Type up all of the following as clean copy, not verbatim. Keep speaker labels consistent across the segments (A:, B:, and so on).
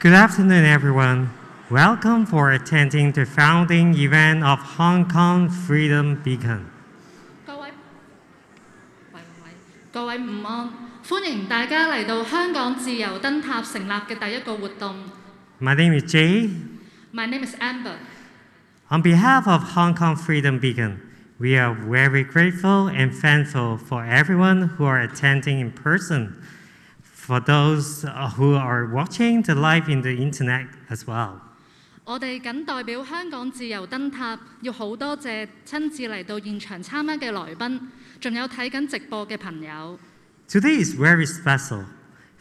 A: Good afternoon, everyone. Welcome for attending the founding event of Hong Kong Freedom Beacon.
B: 各位午安，歡迎大家嚟到香港自由燈塔成立嘅第一個活動。
A: My name is Jay.
B: My name is Amber.
A: On behalf of Hong Kong Freedom Beacon, we are very grateful and thankful for everyone who are attending in person, for those who are watching the live in the internet as well.
B: 我哋謹代表香港自由燈塔，要好多謝親自嚟到現場參加嘅來賓，仲有睇緊直播嘅朋友。
A: Today is very special.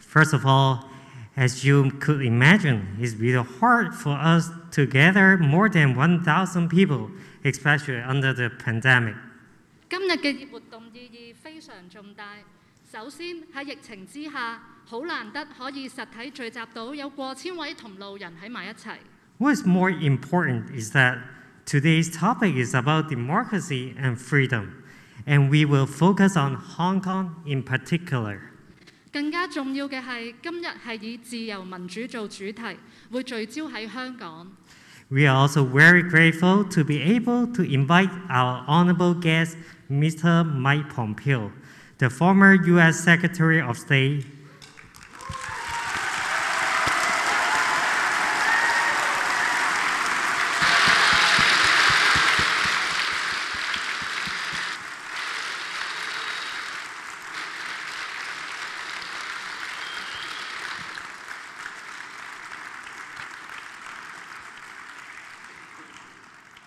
A: First of all, as you could imagine, it's really hard for us to gather more than 1,000 people, especially under the pandemic.
B: 今日嘅活動意義非常重大。首先喺疫情之下，好難得可以實體聚集到有過千位同路人喺埋一齊。
A: What is more important is that today's topic is about democracy and freedom, and we will focus on Hong Kong in particular.
B: 更加重要嘅係，今日係以自由民主做主題，會聚焦喺香港。
A: We are also very grateful to be able to invite our honorable guest, Mr. Mike Pompeo, the former U.S. Secretary of State.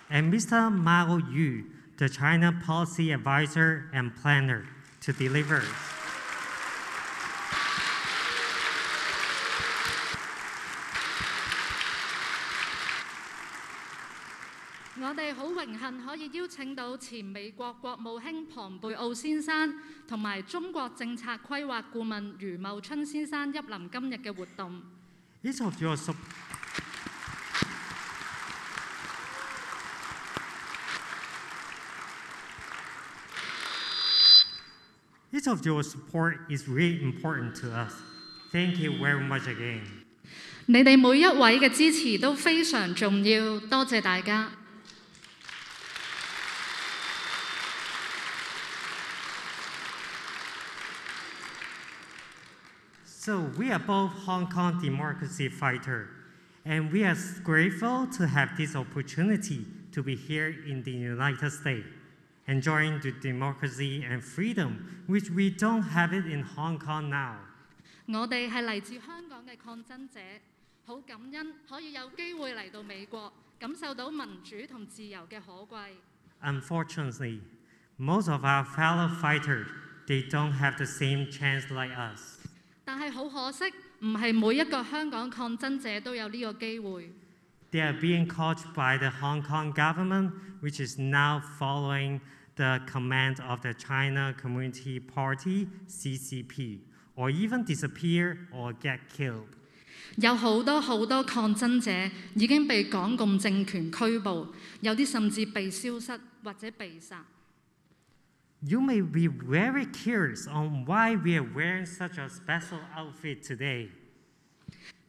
A: And Mr. Mao Yu, the China Policy Advisor and Planner, to deliver.
B: 我哋好榮幸可以邀請到前美國國務卿龐貝奧先生同埋中國政策規劃顧問余茂春先生蒞臨今日嘅活動。
A: Each of your support is really important to us. Thank you very much again.
B: 你哋每一位嘅支持都非常重要，多謝大家。
A: So we are both Hong Kong democracy fighters, and we are grateful to have this opportunity to be here in the United States, enjoying the democracy and freedom, which we don't have it in Hong Kong now.
B: 我哋係嚟自香港嘅抗爭者，好感恩可以有機會嚟到美國，感受到民主同自由嘅可貴。
A: Unfortunately, most of our fellow fighters, they don't have the same chance like us.
B: 但係好可惜，唔係每一個香港抗爭者都有呢個機會。
A: They are being caught by the Hong Kong government, which is now following the command of the China Communist Party, CCP, or even disappear or get killed.
B: 有好多抗爭者已經被港共政權拘捕，有啲甚至被消失或者被殺。
A: You may be very curious on why we are wearing such a special outfit today.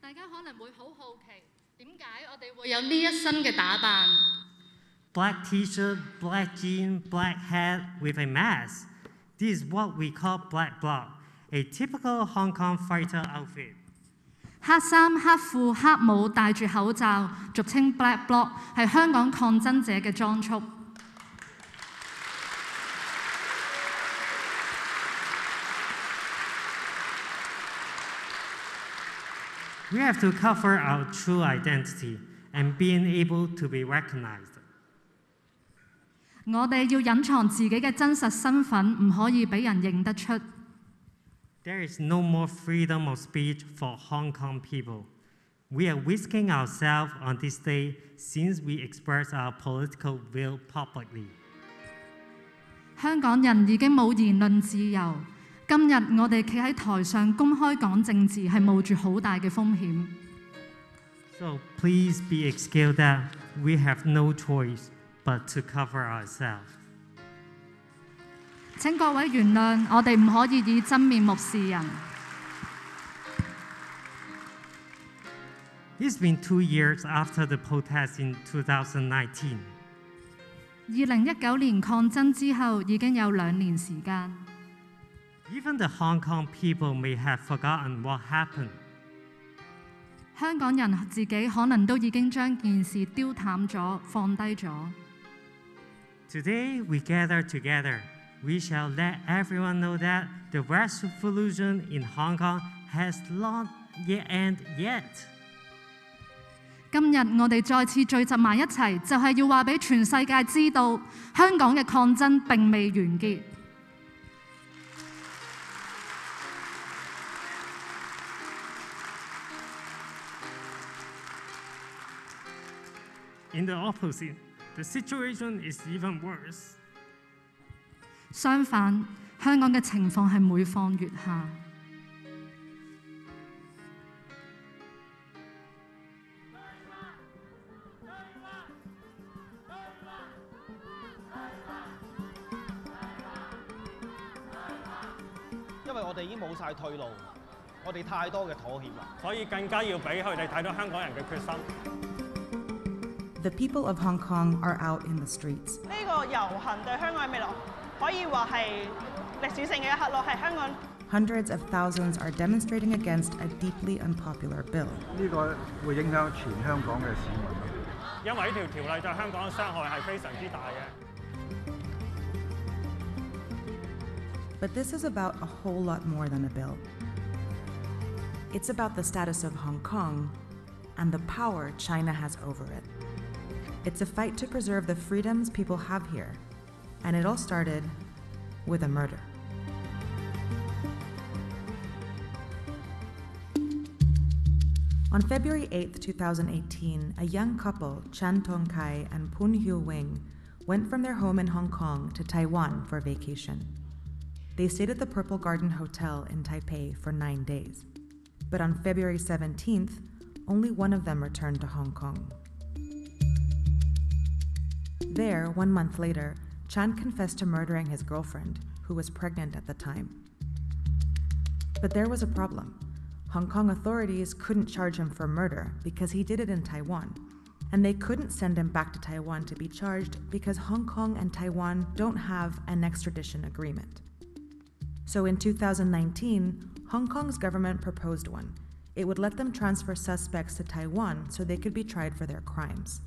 B: 大家可能會好好奇，點解我哋會有呢一身嘅打扮？
A: Black T-shirt, black jean, black hat with a mask. This is what we call black bloc, a typical Hong Kong fighter outfit.
B: 黑衫、黑褲、黑帽，戴住口罩，俗稱 black bloc， 係香港抗爭者嘅裝束。
A: We have to cover our true identity and being able to be recognized.
B: 我哋要隱藏自己嘅真實身份，唔可以俾人認得出。
A: There is no more freedom of speech for Hong Kong people. We are risking ourselves on this day since we express our political will publicly.
B: 香港人已經冇言論自由。今日我哋企喺台上公開講政治，係冒住好大嘅風險。
A: So please be excused that we have no choice but to cover ourselves.
B: 請各位原諒，我哋唔可以以真面目示人。
A: It's been 2 years after the protest in 2019.
B: 2019年抗爭之後已經有2年時間。
A: Even the Hong Kong people may have forgotten what happened.
B: 香港人自己可能都已經將件事丟淡咗、放低咗。
A: Today we gather together. We shall let everyone know that the revolution in Hong Kong has not yet ended yet.
B: 今日我哋再次聚集埋一齊，就係要話俾全世界知道，香港嘅抗爭並未完結。
A: In the opposite, the situation is even worse.
B: 相反，香港嘅情況係每況愈下。
C: 因為我哋已經冇晒退路，我哋太多嘅妥協啦，
D: 所以更加要俾佢哋睇到香港人嘅決心。
E: The people of Hong Kong are out in the streets.
F: 呢個遊行對香港嘅未來可以話係歷史性嘅一刻咯，係香港。
E: Hundreds of thousands are demonstrating against a deeply unpopular bill.
G: 呢個會影響全香港嘅市民。
D: 因為呢條條例對香港嘅傷害係非常之大嘅。
E: But this is about a whole lot more than a bill. It's about the status of Hong Kong and the power China has over it. It's a fight to preserve the freedoms people have here, and it all started with a murder. On February 8, 2018, a young couple, Chan Tong Kai and Poon Hyo Wing, went from their home in Hong Kong to Taiwan for vacation. They stayed at the Purple Garden Hotel in Taipei for 9 days. But on February 17th, only one of them returned to Hong Kong. There, 1 month later, Chan confessed to murdering his girlfriend, who was pregnant at the time. But there was a problem. Hong Kong authorities couldn't charge him for murder because he did it in Taiwan, and they couldn't send him back to Taiwan to be charged because Hong Kong and Taiwan don't have an extradition agreement. So in 2019, Hong Kong's government proposed one. It would let them transfer suspects to Taiwan so they could be tried for their crimes.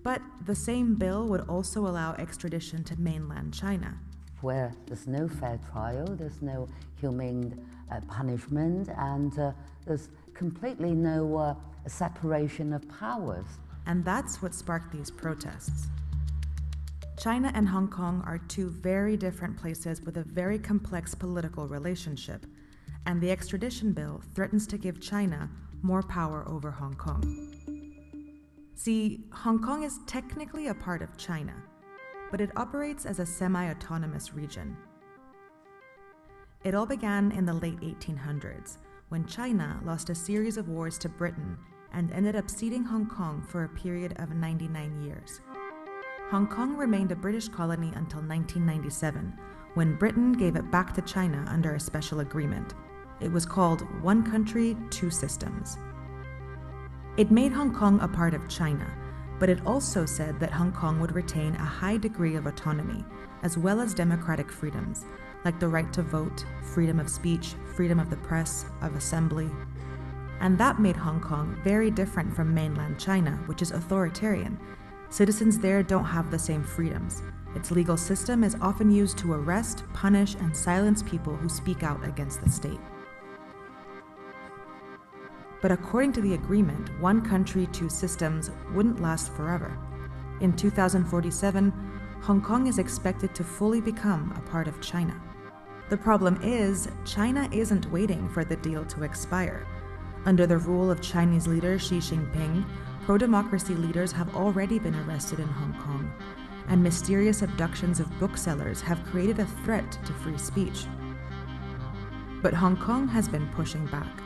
E: But the same bill would also allow extradition to mainland China,
H: where there's no fair trial, there's no humane punishment, and there's completely no separation of powers.
E: And that's what sparked these protests. China and Hong Kong are two very different places with a very complex political relationship, and the extradition bill threatens to give China more power over Hong Kong. See, Hong Kong is technically a part of China, but it operates as a semi-autonomous region. It all began in the late 1800s, when China lost a series of wars to Britain and ended up ceding Hong Kong for a period of 99 years. Hong Kong remained a British colony until 1997, when Britain gave it back to China under a special agreement. It was called One Country, Two Systems. It made Hong Kong a part of China, but it also said that Hong Kong would retain a high degree of autonomy, as well as democratic freedoms, like the right to vote, freedom of speech, freedom of the press, of assembly. And that made Hong Kong very different from mainland China, which is authoritarian. Citizens there don't have the same freedoms. Its legal system is often used to arrest, punish, and silence people who speak out against the state. But according to the agreement, One Country, Two Systems wouldn't last forever. In 2047, Hong Kong is expected to fully become a part of China. The problem is, China isn't waiting for the deal to expire. Under the rule of Chinese leader Xi Jinping, pro-democracy leaders have already been arrested in Hong Kong, and mysterious abductions of booksellers have created a threat to free speech. But Hong Kong has been pushing back.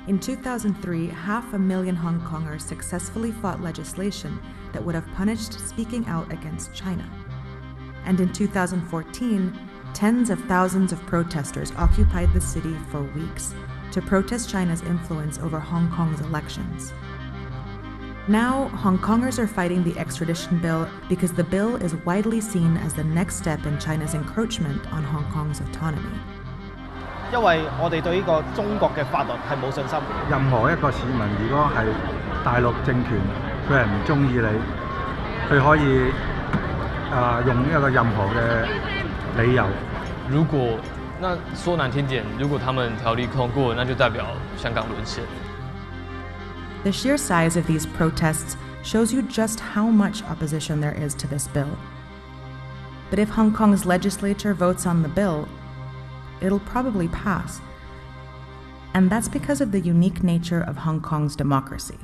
E: In 2003, 500,000 Hong Kongers successfully fought legislation that would have punished speaking out against China. And in 2014, tens of thousands of protesters occupied the city for weeks to protest China's influence over Hong Kong's elections. Now, Hong Kongers are fighting the extradition bill because the bill is widely seen as the next step in China's encroachment on Hong Kong's autonomy.
C: 因為我哋對呢個中國嘅法律係冇信心。
G: 任何一個市民，如果係大陸政權，佢係唔中意你，佢可以用一個任何嘅理由。
I: 如果那說難聽點，如果他們條例通過，那就代表香港淪陷。
E: The sheer size of these protests shows you just how much opposition there is to this bill. But if Hong Kong's legislature votes on the bill, it'll probably pass. And that's because of the unique nature of Hong Kong's democracy.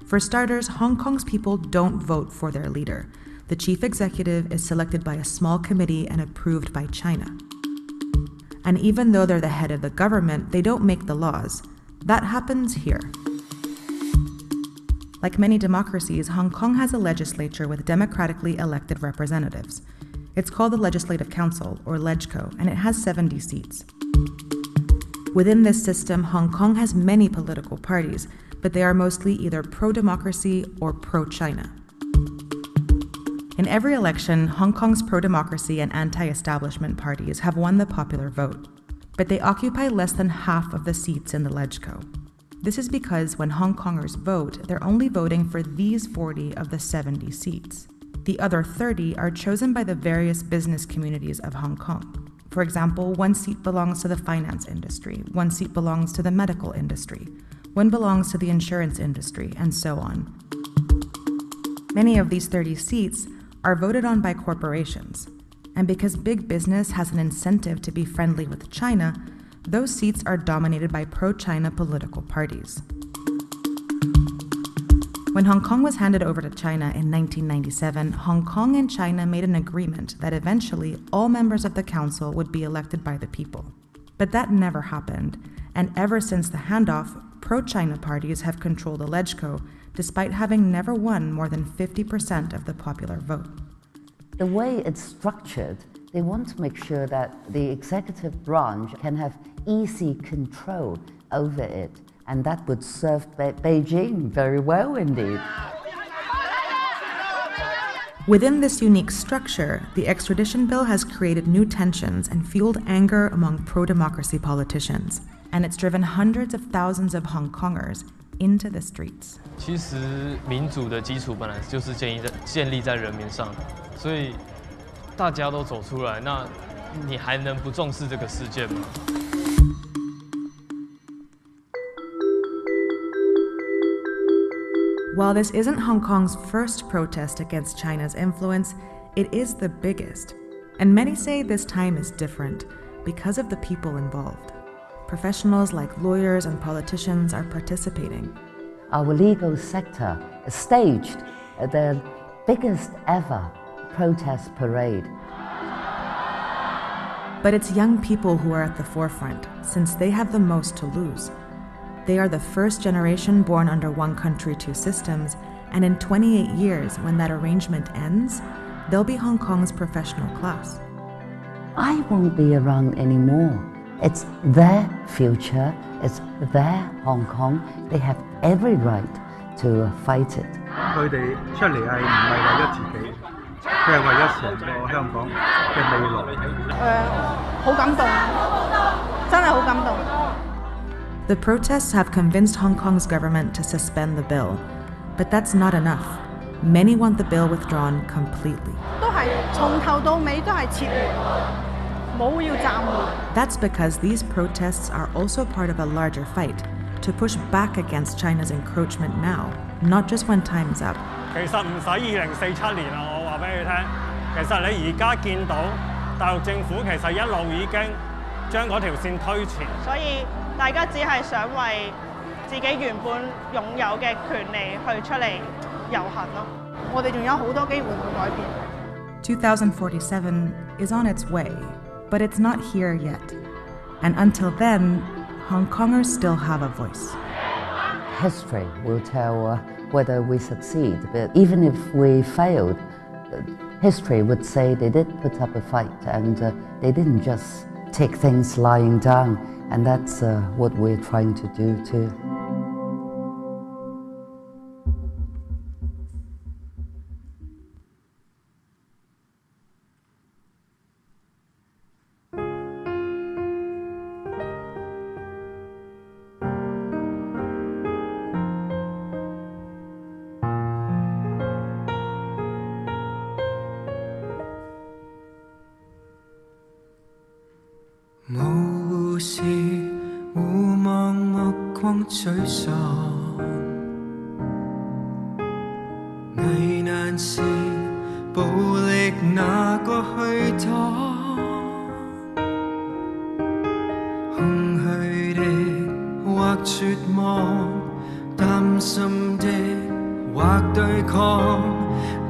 E: For starters, Hong Kong's people don't vote for their leader. The chief executive is selected by a small committee and approved by China. And even though they're the head of the government, they don't make the laws. That happens here. Like many democracies, Hong Kong has a legislature with democratically elected representatives. It's called the Legislative Council, or LegCo, and it has 70 seats. Within this system, Hong Kong has many political parties, but they are mostly either pro-democracy or pro-China. In every election, Hong Kong's pro-democracy and anti-establishment parties have won the popular vote, but they occupy less than half of the seats in the LegCo. This is because when Hong Kongers vote, they're only voting for these 40 of the 70 seats. The other 30 are chosen by the various business communities of Hong Kong. For example, one seat belongs to the finance industry, one seat belongs to the medical industry, one belongs to the insurance industry, and so on. Many of these 30 seats are voted on by corporations. And because big business has an incentive to be friendly with China, those seats are dominated by pro-China political parties. When Hong Kong was handed over to China in 1997, Hong Kong and China made an agreement that eventually all members of the council would be elected by the people. But that never happened, and ever since the handoff, pro-China parties have controlled the LegCo, despite having never won more than 50% of the popular vote.
H: The way it's structured, they want to make sure that the executive branch can have easy control over it, and that would serve Beijing very well indeed.
E: Within this unique structure, the extradition bill has created new tensions and fueled anger among pro-democracy politicians, and it's driven hundreds of thousands of Hong Kongers into the streets.
I: 其实民主的基础本来就是建立在人民上，所以大家都走出来，那你还能不重视这个事件吗？
E: While this isn't Hong Kong's first protest against China's influence, it is the biggest. And many say this time is different because of the people involved. Professionals like lawyers and politicians are participating.
H: Our legal sector staged their biggest ever protest parade.
E: But it's young people who are at the forefront, since they have the most to lose. They are the first generation born under one country, two systems, and in 28 years, when that arrangement ends, they'll be Hong Kong's professional class.
H: I won't be around anymore. It's their future, it's their Hong Kong. They have every right to fight it.
G: 佢哋出嚟係唔係為咗自己，佢係為咗成個香港嘅未來。
F: 好感動，真係好感動。
E: The protests have convinced Hong Kong's government to suspend the bill, but that's not enough. Many want the bill withdrawn completely.
F: 都係從頭到尾都係撤回，冇要暫緩。
E: That's because these protests are also part of a larger fight to push back against China's encroachment now, not just when time's up.
D: 其實唔使2047年啊！我話俾你聽，其實你而家見到大陸政府其實一路已經將嗰條線推前。
F: 所以大家只係想為自己原本擁有嘅權利去出嚟遊行咯。我哋仲有好多機會去改變。
E: 2047 is on its way, but it's not here yet. And until then, Hong Kongers still have a voice.
H: History will tell whether we succeed, but even if we failed, history would say they did put up a fight and they didn't just take things lying down, and that's what we're trying to do too.
J: 故事互望目光沮喪，危難時暴力哪個去擋？空虛的或絕望，擔心的或對抗，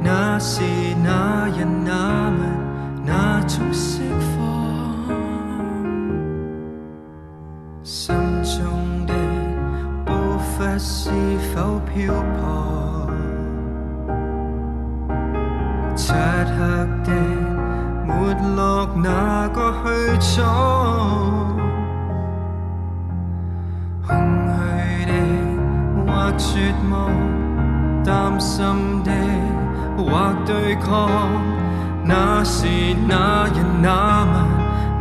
J: 那是那人那物那種釋放，心中的步伐是否漂泊？漆黑的沒落哪個去闖？空虛的或絕望，擔心的或對抗，那是那人那物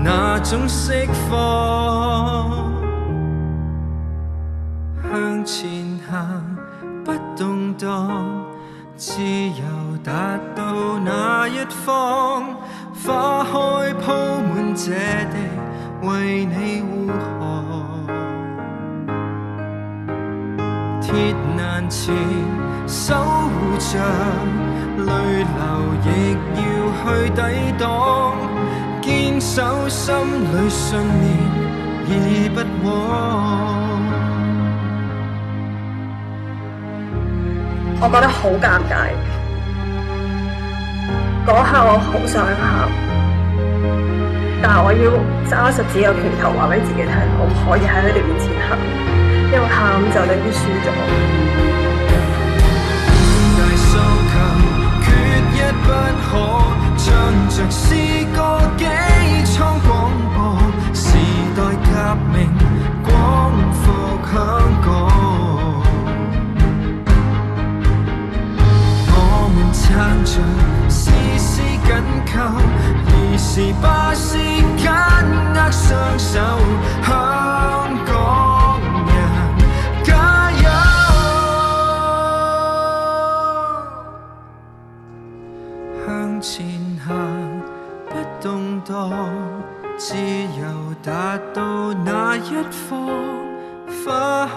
J: 那種釋放。向前行不動盪，自由達到那一方，花開鋪滿這地，為你護航。鐵欄前守護着，淚流亦要去抵擋，堅守心裏信念已不枉。
K: 我覺得好尷尬，嗰刻我好想喊，但係我要揸實自己個拳頭話俾自己聽，我唔可以喺佢哋面前喊，因為喊就等於輸咗。
J: 大訴求缺一不可，唱着詩歌機艙廣播，時代革命光復香港。撐着絲絲緊扣，兒時巴士緊握雙手，香港人加油！向前行不動盪，自由達到那一方，花開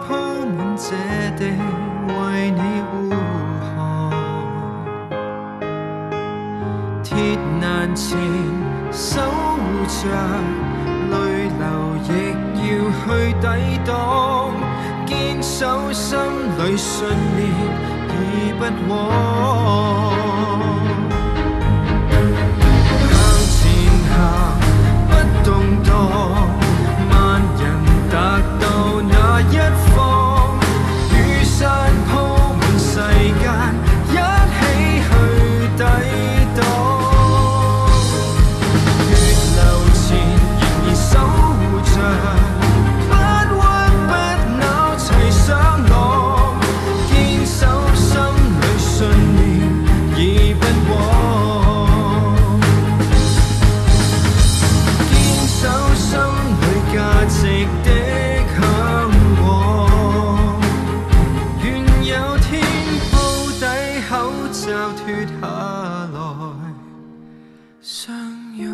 J: 鋪滿這地，為你護航。鐵欄前守護着，淚流亦要去抵擋，堅守心裏信念已不枉。向前行不動盪，萬人達到那一方，雨傘鋪滿世間，一起去抵擋。守護着，不屈不撓齊上路，堅守心裏信念已不枉，堅守心裏價值的向往，願有天鋪底口罩脫下來相擁。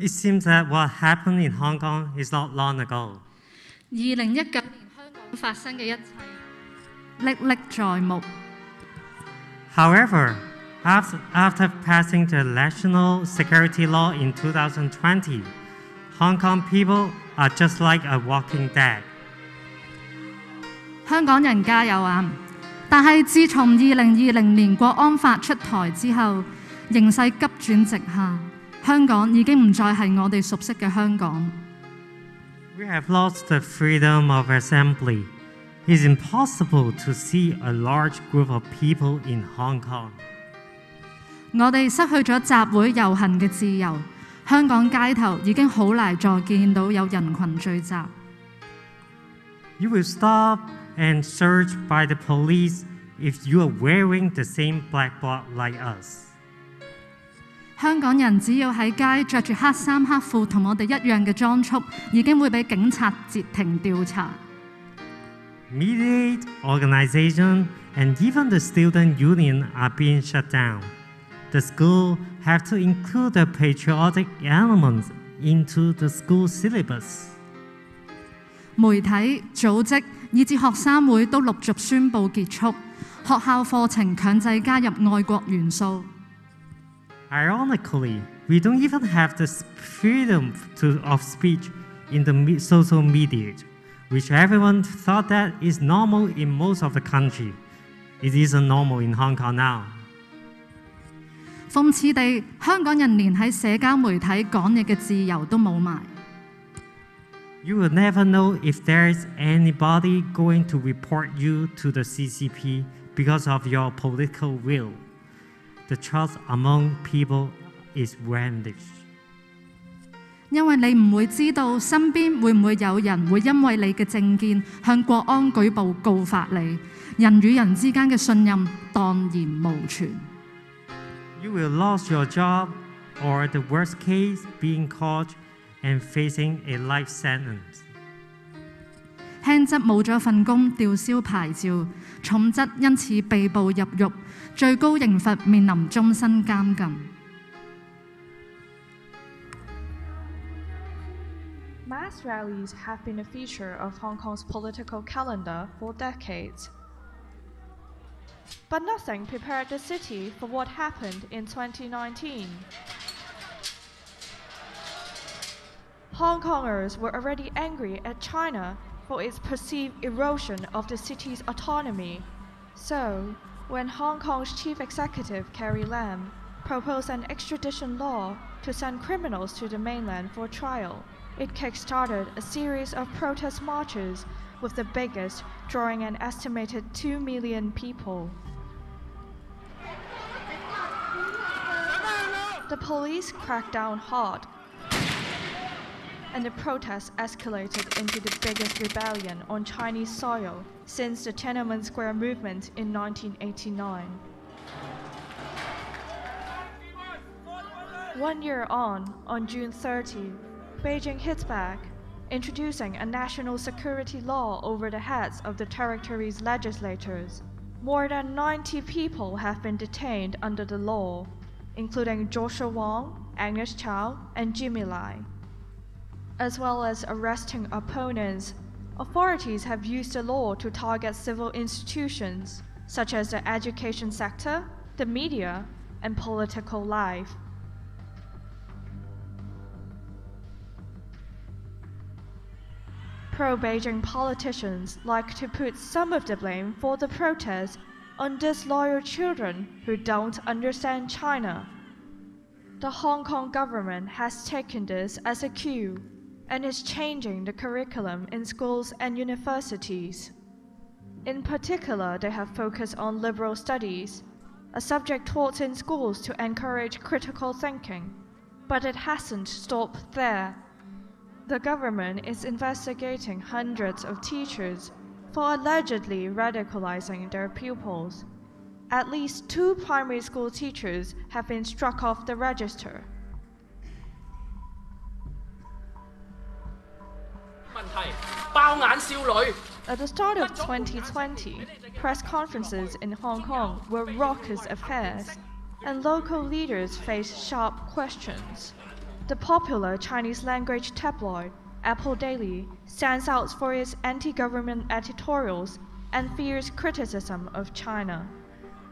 A: It seems that what happened in Hong Kong is not long ago.
B: 2019年香港發生嘅一切歷歷在目。
A: However, after passing the national security law in 2020, Hong Kong people are just like a walking dead.
B: 香港人加油啊！但係自從2020年國安法出台之後，形勢急轉直下。香港已經唔再係我哋熟悉嘅香港。
A: We have lost the freedom of assembly. It's impossible to see a large group of people in Hong Kong.
B: 我哋失去咗集會遊行嘅自由，香港街頭已經好難再見到有人群聚集。
A: You will stop and searched by the police if you are wearing the same black bloc like us.
B: 香港人只要喺街着住黑衫黑褲同我哋一樣嘅裝束，已經會俾警察截停調查。
A: Mediate organization and even the student union are being shut down. The school have to include the patriotic elements into the school syllabus.
B: 媒體、組織以至學生會都陸續宣布結束，學校課程強制加入愛國元素。
A: Ironically, we don't even have the freedom of speech in the social media, which everyone thought that is normal in most of the country. It isn't normal in Hong Kong now.
B: 諷刺地，香港人連喺社交媒體講嘢嘅自由都冇埋。
A: You will never know if there is anybody going to report you to the CCP because of your political will. The trust among people is vanished.
B: 因為你唔會知道身邊會唔會有人會因為你嘅政見向國安舉報告發你，人與人之間嘅信任蕩然無存。
A: You will lose your job, or the worst case, being caught and facing a life sentence.
B: 輕則冇咗份工，吊銷牌照；重則因此被捕入獄，最高刑罰面臨終身監禁。
L: Mass rallies have been a feature of Hong Kong's political calendar for decades. But nothing prepared the city for what happened in 2019. Hong Kongers were already angry at China for its perceived erosion of the city's autonomy. So, when Hong Kong's chief executive Carrie Lam proposed an extradition law to send criminals to the mainland for trial, it kick-started a series of protest marches, with the biggest drawing an estimated 2 million people. The police cracked down hard, and the protests escalated into the biggest rebellion on Chinese soil since the Tiananmen Square movement in 1989. 1 year on June 30, Beijing hits back, introducing a national security law over the heads of the territory's legislators. More than 90 people have been detained under the law, including Joshua Wong, Agnes Chow, and Jimmy Lai. As well as arresting opponents, authorities have used the law to target civil institutions, such as the education sector, the media, and political life. Pro-Beijing politicians like to put some of the blame for the protests on disloyal children who don't understand China. The Hong Kong government has taken this as a cue and is changing the curriculum in schools and universities. In particular, they have focused on liberal studies, a subject taught in schools to encourage critical thinking. But it hasn't stopped there. The government is investigating hundreds of teachers for allegedly radicalizing their pupils. At least 2 primary school teachers have been struck off the register. At the start of 2020, press conferences in Hong Kong were raucous affairs, and local leaders faced sharp questions. The popular Chinese language tabloid Apple Daily stands out for its anti-government editorials and fierce criticism of China.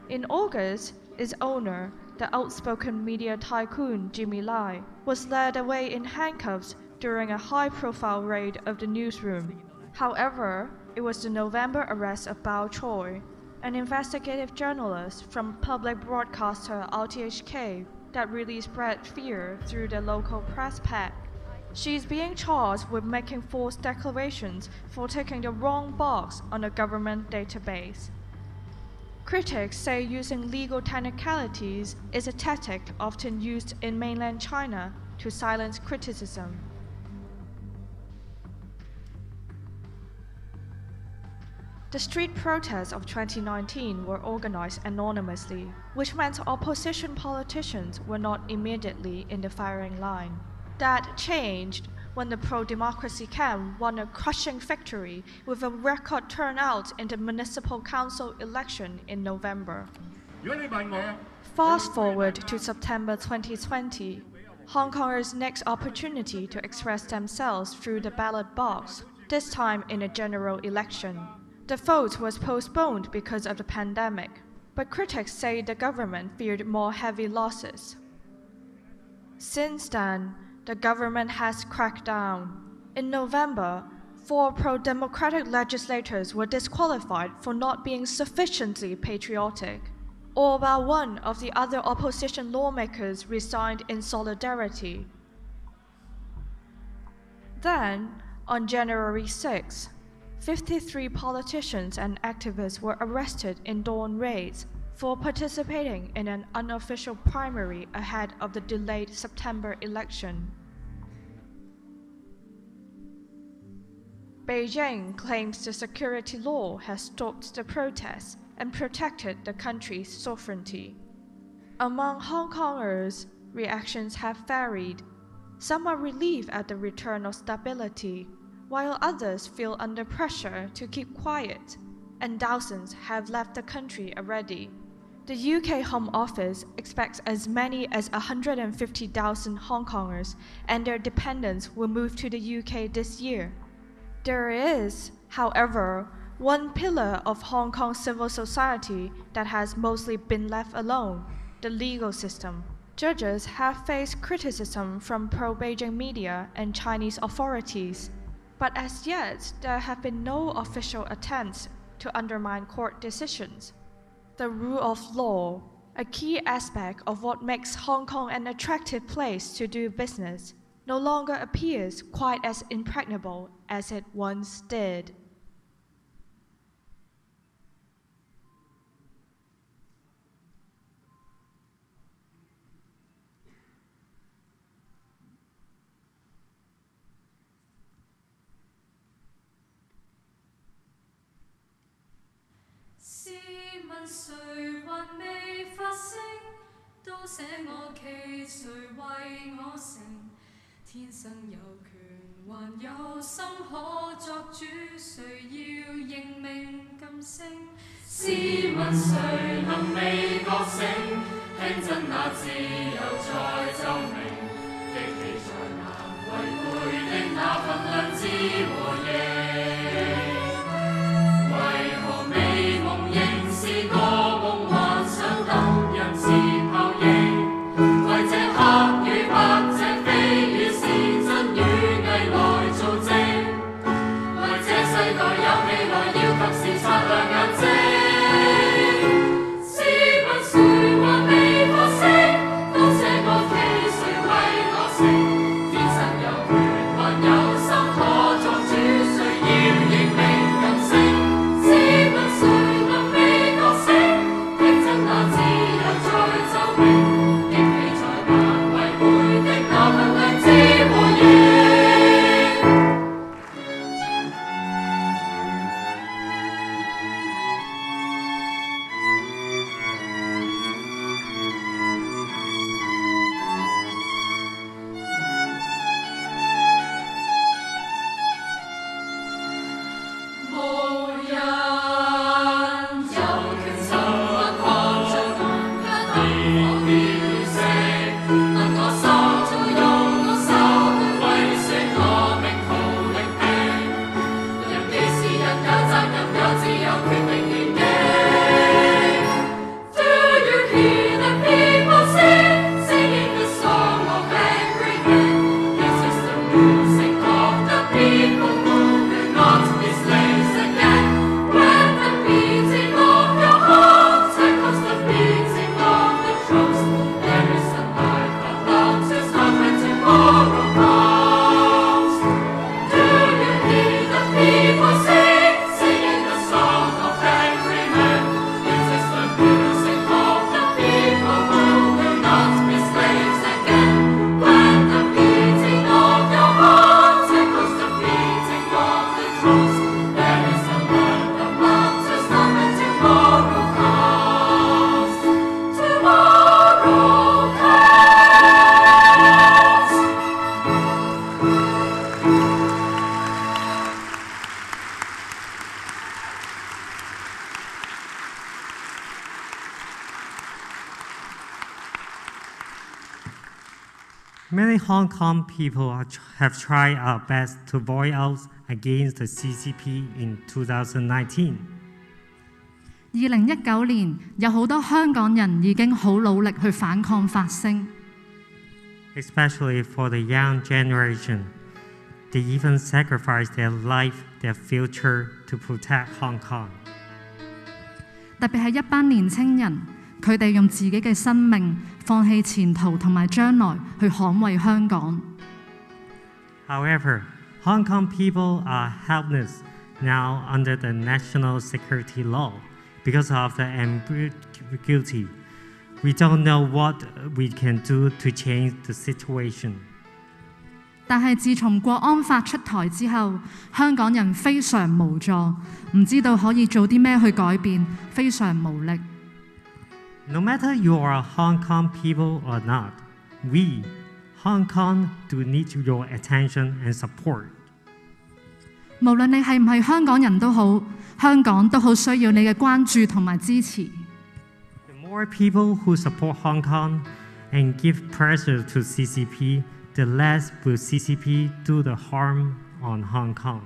L: In August, its owner, the outspoken media tycoon Jimmy Lai, was led away in handcuffs during a high-profile raid of the newsroom. However, it was the November arrest of Bao Choi, an investigative journalist from public broadcaster RTHK, that really spread fear through the local press pack. She's being charged with making false declarations for ticking the wrong box on a government database. Critics say using legal technicalities is a tactic often used in mainland China to silence criticism. The street protests of 2019 were organized anonymously, which meant opposition politicians were not immediately in the firing line. That changed when the pro-democracy camp won a crushing victory with a record turnout in the municipal council election in November. Fast forward to September 2020, Hong Kongers' next opportunity to express themselves through the ballot box, this time in a general election. The vote was postponed because of the pandemic, but critics say the government feared more heavy losses. Since then, the government has cracked down. In November, 4 pro-democratic legislators were disqualified for not being sufficiently patriotic. All but one of the other opposition lawmakers resigned in solidarity. Then, on January 6, 53 politicians and activists were arrested in dawn raids for participating in an unofficial primary ahead of the delayed September election. Beijing claims the security law has stopped the protests and protected the country's sovereignty. Among Hong Kongers, reactions have varied. Some are relieved at the return of stability, while others feel under pressure to keep quiet, and thousands have left the country already. The UK Home Office expects as many as 150,000 Hong Kongers and their dependents will move to the UK this year. There is, however, one pillar of Hong Kong civil society that has mostly been left alone: the legal system. Judges have faced criticism from pro-Beijing media and Chinese authorities, but as yet there have been no official attempts to undermine court decisions. The rule of law, a key aspect of what makes Hong Kong an attractive place to do business, no longer appears quite as impregnable as it once did.
M: 誰還未發聲，都捨我企，誰為我成？天生有權，還有心可作主，誰要認命噤聲？試問誰能未覺醒？聽真那自由在奏鳴，激起在難違背的那份良知和應。為何未夢認是個夢幻想等人是泡影？為這黑與白，這非與是真與偽來做證。為這世代有未來，要及時擦亮眼睛。試問誰還未覺醒？當捨我企，誰為我成？天生有權，還有心可作主。
A: Many Hong Kong people have tried our best to voice out against the CCP in 2019.
B: 2019年有好多香港人已經好努力去反抗發聲。
A: Especially for the young generation, they even sacrifice their life, their future to protect Hong Kong.
B: 特別係一班年青人，佢哋用自己嘅生命放棄前途同埋將來去捍衛香港。
A: However, Hong Kong people are helpless now under the national security law because of the ambiguity. We don't know what we can do to change the situation.
B: 但係自從國安法出台之後，香港人非常無助，唔知道可以做啲咩去改變，非常無力。
A: No matter you are Hong Kong people or not, we, Hong Kong, do need your attention and support.
B: 無論你係唔係香港人都好，香港都好需要你嘅關注同埋支持。
A: The more people who support Hong Kong and give pressure to CCP, the less will CCP do the harm on Hong Kong.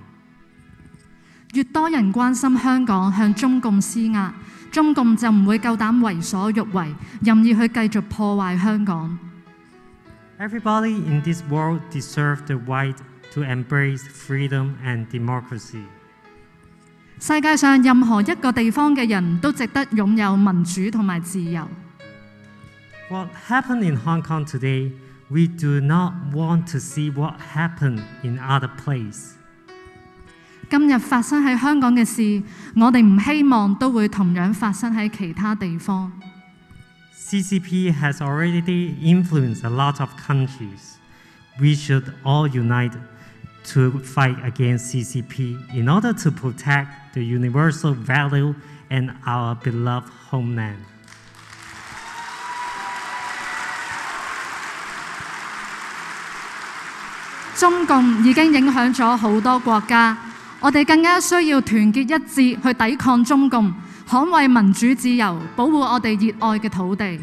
B: 越多人關心香港向中共施壓，中共就唔會夠膽為所欲為，任意去繼續破壞香港。
A: Everybody in this world deserves the right to embrace freedom and democracy.
B: 世界上任何一個地方嘅人都值得擁有民主同埋自由。
A: What happened in Hong Kong today, we do not want to see what happened in other places.
B: 今日發生喺香港嘅事，我哋唔希望都會同樣發生喺其他地方。
A: CCP has already influenced a lot of countries. We should all unite to fight against CCP in order to protect the universal value and our beloved homeland.
B: 中共已經影響咗好多國家，我哋更加需要團結一致去抵抗中共，捍衛民主自由，保護我哋熱愛嘅土地。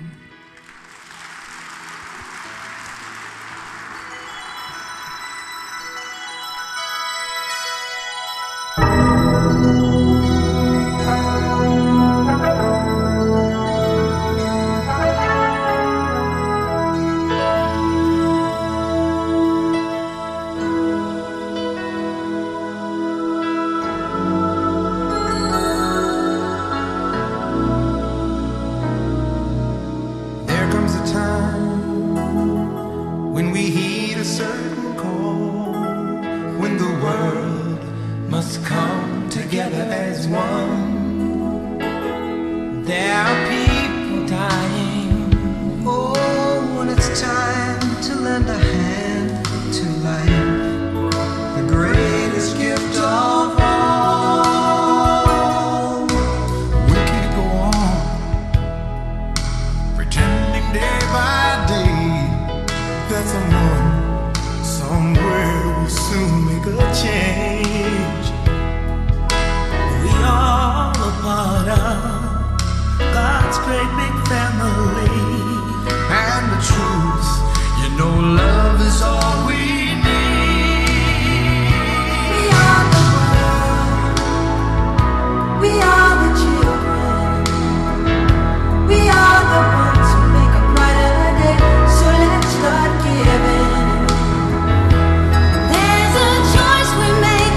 J: Oh, there's a choice we're making.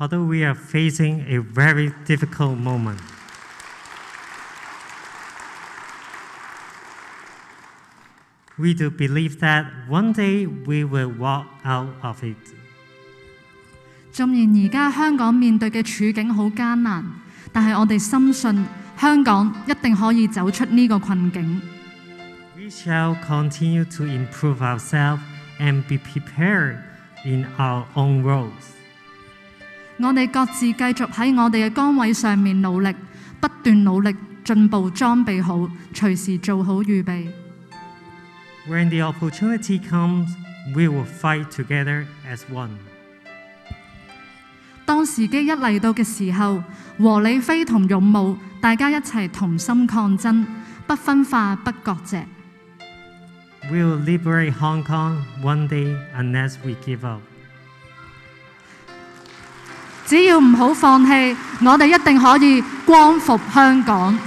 A: although we are facing a very difficult moment. We do believe that one day we will walk out of it.
B: 縱然而家香港面對嘅處境好艱難，但係我哋深信香港一定可以走出呢個困境。
A: We shall continue to improve ourselves and be prepared in our own roles.
B: 我哋各自繼續喺我哋嘅崗位上面努力，不斷努力進步，裝備好，隨時做好預備。
A: When the opportunity comes, we will fight together as one.
B: 當時機一嚟到嘅時候，和理非同勇武，大家一齊同心抗爭，不分化不割席。
A: We will liberate Hong Kong one day unless we give up.
B: 只要唔好放棄，我哋一定可以光復香港。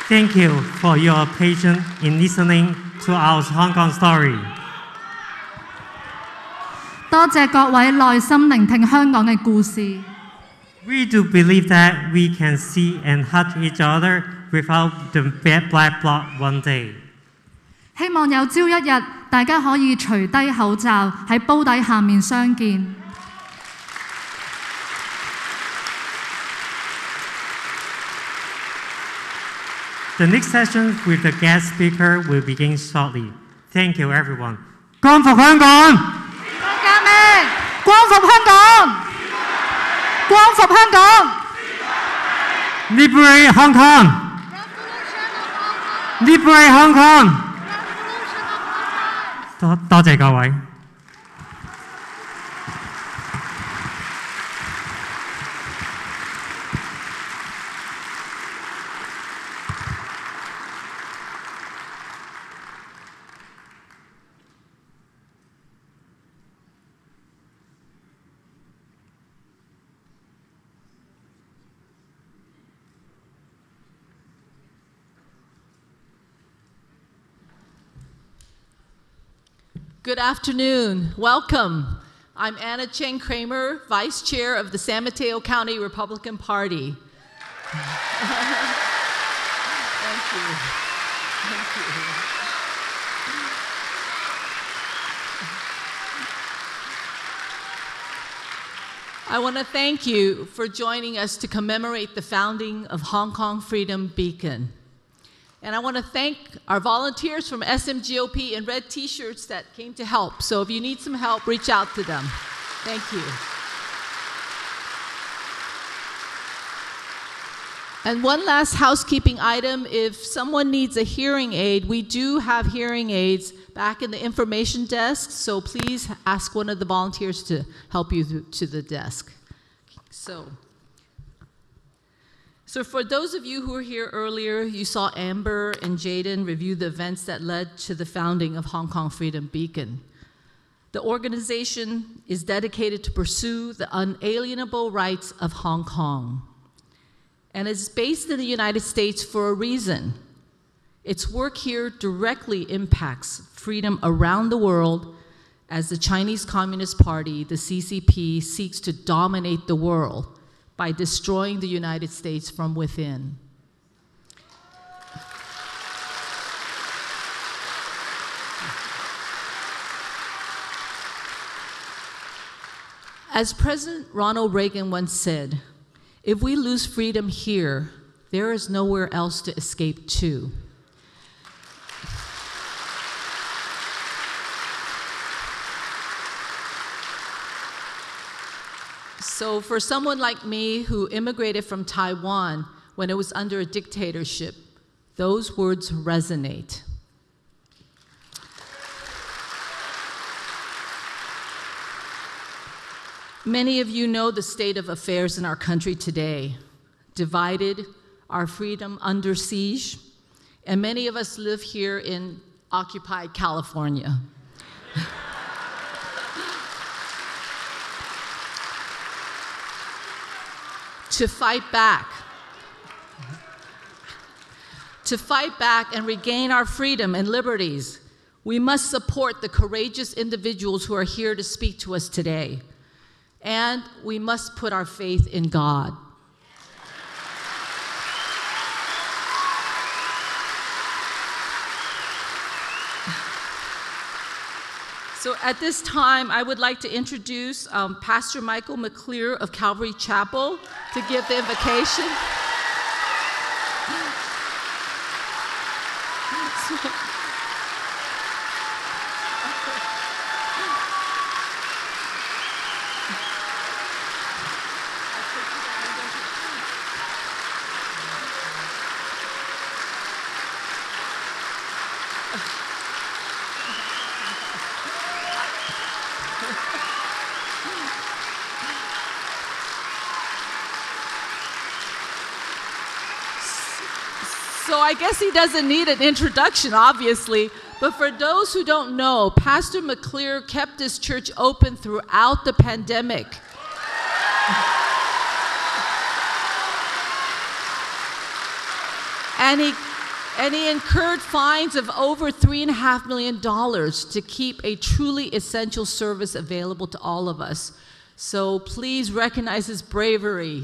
A: Thank you for your patience in listening to our Hong Kong story.
B: 多謝各位耐心聆聽香港嘅故事。
A: We do believe that we can see and hug each other without the black bloc one day.
B: 希望有朝一日，大家可以除低口罩喺煲底下面相見。
A: The next session with the guest speaker will begin shortly. Thank you, everyone. 光復香港！
B: 革命！光復香港！光復香港
A: ！Liberate Hong Kong! Liberate Hong Kong! 多謝各位。
N: Good afternoon. Welcome. I'm Anna Cheng Kramer, Vice Chair of the San Mateo County Republican Party. Thank you. Thank you. I want to thank you for joining us to commemorate the founding of Hong Kong Freedom Beacon. And I want to thank our volunteers from SMGOP in red t-shirts that came to help. So if you need some help, reach out to them. Thank you. And one last housekeeping item. If someone needs a hearing aid, we do have hearing aids back in the information desk, so please ask one of the volunteers to help you to the desk. So for those of you who were here earlier, you saw Amber and Jaden review the events that led to the founding of Hong Kong Freedom Beacon. The organization is dedicated to pursue the unalienable rights of Hong Kong. And it's based in the United States for a reason. Its work here directly impacts freedom around the world as the Chinese Communist Party, the CCP, seeks to dominate the world by destroying the United States from within. As President Ronald Reagan once said, if we lose freedom here, there is nowhere else to escape to. So for someone like me who immigrated from Taiwan when it was under a dictatorship, those words resonate. Many of you know the state of affairs in our country today. Divided, our freedom under siege, and many of us live here in occupied California. To fight back and regain our freedom and liberties, we must support the courageous individuals who are here to speak to us today. And we must put our faith in God. So at this time, I would like to introduce Pastor Michael McClear of Calvary Chapel to give the invocation. So I guess he doesn't need an introduction, obviously, but for those who don't know, Pastor McClear kept this church open throughout the pandemic. And he incurred fines of over $3.5 million to keep a truly essential service available to all of us. So please recognize his bravery.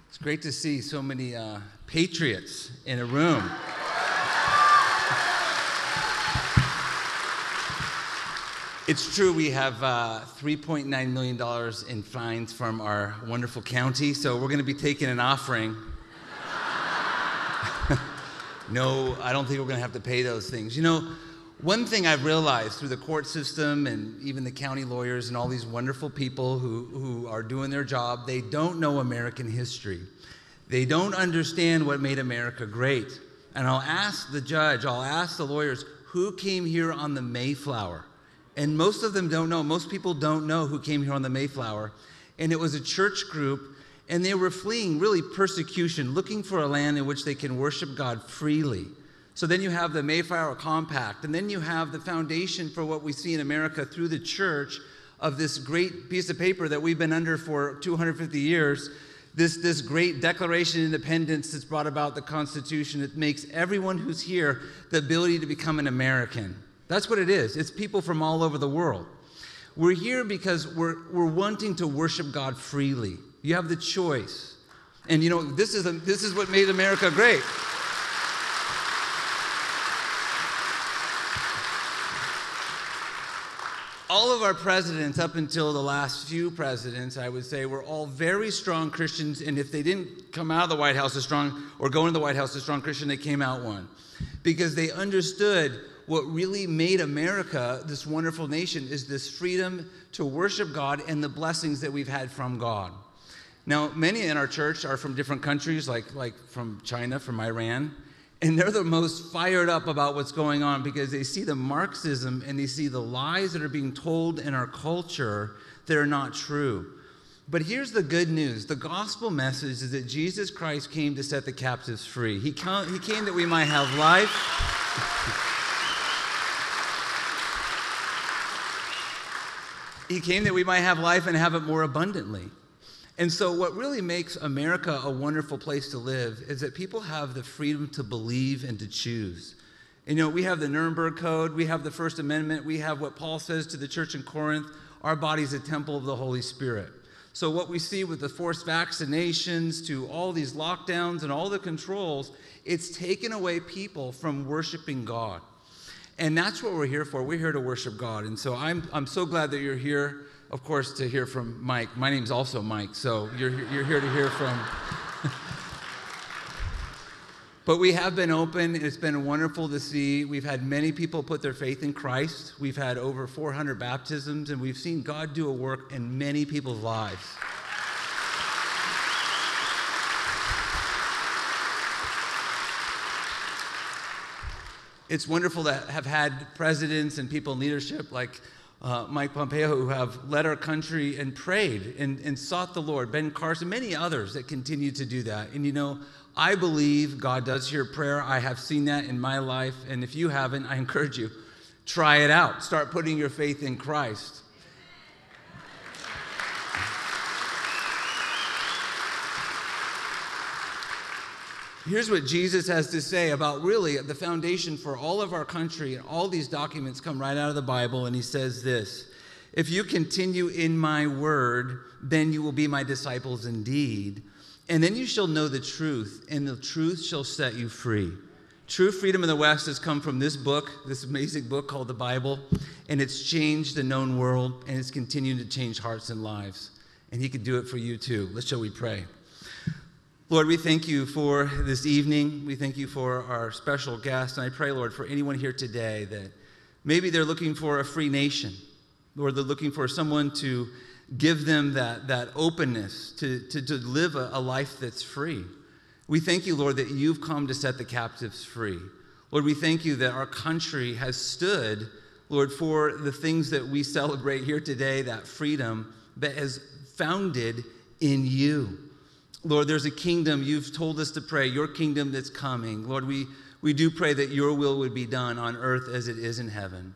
O: It's great to see so many patriots in a room. It's true, we have $3.9 million in fines from our wonderful county, so we're going to be taking an offering. No, I don't think we're going to have to pay those things. You know, one thing I've realized through the court system and even the county lawyers and all these wonderful people who are doing their job, they don't know American history. They don't understand what made America great. And I'll ask the judge, I'll ask the lawyers, who came here on the Mayflower? And most of them don't know. Most people don't know who came here on the Mayflower. And it was a church group, and they were fleeing really persecution, looking for a land in which they can worship God freely. So then you have the Mayflower Compact, and then you have the foundation for what we see in America through the church of this great piece of paper that we've been under for 250 years, this great Declaration of Independence that's brought about the Constitution that makes everyone who's here the ability to become an American. That's what it is. It's people from all over the world. We're here because we're wanting to worship God freely. You have the choice. And you know, this is what made America great. All of our presidents, up until the last few presidents, I would say, were all very strong Christians, and if they didn't come out of the White House as strong or go into the White House as strong Christian, they came out one. Because they understood what really made America this wonderful nation is this freedom to worship God and the blessings that we've had from God. Now, many in our church are from different countries, like from China, from Iran, and they're the most fired up about what's going on because they see the Marxism and they see the lies that are being told in our culture that are not true. But here's the good news. The gospel message is that Jesus Christ came to set the captives free. He came that we might have life. He came that we might have life and have it more abundantly. And so what really makes America a wonderful place to live is that people have the freedom to believe and to choose. And, you know, we have the Nuremberg Code, we have the First Amendment, we have what Paul says to the church in Corinth, our body is a temple of the Holy Spirit. So what we see with the forced vaccinations to all these lockdowns and all the controls, it's taken away people from worshiping God. And that's what we're here for. We're here to worship God. And so I'm so glad that you're here, of course, to hear from Mike. My name's also Mike, so you're here to hear from. But we have been open. It's been wonderful to see. We've had many people put their faith in Christ. We've had over 400 baptisms, and we've seen God do a work in many people's lives. It's wonderful to have had presidents and people in leadership like Mike Pompeo, who have led our country and prayed and sought the Lord, Ben Carson, many others that continue to do that. And you know, I believe God does hear prayer. I have seen that in my life. And if you haven't, I encourage you, try it out. Start putting your faith in Christ. Here's what Jesus has to say about really the foundation for all of our country, and all these documents come right out of the Bible, and he says this: if you continue in my word, then you will be my disciples indeed, and then you shall know the truth, and the truth shall set you free. True freedom in the West has come from this book, this amazing book called the Bible, and it's changed the known world, and it's continued to change hearts and lives, and he can do it for you too. Shall we pray? Lord, we thank you for this evening. We thank you for our special guest. And I pray, Lord, for anyone here today that maybe they're looking for a free nation. Lord, they're looking for someone to give them that openness to live a life that's free. We thank you, Lord, that you've come to set the captives free. Lord, we thank you that our country has stood, Lord, for the things that we celebrate here today, that freedom that is founded in you. Lord, there's a kingdom you've told us to pray, your kingdom that's coming. Lord, we do pray that your will would be done on earth as it is in heaven.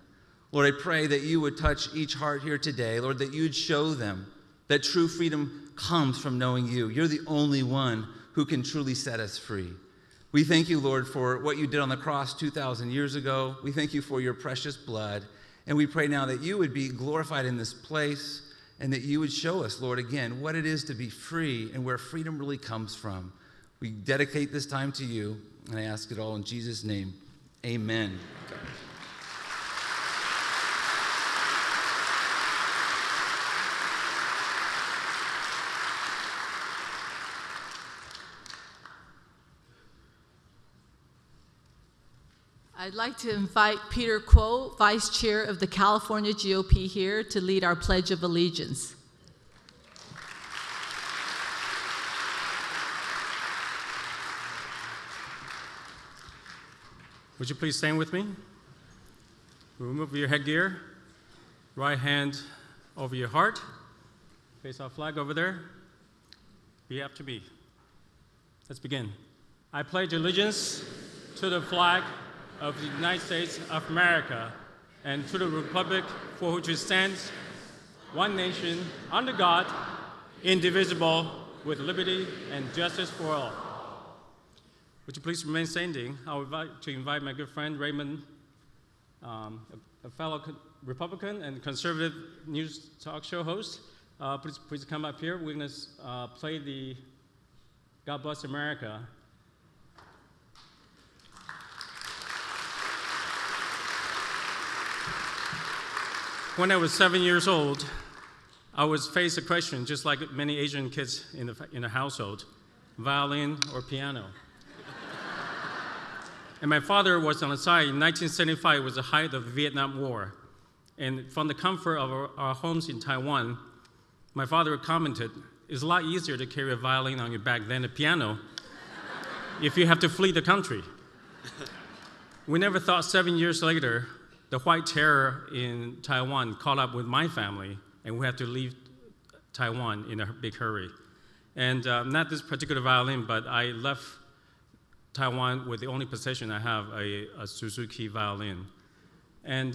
O: Lord, I pray that you would touch each heart here today. Lord, that you'd show them that true freedom comes from knowing you. You're the only one who can truly set us free. We thank you, Lord, for what you did on the cross 2,000 years ago. We thank you for your precious blood. And we pray now that you would be glorified in this place, and that you would show us, Lord, again, what it is to be free and where freedom really comes from. We dedicate this time to you, and I ask it all in Jesus' name. Amen.
N: I'd like to invite Peter Kuo, Vice Chair of the California GOP, here to lead our Pledge of Allegiance.
D: Would you please stand with me? Remove your headgear. Right hand over your heart. Face our flag over there. Be after me. Let's begin. I pledge allegiance to the flag of the United States of America and to the republic for which it stands, one nation, under God, indivisible, with liberty and justice for all. Would you please remain standing? I would like to invite my good friend Raymond, a fellow Republican and conservative news talk show host. Please come up here. We're going to play the God bless America. When I was 7 years old, I was faced a question, just like many Asian kids in the household, violin or piano. And my father was on the side. In 1975 was the height of the Vietnam War. And from the comfort of our homes in Taiwan, my father commented, it's a lot easier to carry a violin on your back than a piano if you have to flee the country. We never thought 7 years later, the White Terror in Taiwan caught up with my family, and we had to leave Taiwan in a big hurry. And not this particular violin, but I left Taiwan with the only possession I have, a Suzuki violin. And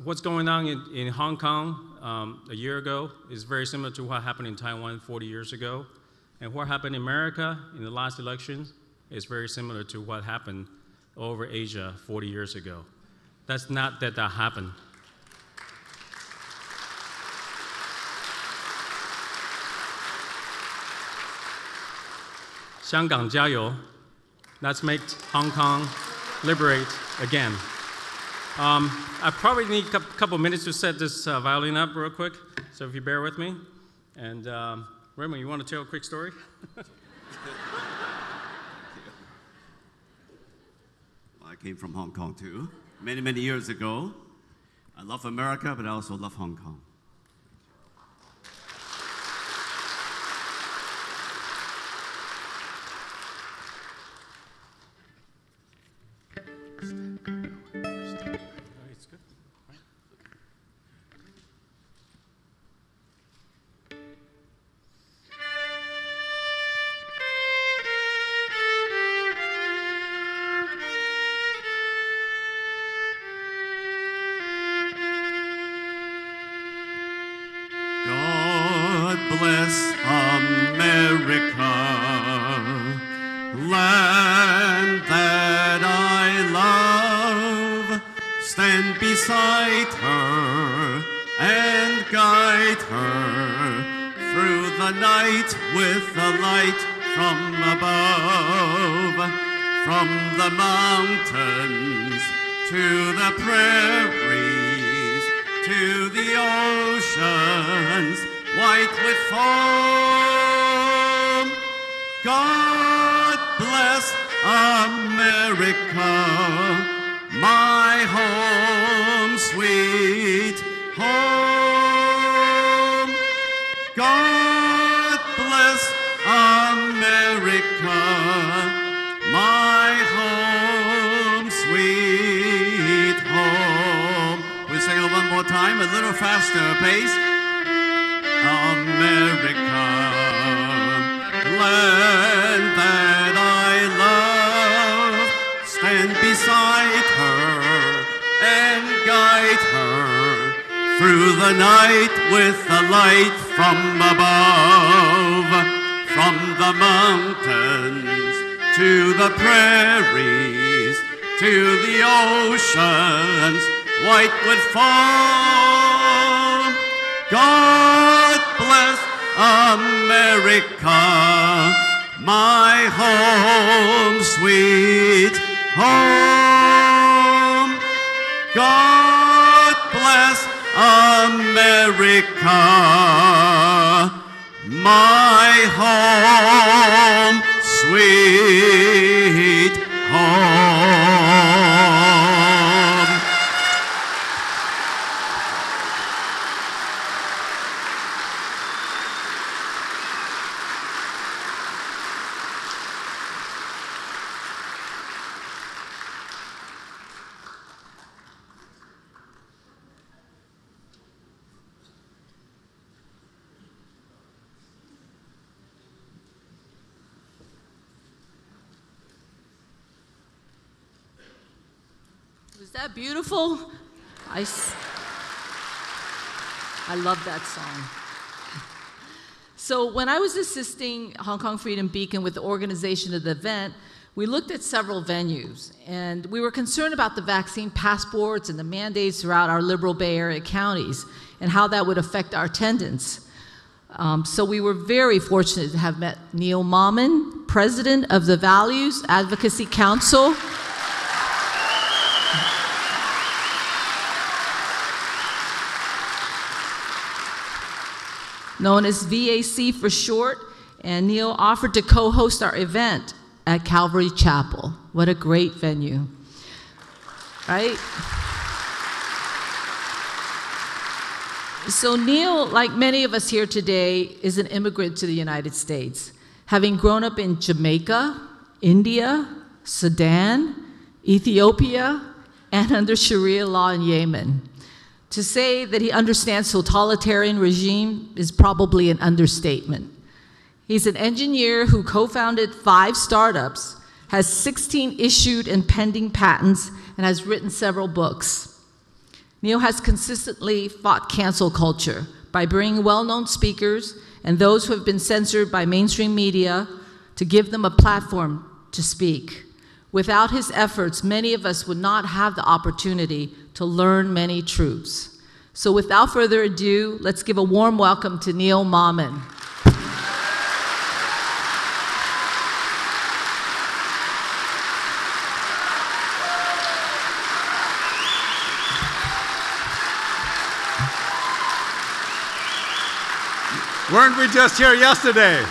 D: what's going on in Hong Kong a year ago is very similar to what happened in Taiwan 40 years ago. And what happened in America in the last election is very similar to what happened over Asia 40 years ago. That's not that happened.香港加油. Let's make Hong Kong liberate again. I probably need a couple minutes to set this violin up real quick, so if you bear with me. And Raymond, you want to tell a quick story?
P: I came from Hong Kong too, many, many years ago. I love America, but I also love Hong Kong. Bless America, land that I love. Stand beside her and guide her through the night with the light from above. From the mountains to the prairies to the oceans white with foam. God bless America, my home, sweet home. God bless America, my home, sweet home. We'll sing it one more time, a little faster pace. America, land that I love, stand beside her and guide her through the night with the light from above. From the mountains to the prairies to the oceans white with foam. God bless America, my home, sweet home. God bless America, my home, sweet home.
N: Was that beautiful? I love that song. So when I was assisting Hong Kong Freedom Beacon with the organization of the event, we looked at several venues, and we were concerned about the vaccine passports and the mandates throughout our liberal Bay Area counties and how that would affect our attendance. So we were very fortunate to have met Neil Mammen, President of the Values Advocacy Council. Known as VAC for short, and Neil offered to co-host our event at Calvary Chapel. What a great venue, right? So Neil, like many of us here today, is an immigrant to the United States, having grown up in Jamaica, India, Sudan, Ethiopia, and under Sharia law in Yemen. To say that he understands totalitarian regime is probably an understatement. He's an engineer who co-founded 5 startups, has 16 issued and pending patents, and has written several books. Neil has consistently fought cancel culture by bringing well-known speakers and those who have been censored by mainstream media to give them a platform to speak. Without his efforts, many of us would not have the opportunity to learn many truths. So without further ado, let's give a warm welcome to Neil Mammen.
Q: Weren't we just here yesterday?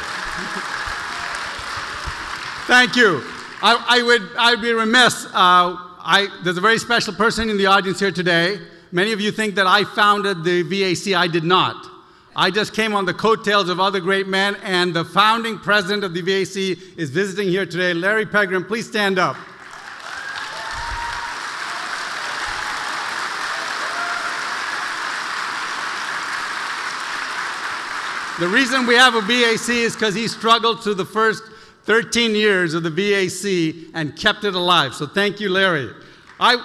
Q: Thank you. I'd be remiss. There's a very special person in the audience here today. Many of you think that I founded the VAC. I did not. I just came on the coattails of other great men, and the founding president of the VAC is visiting here today. Larry Pegram, please stand up. The reason we have a VAC is because he struggled through the first 13 years of the VAC and kept it alive. So thank you, Larry. Whenever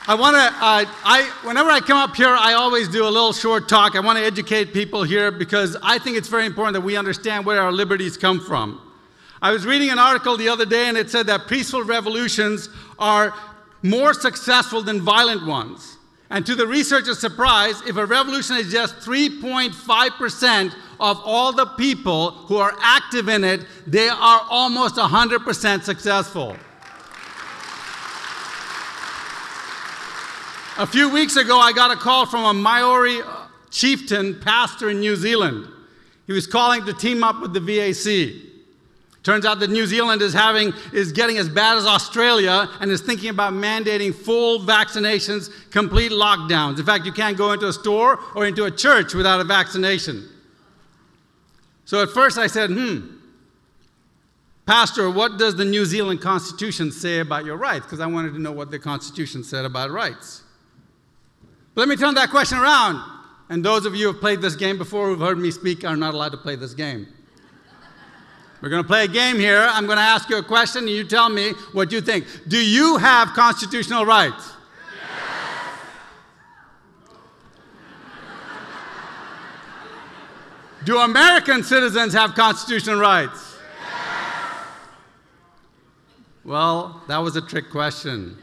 Q: I come up here, I always do a little short talk. I want to educate people here because I think it's very important that we understand where our liberties come from. I was reading an article the other day, and it said that peaceful revolutions are more successful than violent ones. And to the researcher's surprise, if a revolution is just 3.5% of all the people who are active in it, they are almost 100% successful. A few weeks ago, I got a call from a Maori chieftain pastor in New Zealand. He was calling to team up with the VAC. Turns out that New Zealand is getting as bad as Australia and is thinking about mandating full vaccinations, complete lockdowns. In fact, you can't go into a store or into a church without a vaccination. So at first I said, Pastor, what does the New Zealand Constitution say about your rights? Because I wanted to know what the Constitution said about rights. But let me turn that question around. And those of you who have played this game before, who've heard me speak, are not allowed to play this game. We're going to play a game here. I'm going to ask you a question, and you tell me what you think. Do you have constitutional rights? Yes. Do American citizens have constitutional rights? Yes. Well, that was a trick question.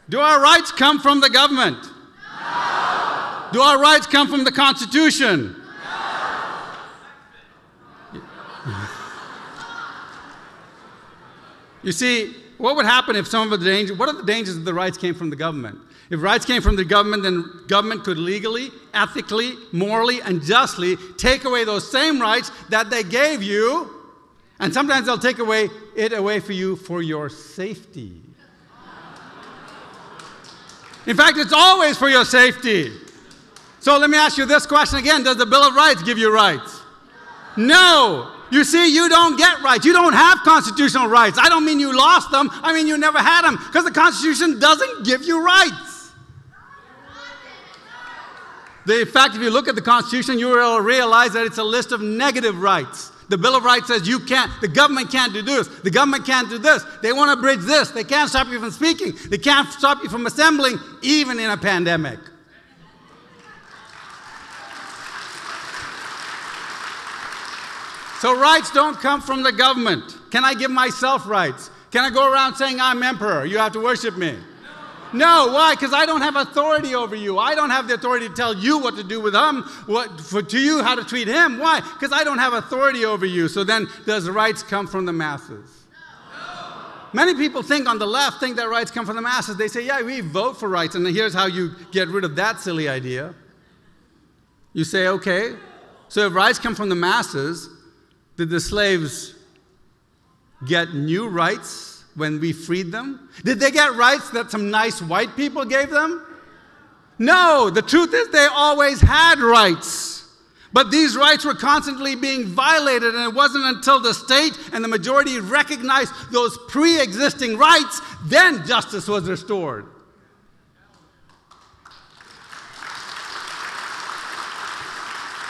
Q: Do our rights come from the government? No. Do our rights come from the Constitution? You see, what would happen if what are the dangers if the rights came from the government? If rights came from the government, then government could legally, ethically, morally, and justly take away those same rights that they gave you, and sometimes they'll take it away for you for your safety. In fact, it's always for your safety. So let me ask you this question again. Does the Bill of Rights give you rights? No. You see, you don't get rights. You don't have constitutional rights. I don't mean you lost them. I mean you never had them, because the Constitution doesn't give you rights. In fact, if you look at the Constitution, you will realize that it's a list of negative rights. The Bill of Rights says the government can't do this, the government can't do this, they want to bridge this, they can't stop you from speaking, they can't stop you from assembling, even in a pandemic. So rights don't come from the government. Can I give myself rights? Can I go around saying I'm emperor? You have to worship me. No, why? Because I don't have authority over you. I don't have the authority to tell you what to do with him, to you how to treat him. Why? Because I don't have authority over you. So then, does rights come from the masses? No. Many people on the left think that rights come from the masses. They say, yeah, we vote for rights, and here's how you get rid of that silly idea. You say, okay, so if rights come from the masses, did the slaves get new rights when we freed them? Did they get rights that some nice white people gave them? No, the truth is they always had rights. But these rights were constantly being violated, and it wasn't until the state and the majority recognized those pre-existing rights, then justice was restored.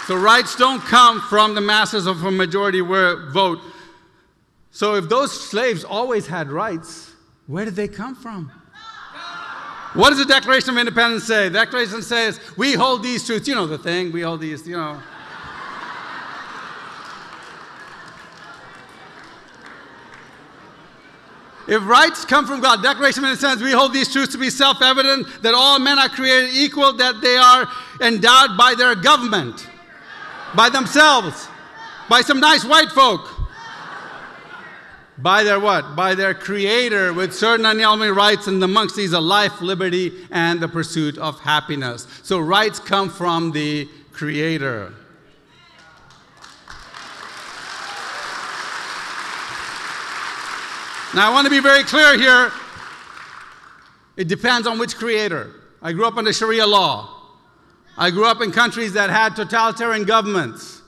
Q: So rights don't come from the masses or from majority vote. So if those slaves always had rights, where did they come from? What does the Declaration of Independence say? The Declaration says, we hold these truths. You know the thing, we hold these, you know. If rights come from God, Declaration of Independence says, we hold these truths to be self-evident, that all men are created equal, that they are endowed by their government, by themselves, by some nice white folk. By their what? By their creator with certain unalienable rights, and amongst these are life, liberty, and the pursuit of happiness. So rights come from the creator. Now I want to be very clear here. It depends on which creator. I grew up under Sharia law. I grew up in countries that had totalitarian governments.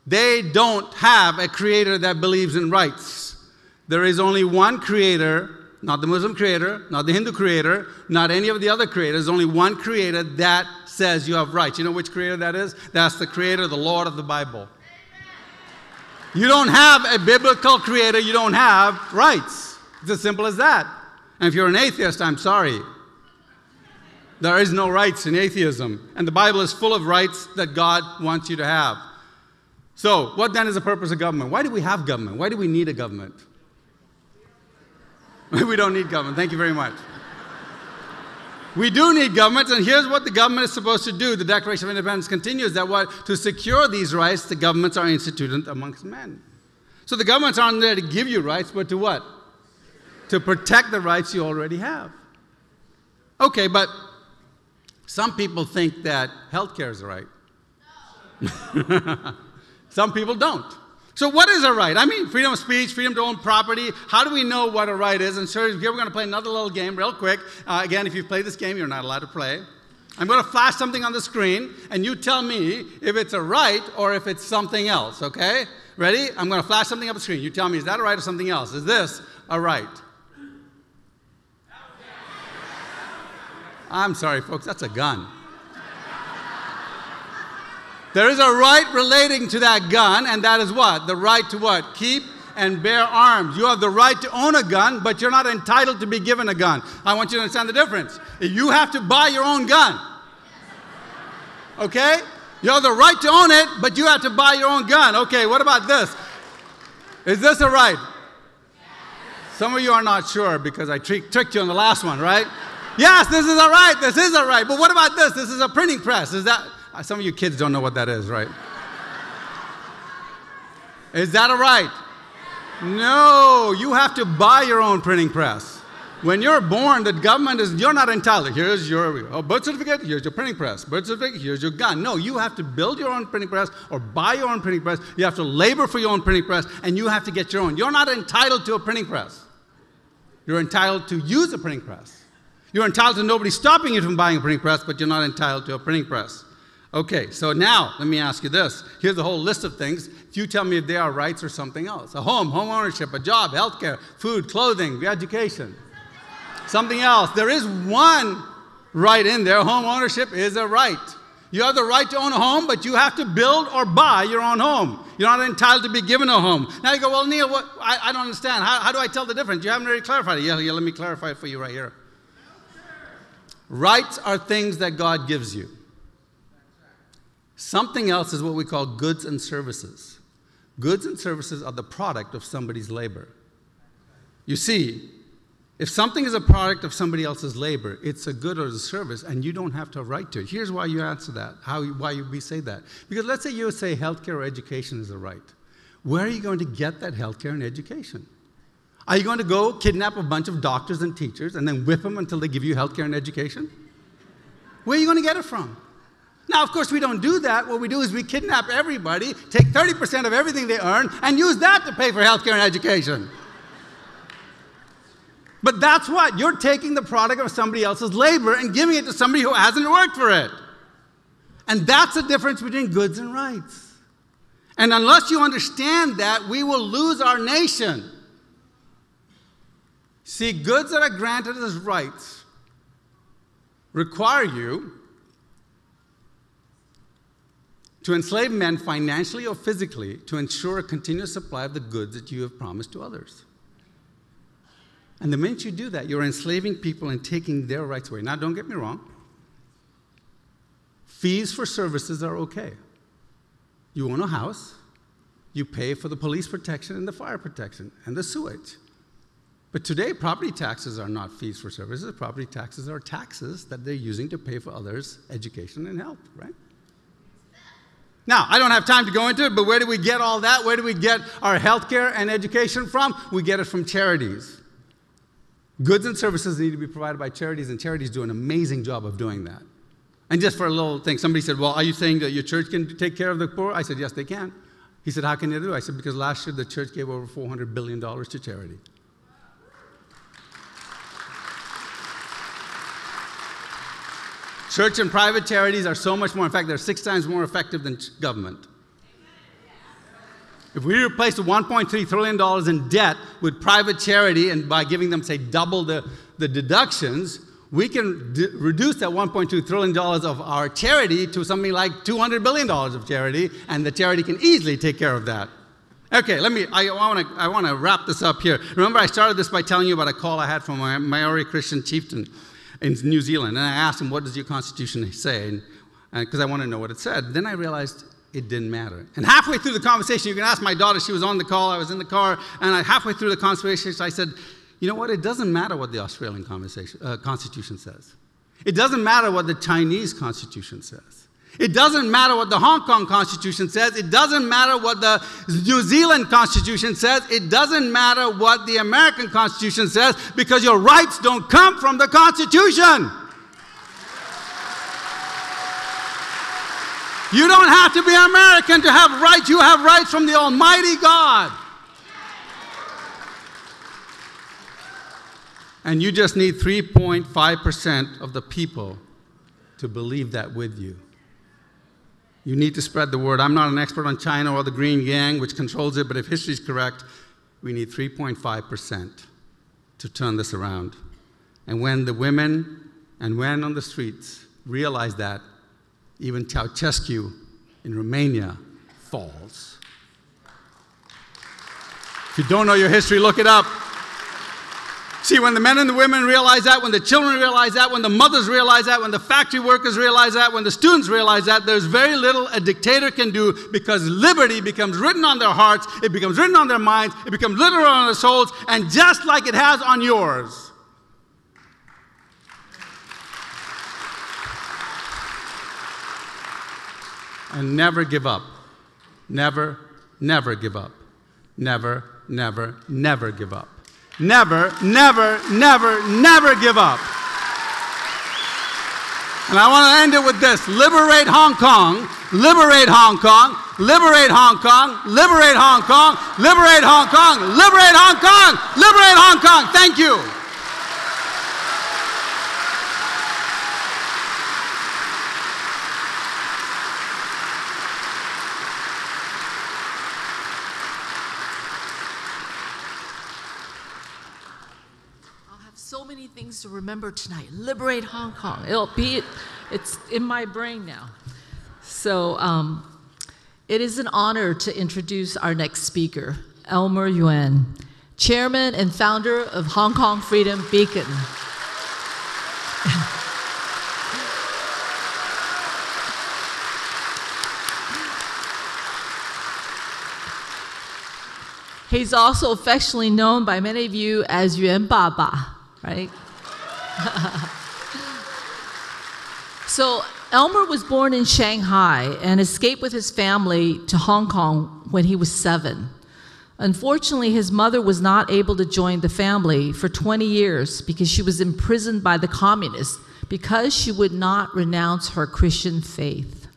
Q: They don't have a creator that believes in rights. There is only one creator, not the Muslim creator, not the Hindu creator, not any of the other creators. Only one creator that says you have rights. You know which creator that is? That's the creator, the Lord of the Bible. You don't have a biblical creator, you don't have rights. It's as simple as that. And if you're an atheist, I'm sorry. There is no rights in atheism. And the Bible is full of rights that God wants you to have. So, what then is the purpose of government? Why do we have government? Why do we need a government? We don't need government. Thank you very much. We do need government, and here's what the government is supposed to do. The Declaration of Independence continues that to secure these rights, the governments are instituted amongst men. So the governments aren't there to give you rights, but to what? To protect the rights you already have. Okay, but some people think that healthcare is a right. Some people don't. So what is a right? I mean, freedom of speech, freedom to own property. How do we know what a right is? And so here we're going to play another little game real quick. Again, if you've played this game, you're not allowed to play. I'm going to flash something on the screen, and you tell me if it's a right or if it's something else, okay? Ready? I'm going to flash something up the screen. You tell me, is that a right or something else? Is this a right? I'm sorry, folks, that's a gun. There is a right relating to that gun, and that is what? The right to what? Keep and bear arms. You have the right to own a gun, but you're not entitled to be given a gun. I want you to understand the difference. You have to buy your own gun. Okay? You have the right to own it, but you have to buy your own gun. Okay, what about this? Is this a right? Some of you are not sure because I tricked you on the last one, right? Yes, this is a right. This is a right. But what about this? This is a printing press. Is that... Some of you kids don't know what that is, right? Is that a right? No, you have to buy your own printing press. When you're born, the government you're not entitled. Here's your birth certificate, here's your printing press. Birth certificate, here's your gun. No, you have to build your own printing press or buy your own printing press. You have to labor for your own printing press, and you have to get your own. You're not entitled to a printing press. You're entitled to use a printing press. You're entitled to nobody stopping you from buying a printing press, but you're not entitled to a printing press. Okay, so now let me ask you this. Here's a whole list of things. You tell me if they are rights or something else. A home, home ownership, a job, healthcare, food, clothing, education. Something else. There is one right in there. Home ownership is a right. You have the right to own a home, but you have to build or buy your own home. You're not entitled to be given a home. Now you go, well, Neil, I don't understand. How do I tell the difference? You haven't already clarified it. Yeah, let me clarify it for you right here. Rights are things that God gives you. Something else is what we call goods and services. Goods and services are the product of somebody's labor. You see, If something is a product of somebody else's labor, it's a good or a service, and you don't have to have a right to it. Here's why you answer that, why we say that. Because let's say you say healthcare or education is a right. Where are you going to get that healthcare and education? Are you going to go kidnap a bunch of doctors and teachers and then whip them until they give you healthcare and education? Where are you going to get it from? Now, of course, we don't do that. What we do is we kidnap everybody, take 30% of everything they earn, and use that to pay for healthcare and education. But that's what? You're taking the product of somebody else's labor and giving it to somebody who hasn't worked for it. And that's the difference between goods and rights. And unless you understand that, we will lose our nation. See, goods that are granted as rights require you to enslave men financially or physically to ensure a continuous supply of the goods that you have promised to others. And the minute you do that, you're enslaving people and taking their rights away. Now, don't get me wrong. Fees for services are okay. You own a house, you pay for the police protection and the fire protection and the sewage. But today, property taxes are not fees for services. Property taxes are taxes that they're using to pay for others' education and health, right? Now, I don't have time to go into it, but where do we get all that? Where do we get our health care and education from? We get it from charities. Goods and services need to be provided by charities, and charities do an amazing job of doing that. And just for a little thing, somebody said, well, are you saying that your church can take care of the poor? I said, yes, they can. He said, how can they do it? I said, because last year the church gave over $400 billion to charity. Church and private charities are so much more, in fact, they're 6 times more effective than government. If we replace the $1.3 trillion in debt with private charity, and by giving them, say, double the deductions, we can reduce that $1.2 trillion of our charity to something like $200 billion of charity, and the charity can easily take care of that. Okay, I want to wrap this up here. Remember, I started this by telling you about a call I had from a Maori Christian chieftain in New Zealand, and I asked him, what does your constitution say? Because I want to know what it said. Then I realized it didn't matter. And halfway through the conversation, you can ask my daughter, she was on the call, I was in the car, and halfway through the conversation, I said, you know what, it doesn't matter what the Australian constitution says. It doesn't matter what the Chinese constitution says. It doesn't matter what the Hong Kong constitution says. It doesn't matter what the New Zealand constitution says. It doesn't matter what the American constitution says, because your rights don't come from the constitution. You don't have to be American to have rights. You have rights from the Almighty God. And you just need 3.5% of the people to believe that with you. You need to spread the word. I'm not an expert on China or the Green Gang, which controls it, but if history is correct, we need 3.5% to turn this around. And when the women and men on the streets realize that, even Ceausescu in Romania falls. If you don't know your history, look it up. See, when the men and the women realize that, when the children realize that, when the mothers realize that, when the factory workers realize that, when the students realize that, there's very little a dictator can do, because liberty becomes written on their hearts, it becomes written on their minds, it becomes literal on their souls, and just like it has on yours. And never give up. Never, never give up. Never, never, never give up. Never, never, never, never give up. And I want to end it with this. Liberate Hong Kong. Liberate Hong Kong. Liberate Hong Kong. Liberate Hong Kong. Liberate Hong Kong. Liberate Hong Kong. Liberate Hong Kong. Thank you.
N: So many things to remember tonight. Liberate Hong Kong. It's in my brain now. So it is an honor to introduce our next speaker, Elmer Yuan, Chairman and founder of Hong Kong Freedom Beacon. He's also affectionately known by many of you as Yuan Baba. right? So Elmer was born in Shanghai and escaped with his family to Hong Kong when he was 7. Unfortunately, his mother was not able to join the family for 20 years because she was imprisoned by the communists because she would not renounce her Christian faith.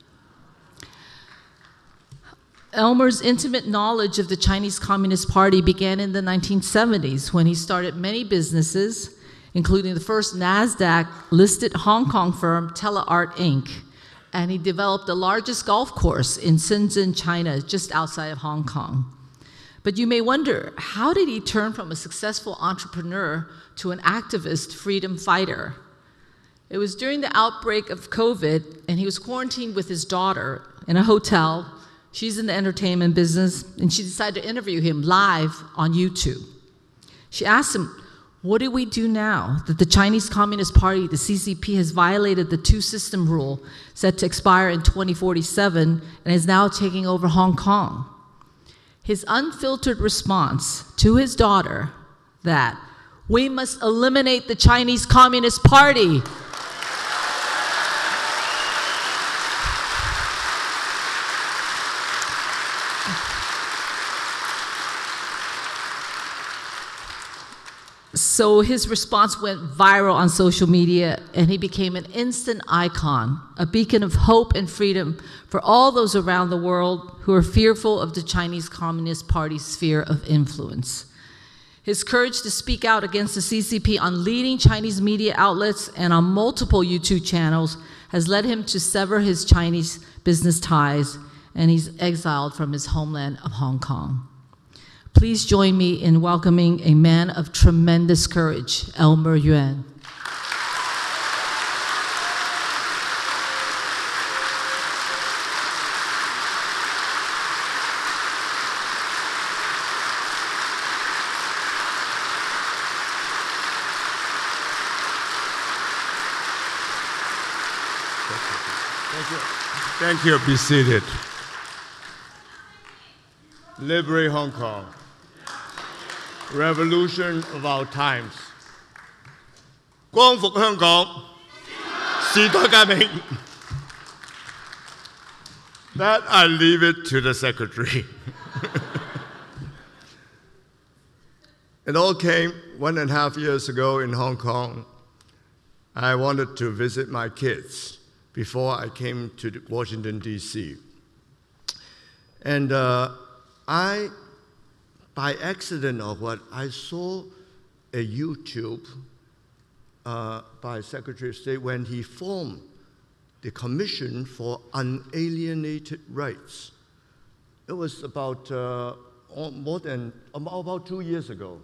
N: Elmer's intimate knowledge of the Chinese Communist Party began in the 1970s when he started many businesses, including the first NASDAQ-listed Hong Kong firm, Teleart Inc., and he developed the largest golf course in Shenzhen, China, just outside of Hong Kong. But you may wonder, how did he turn from a successful entrepreneur to an activist freedom fighter? It was during the outbreak of COVID, and he was quarantined with his daughter in a hotel. She's in the entertainment business, and she decided to interview him live on YouTube. She asked him, what do we do now that the Chinese Communist Party, the CCP, has violated the two-system rule set to expire in 2047 and is now taking over Hong Kong? His unfiltered response to his daughter that we must eliminate the Chinese Communist Party. So his response went viral on social media, and he became an instant icon, a beacon of hope and freedom for all those around the world who are fearful of the Chinese Communist Party's sphere of influence. His courage to speak out against the CCP on leading Chinese media outlets and on multiple YouTube channels has led him to sever his Chinese business ties, and he's exiled from his homeland of Hong Kong. Please join me in welcoming a man of tremendous courage, Elmer Yuan.
R: Thank you. Be seated. Liberate Hong Kong. Revolution of our times. 光復香港，時代革命。That I leave it to the secretary. It all came 1.5 years ago in Hong Kong. I wanted to visit my kids before I came to Washington, D.C. And by accident or what, I saw a YouTube by Secretary of State when he formed the Commission for Unalienated Rights. It was about about 2 years ago.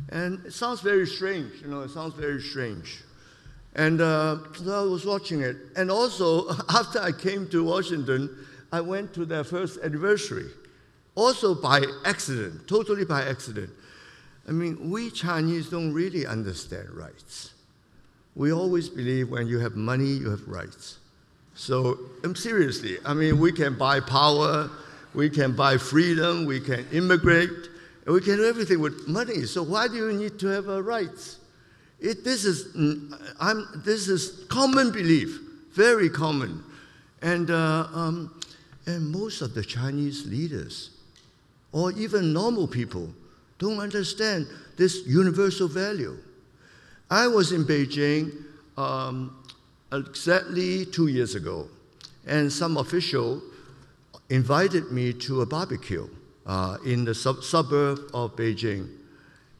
R: And it sounds very strange, it sounds very strange. And so I was watching it. And also, after I came to Washington, I went to their first anniversary. Also by accident, totally by accident. I mean, we Chinese don't really understand rights. We always believe when you have money, you have rights. So, seriously, I mean, we can buy power, we can buy freedom, we can immigrate, and we can do everything with money. So why do you need to have rights? This is common belief, very common. And most of the Chinese leaders, or even normal people, don't understand this universal value. I was in Beijing exactly 2 years ago, and some official invited me to a barbecue in the suburb of Beijing.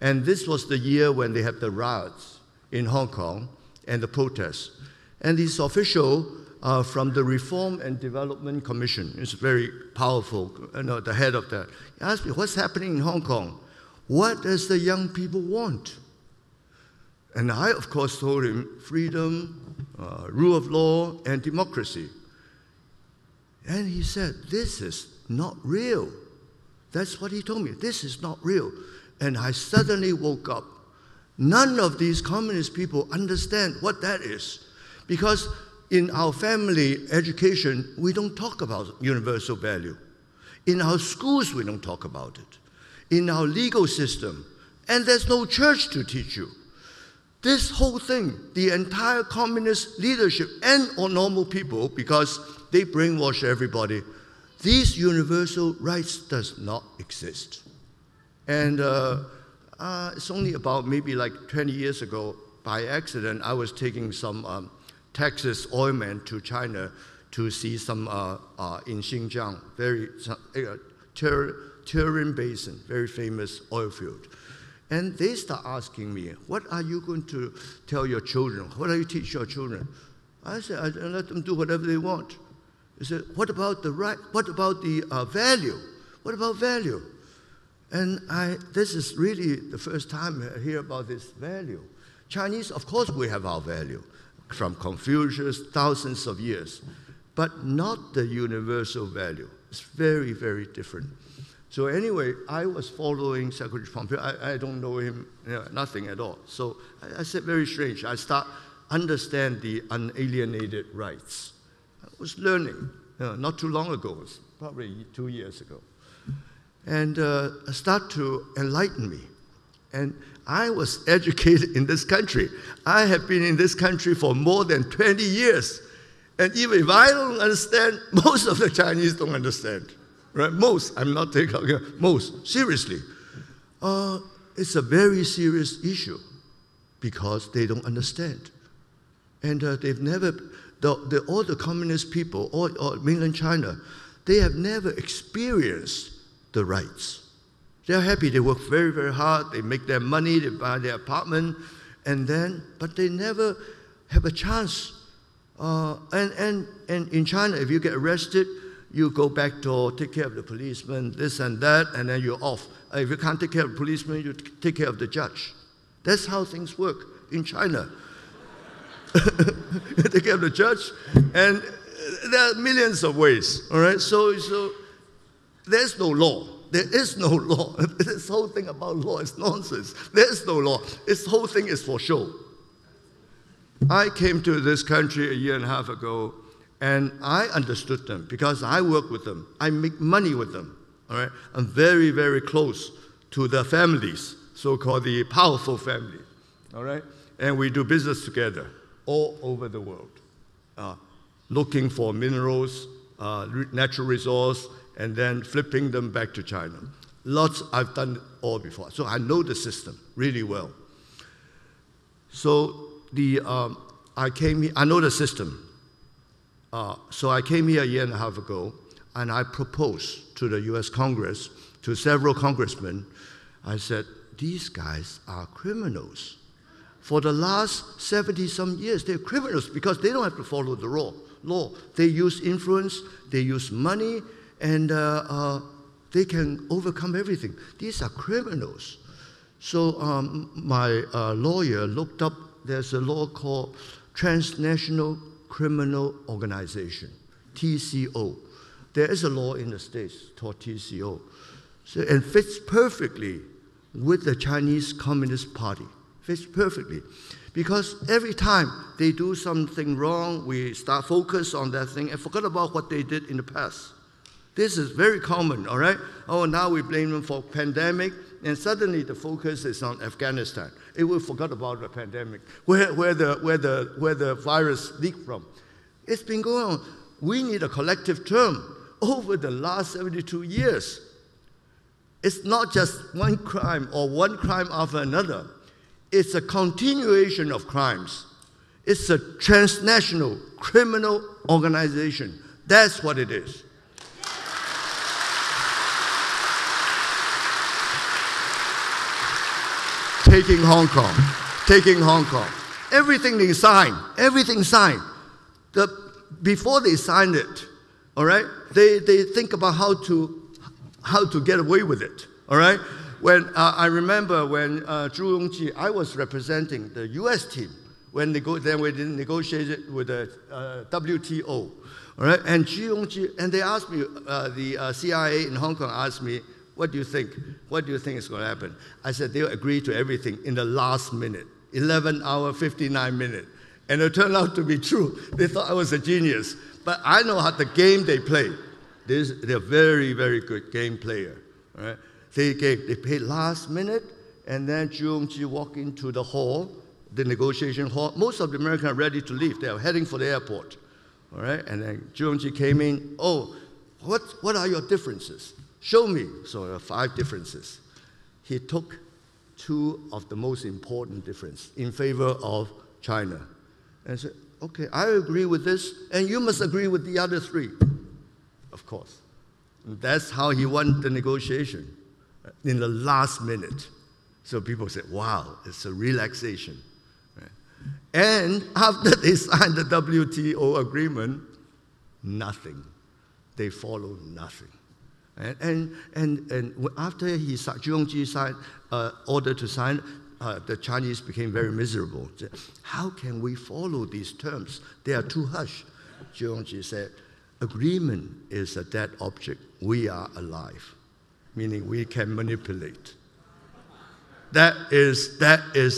R: And this was the year when they had the riots in Hong Kong and the protests. And this official from the Reform and Development Commission, is very powerful, the head of that, he asked me, what's happening in Hong Kong? What does the young people want? And I, of course, told him freedom, rule of law, and democracy. And he said, this is not real. That's what he told me. This is not real. And I suddenly woke up. None of these communist people understand what that is. Because in our family education, we don't talk about universal value. In our schools, we don't talk about it. In our legal system, and there's no church to teach you. This whole thing, the entire communist leadership and or normal people, because they brainwash everybody, these universal rights does not exist. And it's only about maybe like 20 years ago, by accident, I was taking some Texas oilmen to China to see some in Xinjiang, very Turin Basin, very famous oil field. And they start asking me, what are you going to tell your children? What do you teach your children? I said, I let them do whatever they want. They said, what about the right? What about the value? What about value? And this is really the first time I hear about this value. Chinese, of course, we have our value from Confucius, thousands of years, but not the universal value. It's very, very different. So anyway, I was following Secretary Pompeo. I don't know him, nothing at all. So I said, very strange. I start understand the unalienated rights. I was learning, not too long ago, it was probably 2 years ago. And start to enlighten me. And I was educated in this country. I have been in this country for more than 20 years. And even if I don't understand, most of the Chinese don't understand. Right? Most, I'm not taking, most, seriously. It's a very serious issue because they don't understand. And they've never, all the communist people, or mainland China, they have never experienced the rights. They're happy, they work very, very hard, they make their money, they buy their apartment, and then, but they never have a chance. And in China, if you get arrested, you go back to take care of the policeman, this and that, and then you're off. If you can't take care of the policeman, you take care of the judge. That's how things work in China. You take care of the judge, and there are millions of ways, all right? So there's no law. There is no law. This whole thing about law is nonsense. There is no law. This whole thing is for show. I came to this country a year and a half ago, and I understood them because I work with them. I make money with them. All right? I'm very, very close to the families, so-called the powerful family. All right? And we do business together all over the world, looking for minerals, natural resource, and then flipping them back to China. Lots, I've done it all before. So I know the system really well. So I came here, I know the system. So I came here a year and a half ago, and I proposed to the US Congress, to several congressmen, I said, these guys are criminals. For the last 70-some years, they're criminals because they don't have to follow the law. They use influence, they use money, and they can overcome everything. These are criminals. So my lawyer looked up, there's a law called Transnational Criminal Organization, TCO. There is a law in the States called TCO. So, and fits perfectly with the Chinese Communist Party. Fits perfectly. Because every time they do something wrong, we start focus on that thing and forget about what they did in the past. This is very common, all right? Oh, now we blame them for pandemic, and suddenly the focus is on Afghanistan. It will forget about the pandemic, where the virus leaked from. It's been going on. We need a collective term over the last 72 years. It's not just one crime or one crime after another. It's a continuation of crimes. It's a transnational criminal organization. That's what it is. Taking Hong Kong. Everything they sign, before they sign it, all right, they think about how to get away with it, all right? When I remember when Zhu Yongji, I was representing the U.S. team when we negotiated with the WTO, all right? And Zhu Yongji, and they asked me, the CIA in Hong Kong asked me, what do you think? What do you think is going to happen? I said they'll agree to everything in the last minute, 11 hour, 59 minutes. And it turned out to be true. They thought I was a genius. But I know how the game they play. They're very, very good game player. All right? They paid last minute, and then Zhu Yongji walked into the hall the negotiation hall. Most of the Americans are ready to leave. They are heading for the airport. All right? And then Zhu Yongji came in. Oh, what are your differences? Show me. So there are 5 differences. He took 2 of the most important differences in favor of China. And said, okay, I agree with this, and you must agree with the other 3. Of course. And that's how he won the negotiation in the last minute. So people said, wow, it's a relaxation. Right? And after they signed the WTO agreement, nothing. They followed nothing. And after Zhu Yongji signed, ordered to sign, the Chinese became very miserable. How can we follow these terms? They are too harsh. Zhu Yongji said, agreement is a dead object. We are alive, meaning we can manipulate. That is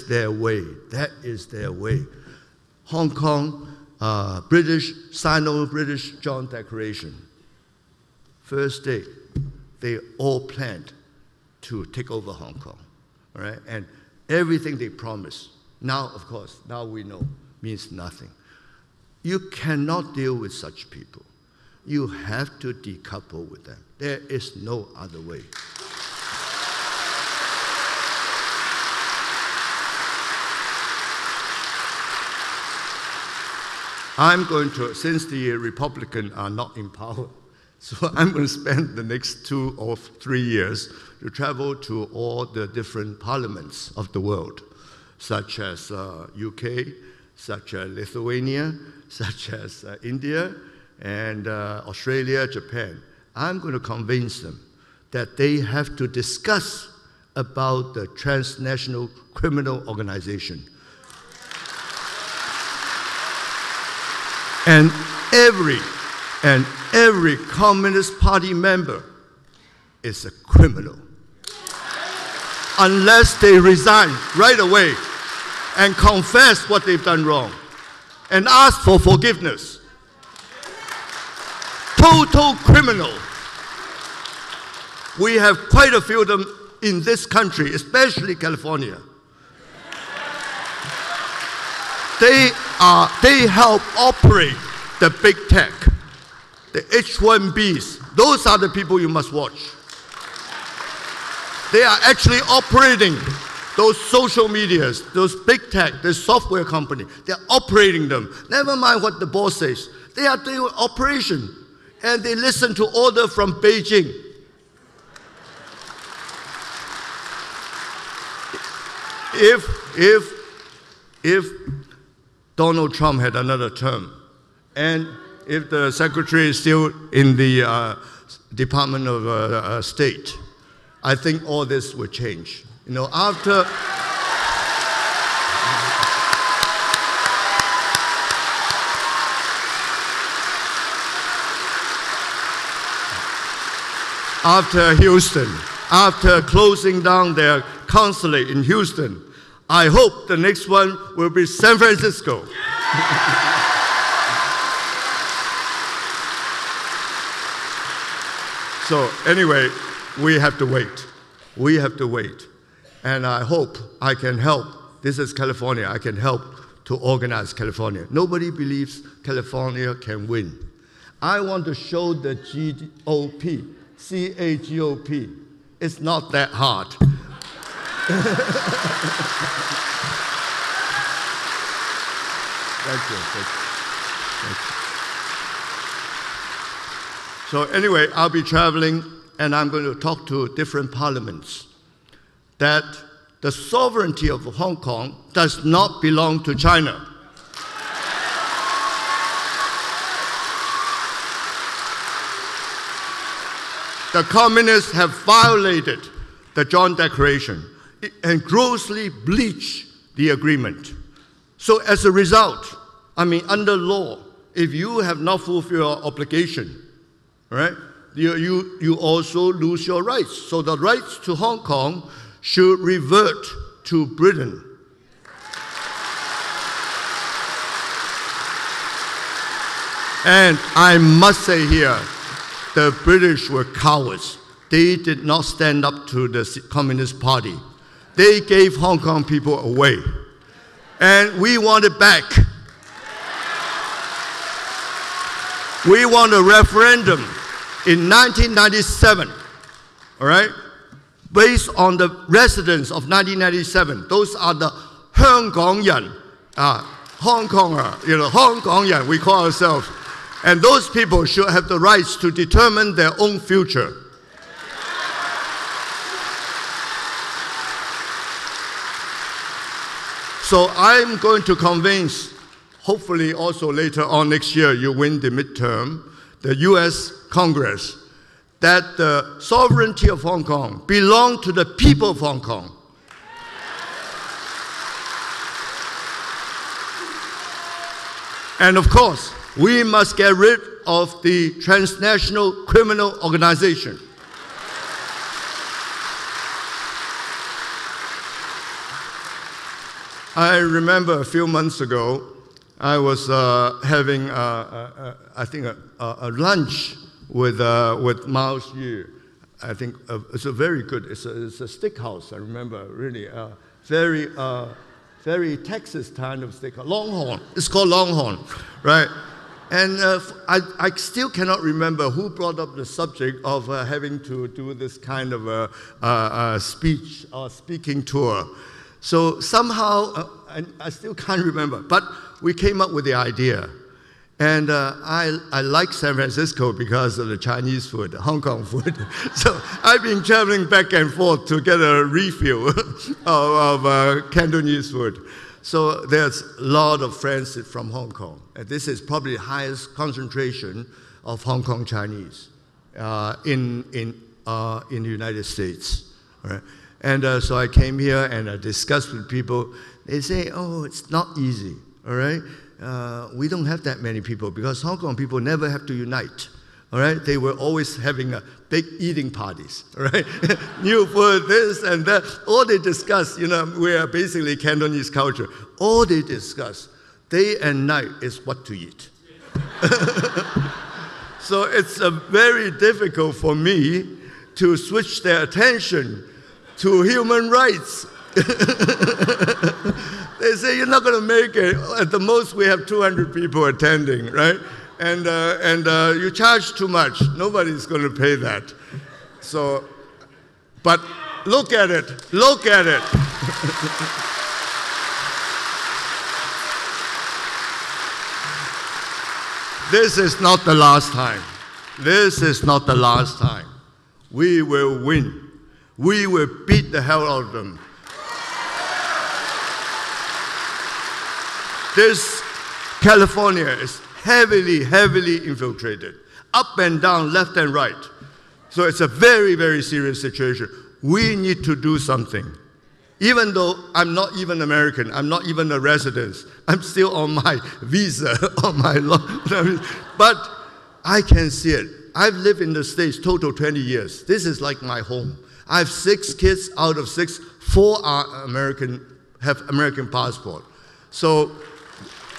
R: their way. That is their way. Hong Kong, Sino-British Joint Declaration. First day, they all planned to take over Hong Kong, all right? And everything they promised, now, of course, now we know, means nothing. You cannot deal with such people. You have to decouple with them. There is no other way. I'm going to, since the Republicans are not in power, so I'm going to spend the next 2 or 3 years to travel to all the different parliaments of the world, such as UK, such as Lithuania, such as India, and Australia, Japan. I'm going to convince them that they have to discuss about the transnational criminal organization. And every Communist Party member is a criminal. Unless they resign right away and confess what they've done wrong and ask for forgiveness. Total criminal. We have quite a few of them in this country, especially California. They help operate the big tech, the H-1Bs. Those are the people you must watch. They are actually operating those social medias, those big tech, the software company. They're operating them. Never mind what the boss says. They are doing operation, and they listen to order from Beijing. If Donald Trump had another term, and if the secretary is still in the Department of State, I think all this would change. You know, after Houston, after closing down their consulate in Houston, I hope the next one will be San Francisco. So anyway, we have to wait. We have to wait. And I hope I can help. This is California. I can help to organize California. Nobody believes California can win. I want to show the GOP, C-A-G-O-P. It's not that hard. Thank you. Thank you. So anyway, I'll be traveling, and I'm going to talk to different parliaments that the sovereignty of Hong Kong does not belong to China. The communists have violated the Joint Declaration and grossly breached the agreement. So as a result, I mean, under law, if you have not fulfilled your obligation, right, you also lose your rights. So the rights to Hong Kong should revert to Britain. And I must say here, the British were cowards. They did not stand up to the Communist Party. They gave Hong Kong people away. And we want it back. We want a referendum in 1997, all right? Based on the residents of 1997. Those are the 香港人, Hong Konger, Hong Kong, we call ourselves. And those people should have the rights to determine their own future. So I'm going to convince, hopefully also later on next year you win the midterm, the US Congress, that the sovereignty of Hong Kong belongs to the people of Hong Kong. And of course, we must get rid of the transnational criminal organization. I remember a few months ago, I was having, I think, a lunch with Mao Yu. I think it's a very good, it's a steakhouse, I remember, really. Very Texas kind of steakhouse. Longhorn, it's called Longhorn, right? And I still cannot remember who brought up the subject of having to do this kind of a speech or speaking tour. So somehow, I still can't remember, but we came up with the idea. And I like San Francisco because of the Chinese food, Hong Kong food. So I've been traveling back and forth to get a refill of Cantonese food. So there's a lot of friends from Hong Kong. And this is probably the highest concentration of Hong Kong Chinese in the United States. All right? And so I came here and I discussed with people. They say, oh, it's not easy, all right? We don't have that many people because Hong Kong people never have to unite, all right? They were always having big eating parties, all right? New food, this and that. All they discuss, we are basically Cantonese culture. All they discuss day and night is what to eat. So it's very difficult for me to switch their attention to human rights. They say you're not going to make it. At the most, we have 200 people attending, right? And you charge too much. Nobody's going to pay that. So, but look at it. Look at it. This is not the last time. This is not the last time. We will win. We will beat the hell out of them. This California is heavily, heavily infiltrated, up and down, left and right. So it's a very, very serious situation. We need to do something. Even though I'm not even American, I'm not even a resident, I'm still on my visa, on my but I can see it. I've lived in the States total 20 years. This is like my home. I have 6 kids out of 6, 4 are have American passport. So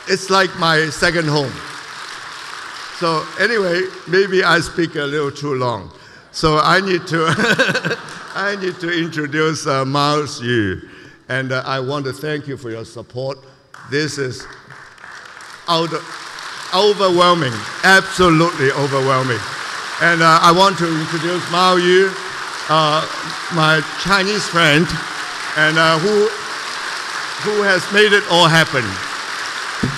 R: it's like my second home. So anyway, maybe I speak a little too long. So I need to, I need to introduce Mao Yu. And I want to thank you for your support. This is overwhelming, absolutely overwhelming. And I want to introduce Mao Yu, my Chinese friend, and who has made it all happen.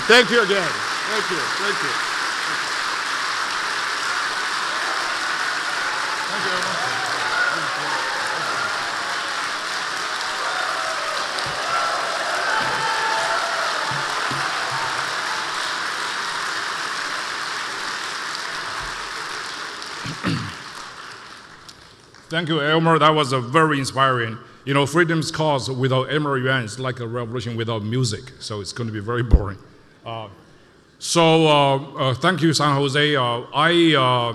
R: Thank you again. Thank you. Thank you.
S: Thank you, Elmer. That was very inspiring. You know, freedom's cause without Elmer Yuan is like a revolution without music, so it's going to be very boring. Thank you, San Jose. I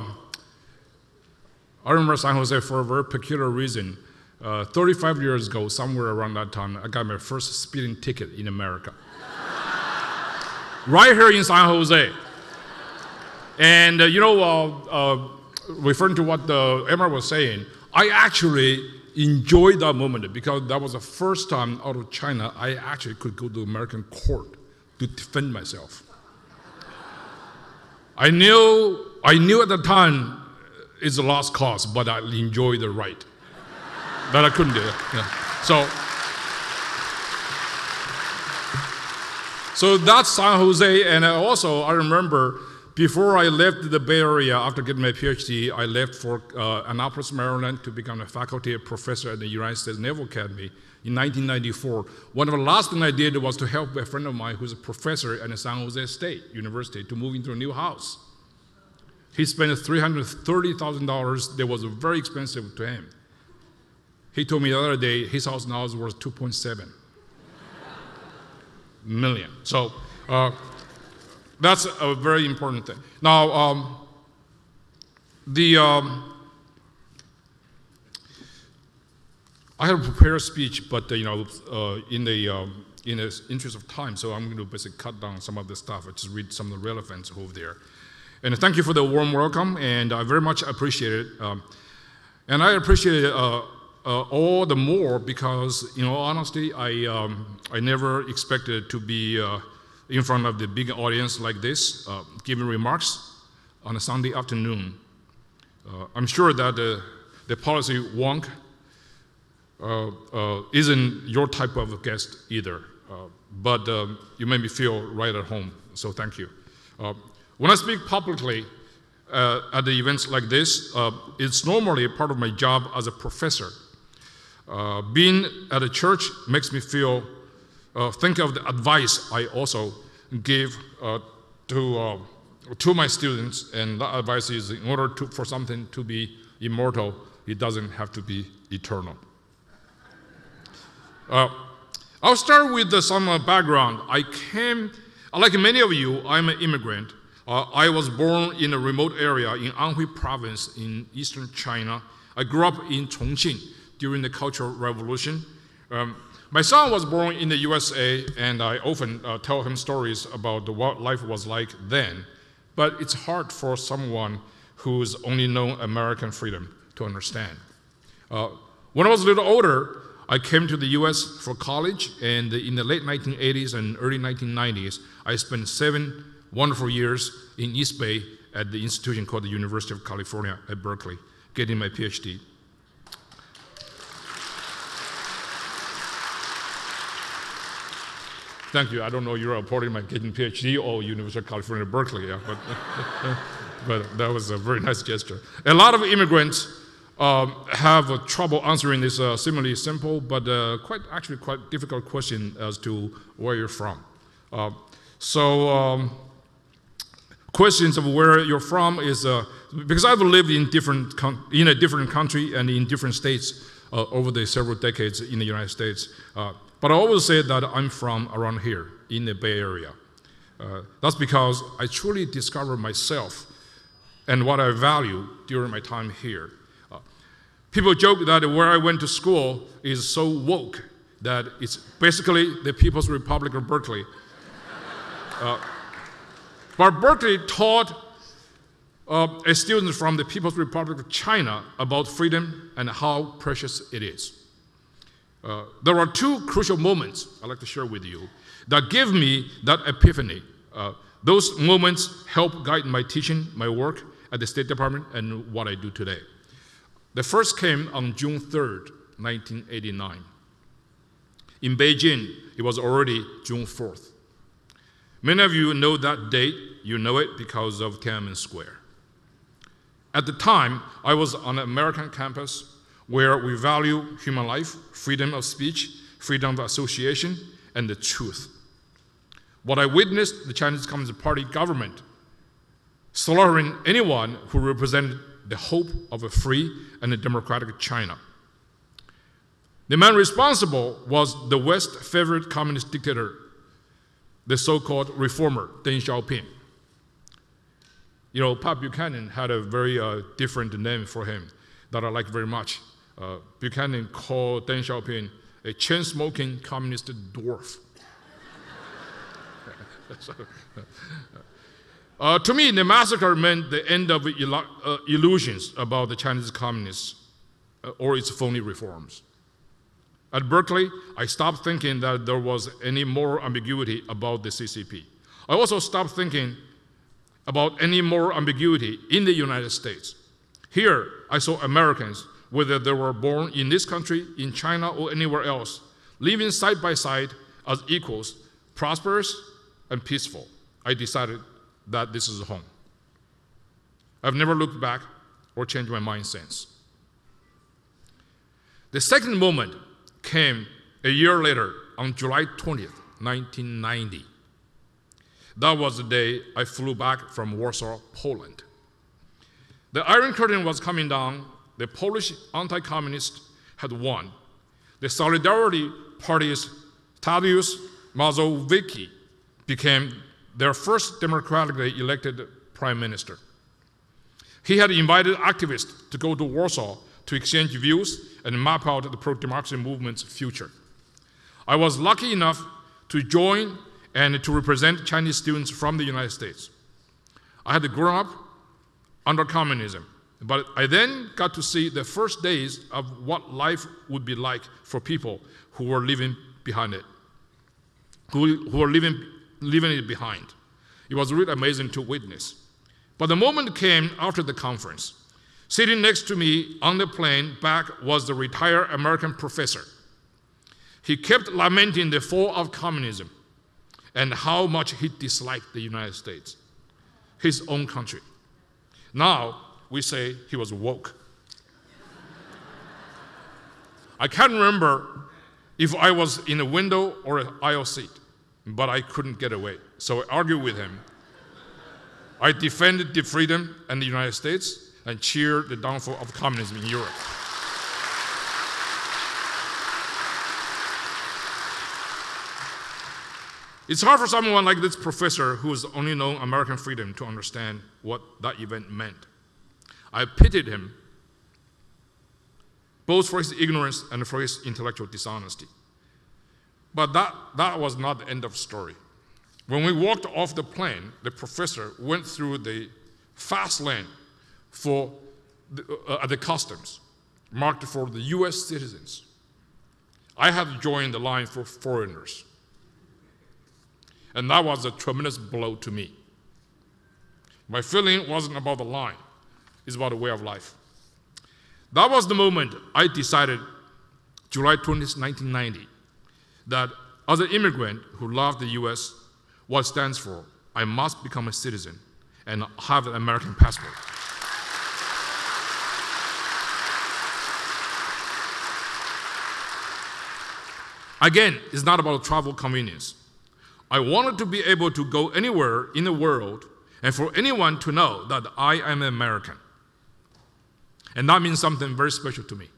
S: remember San Jose for a very peculiar reason. 35 years ago, somewhere around that time, I got my first speeding ticket in America. Right here in San Jose. And referring to what Emma was saying, I actually enjoy that moment because that was the first time out of China I actually could go to American court to defend myself. I knew at the time it's a lost cause, but I enjoyed the right. But I couldn't do it. Yeah. So that's San Jose, and I remember before I left the Bay Area after getting my PhD, I left for Annapolis, Maryland to become a faculty professor at the United States Naval Academy in 1994. One of the last things I did was to help a friend of mine who's a professor at the San Jose State University to move into a new house. He spent $330,000. That was very expensive to him. He told me the other day his house now is worth $2.7 million. So that's a very important thing. Now, I have prepared a speech, but in the interest of time, so I'm going to basically cut down some of the stuff. I just read some of the relevance over there. And thank you for the warm welcome, and I very much appreciate it. And I appreciate it all the more because, honestly, I never expected to be in front of the big audience like this, giving remarks on a Sunday afternoon. I'm sure that the policy wonk isn't your type of guest either, but you made me feel right at home, so thank you. When I speak publicly at the events like this, it's normally a part of my job as a professor. Being at a church makes me feel, think of the advice I also give to my students, and that advice is in order for something to be immortal, it doesn't have to be eternal. I'll start with some background. Like many of you, I'm an immigrant. I was born in a remote area in Anhui province in eastern China. I grew up in Chongqing during the Cultural Revolution. My son was born in the USA, and I often tell him stories about what life was like then. But it's hard for someone who's only known American freedom to understand. When I was a little older, I came to the US for college, and in the late 1980s and early 1990s, I spent 7 wonderful years in East Bay at the institution called the University of California at Berkeley, getting my PhD. Thank you. I don't know you're reporting my getting PhD or University of California, Berkeley, yeah, but that was a very nice gesture. A lot of immigrants have trouble answering this seemingly simple, but quite difficult question as to where you're from. Questions of where you're from is because I've lived in a different country and in different states over the several decades in the United States. But I always say that I'm from around here in the Bay Area. That's because I truly discovered myself and what I value during my time here. People joke that where I went to school is so woke that it's basically the People's Republic of Berkeley. But Berkeley taught students from the People's Republic of China about freedom and how precious it is. There are 2 crucial moments I'd like to share with you that give me that epiphany. Those moments help guide my teaching, my work at the State Department, and what I do today. The first came on June 3rd, 1989. In Beijing, it was already June 4th. Many of you know that date. You know it because of Tiananmen Square. At the time, I was on an American campus where we value human life, freedom of speech, freedom of association, and the truth. What I witnessed, the Chinese Communist Party government slaughtering anyone who represented the hope of a free and a democratic China. The man responsible was the West's favorite communist dictator, the so-called reformer, Deng Xiaoping. Pat Buchanan had a very different name for him that I like very much. Buchanan called Deng Xiaoping a chain-smoking communist dwarf. To me, the massacre meant the end of illusions about the Chinese communists. or its phony reforms. At Berkeley, I stopped thinking that there was any moral ambiguity about the CCP. I also stopped thinking about any moral ambiguity in the United States. Here, I saw Americans, whether they were born in this country, in China, or anywhere else, living side by side as equals, prosperous and peaceful. I decided that this is home. I've never looked back or changed my mind since. The second moment came a year later on July 20th, 1990. That was the day I flew back from Warsaw, Poland. The Iron Curtain was coming down. The Polish anti-communists had won. The Solidarity Party's Tadeusz Mazowiecki became their first democratically elected prime minister. He had invited activists to go to Warsaw to exchange views and map out the pro-democracy movement's future. I was lucky enough to join and to represent Chinese students from the United States. I had grown up under communism, but I then got to see the first days of what life would be like for people who were living behind it, who were leaving it behind. It was really amazing to witness. But the moment came after the conference. Sitting next to me on the plane back was the retired American professor. He kept lamenting the fall of communism and how much he disliked the United States, his own country. Now, we say he was woke. I can't remember if I was in a window or an aisle seat, but I couldn't get away. So I argued with him. I defended the freedom and the United States and cheered the downfall of communism in Europe. It's hard for someone like this professor who has only known American freedom to understand what that event meant. I pitied him, both for his ignorance and for his intellectual dishonesty. But that was not the end of the story. When we walked off the plane, the professor went through the fast lane at the customs, marked for the US citizens. I had to join the line for foreigners. And that was a tremendous blow to me. My feeling wasn't about the line, it's about the way of life. That was the moment I decided, July 20th, 1990, that as an immigrant who loved the US, what it stands for, I must become a citizen and have an American passport. Again, it's not about travel convenience. I wanted to be able to go anywhere in the world and for anyone to know that I am American. And that means something very special to me.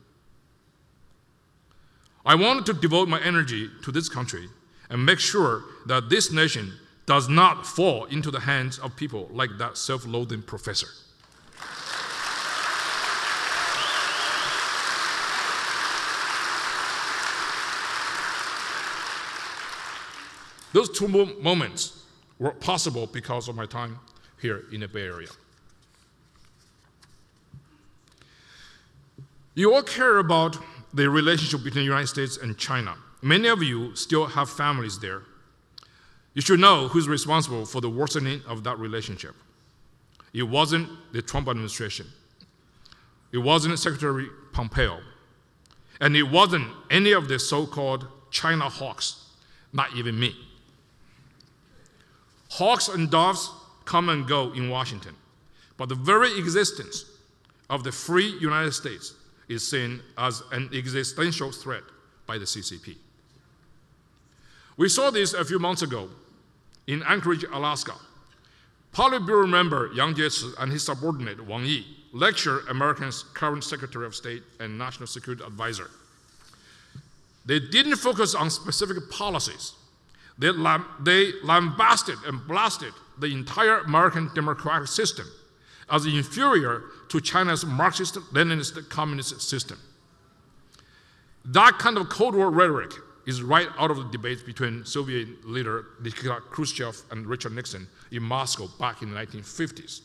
S: I wanted to devote my energy to this country and make sure that this nation does not fall into the hands of people like that self-loathing professor. Those two moments were possible because of my time here in the Bay Area. You all care about the relationship between the United States and China. Many of you still have families there. You should know who's responsible for the worsening of that relationship. It wasn't the Trump administration. It wasn't Secretary Pompeo. And it wasn't any of the so-called China hawks, not even me. Hawks and doves come and go in Washington, but the very existence of the free United States is seen as an existential threat by the CCP. We saw this a few months ago in Anchorage, Alaska. Politburo member Yang Jiechi and his subordinate Wang Yi lecture America's current Secretary of State and National Security Advisor. They didn't focus on specific policies. They lambasted and blasted the entire American democratic system as inferior to China's Marxist, Leninist, communist system. That kind of Cold War rhetoric is right out of the debates between Soviet leader Nikita Khrushchev and Richard Nixon in Moscow back in the 1950s.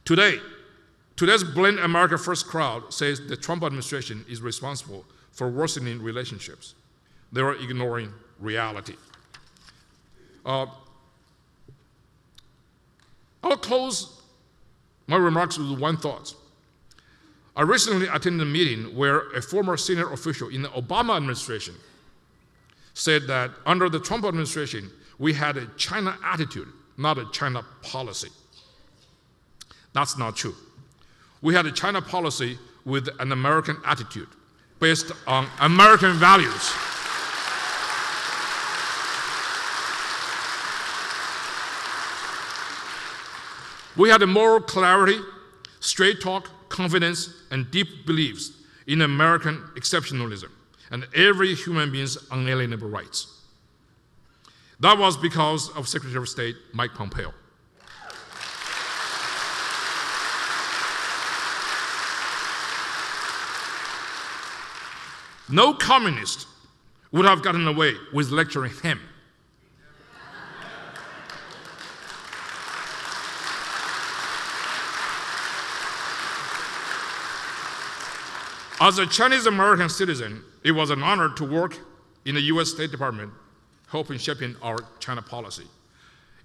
S: Today, Today's Blame America First crowd says the Trump administration is responsible for worsening relationships. They are ignoring reality. I'll close my remarks with one thought. I recently attended a meeting where a former senior official in the Obama administration said that under the Trump administration, we had a China attitude, not a China policy. That's not true. We had a China policy with an American attitude based on American values. We had a moral clarity, straight talk, confidence, and deep beliefs in American exceptionalism and every human being's unalienable rights. That was because of Secretary of State Mike Pompeo. No communist would have gotten away with lecturing him. As a Chinese-American citizen, it was an honor to work in the US State Department, helping shaping our China policy.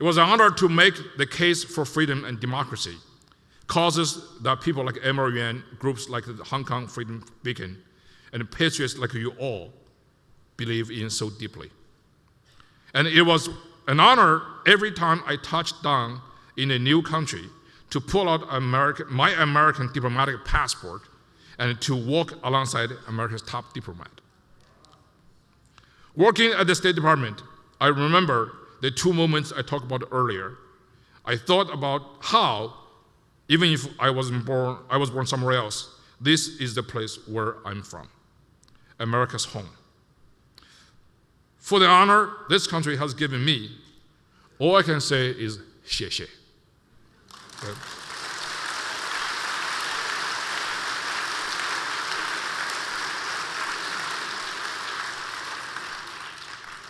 S: It was an honor to make the case for freedom and democracy, causes that people like Emma Yuan, groups like the Hong Kong Freedom Beacon, and patriots like you all believe in so deeply. And it was an honor every time I touched down in a new country to pull out my American diplomatic passport and to walk alongside America's top diplomat. Working at the State Department, I remember the two moments I talked about earlier. I thought about how, even if I was born somewhere else, this is the place where I'm from, America's home. For the honor this country has given me, all I can say is 谢谢. Okay.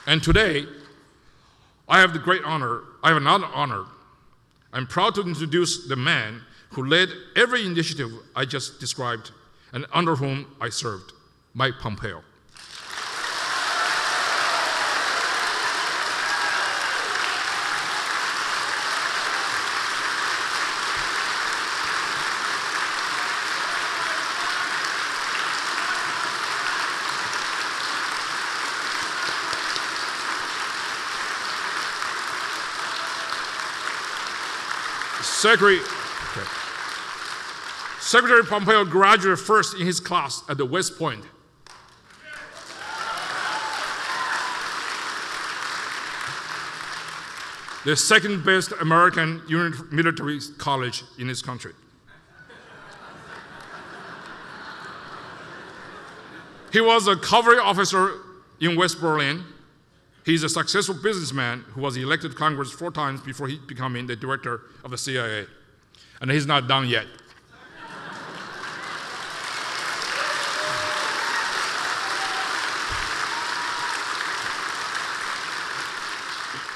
S: And today, I have another honor. I'm proud to introduce the man who led every initiative I just described and under whom I served, Mike Pompeo. Secretary Pompeo graduated first in his class at the West Point. The second best American military college in this country. He was a cavalry officer in West Berlin. He's a successful businessman who was elected to Congress 4 times before he becoming the director of the CIA. And he's not done yet.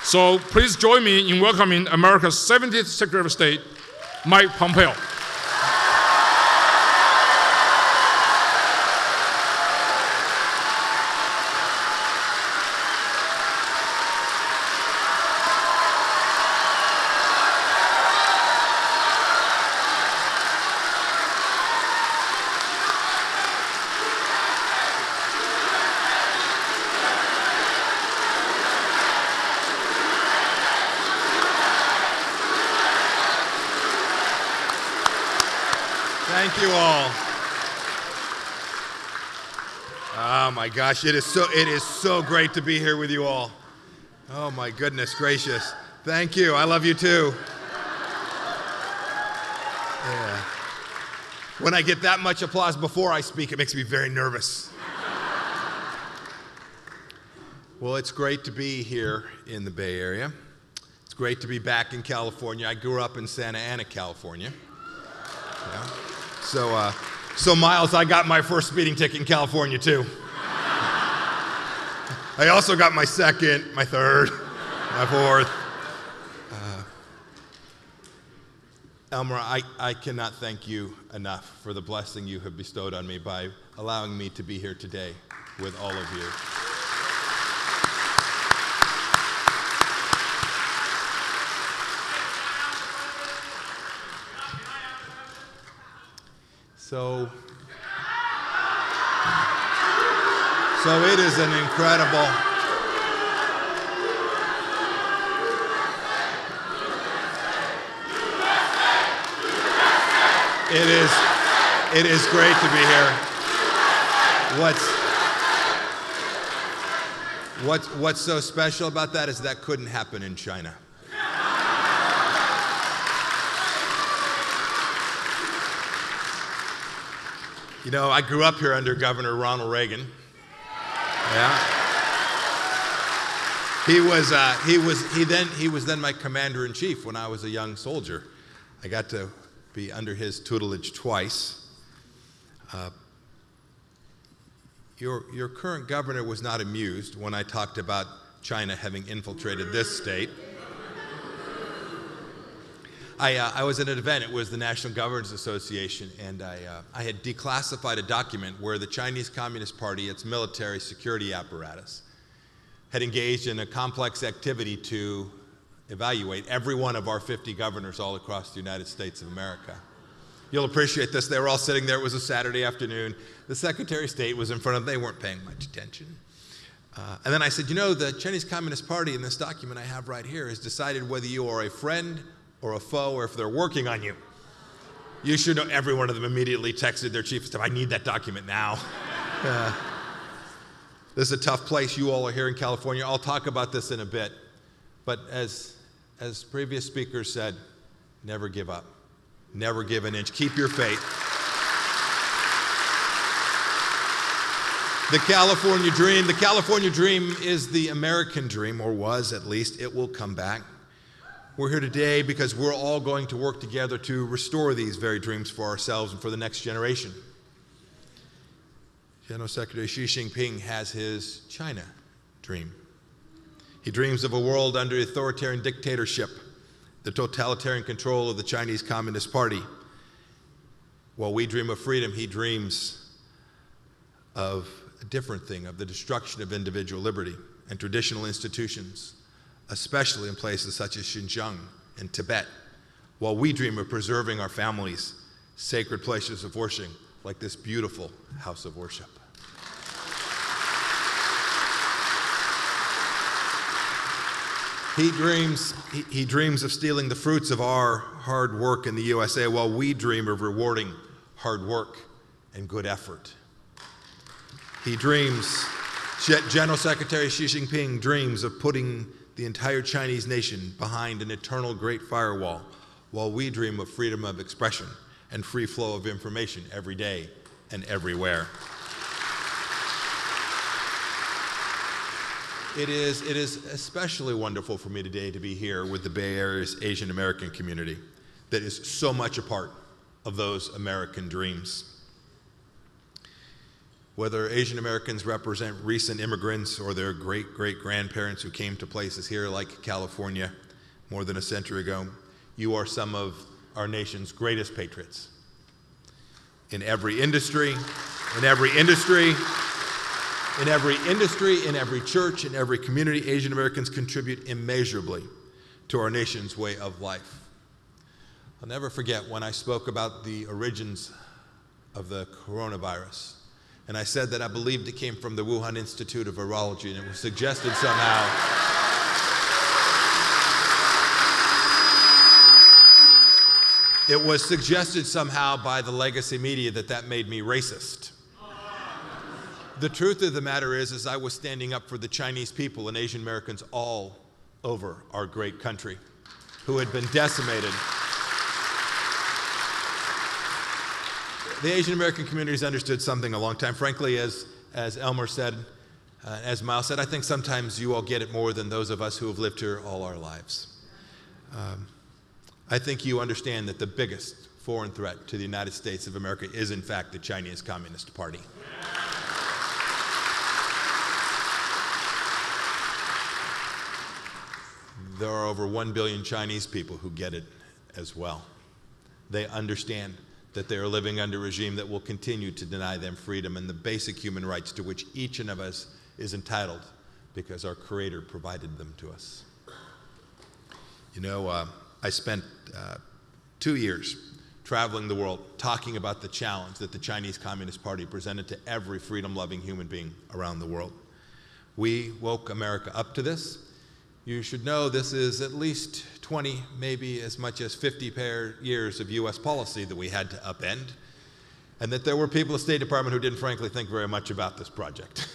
S: So please join me in welcoming America's 70th Secretary of State, Mike Pompeo.
T: Thank you all. Oh my gosh, it is so great to be here with you all. Oh my goodness gracious. Thank you. I love you too. Yeah. When I get that much applause before I speak, it makes me very nervous. Well, it's great to be here in the Bay Area. It's great to be back in California. I grew up in Santa Ana, California. Yeah. So Miles, I got my first speeding ticket in California too. I also got my second, my third, my fourth. Elmer, I cannot thank you enough for the blessing you have bestowed on me by allowing me to be here today with all of you. So it is an incredible, it is great to be here. What's so special about that is that couldn't happen in China. You know, I grew up here under Governor Ronald Reagan. Yeah. He was then my commander-in-chief when I was a young soldier. I got to be under his tutelage twice. Your current governor was not amused when I talked about China having infiltrated this state. I was at an event, it was the National Governors Association, and I had declassified a document where the Chinese Communist Party, its military security apparatus, had engaged in a complex activity to evaluate every one of our 50 governors all across the United States of America. You'll appreciate this. They were all sitting there. It was a Saturday afternoon. The Secretary of State was in front of them. They weren't paying much attention. And then I said, you know, the Chinese Communist Party in this document I have right here has decided whether you are a friend or a foe, or if they're working on you. You should know every one of them immediately texted their chief of staff, I need that document now. This is a tough place. You all are here in California. I'll talk about this in a bit. But as previous speakers said, never give up. Never give an inch. Keep your faith. The California dream is the American dream, or was at least. It will come back. We're here today because we're all going to work together to restore these very dreams for ourselves and for the next generation. General Secretary Xi Jinping has his China dream. He dreams of a world under authoritarian dictatorship, the totalitarian control of the Chinese Communist Party. While we dream of freedom, he dreams of a different thing, of the destruction of individual liberty and traditional institutions, especially in places such as Xinjiang and Tibet, while we dream of preserving our families' sacred places of worship, like this beautiful house of worship. He dreams of stealing the fruits of our hard work in the USA, while we dream of rewarding hard work and good effort. General Secretary Xi Jinping dreams of putting the entire Chinese nation behind an eternal great firewall, while we dream of freedom of expression and free flow of information every day and everywhere. It is especially wonderful for me today to be here with the Bay Area's Asian American community that is so much a part of those American dreams. Whether Asian Americans represent recent immigrants or their great-great-grandparents who came to places here like California more than a century ago, you are some of our nation's greatest patriots. In every industry, in every church, in every community, Asian Americans contribute immeasurably to our nation's way of life. I'll never forget when I spoke about the origins of the coronavirus. And I said that I believed it came from the Wuhan Institute of Virology, and it was suggested somehow by the legacy media that made me racist. The truth of the matter is I was standing up for the Chinese people and Asian Americans all over our great country who had been decimated. The Asian American community's understood something a long time. Frankly, as Elmer said, as Miles said, I think sometimes you all get it more than those of us who have lived here all our lives. I think you understand that the biggest foreign threat to the United States of America is, in fact, the Chinese Communist Party. There are over 1 billion Chinese people who get it as well. they understand that they are living under a regime that will continue to deny them freedom and the basic human rights to which each one of us is entitled because our Creator provided them to us. You know, I spent 2 years traveling the world talking about the challenge that the Chinese Communist Party presented to every freedom-loving human being around the world. We woke America up to this. You should know this is at least 20, maybe as much as 50 years of US policy that we had to upend, and that there were people at the State Department who didn't frankly think very much about this project.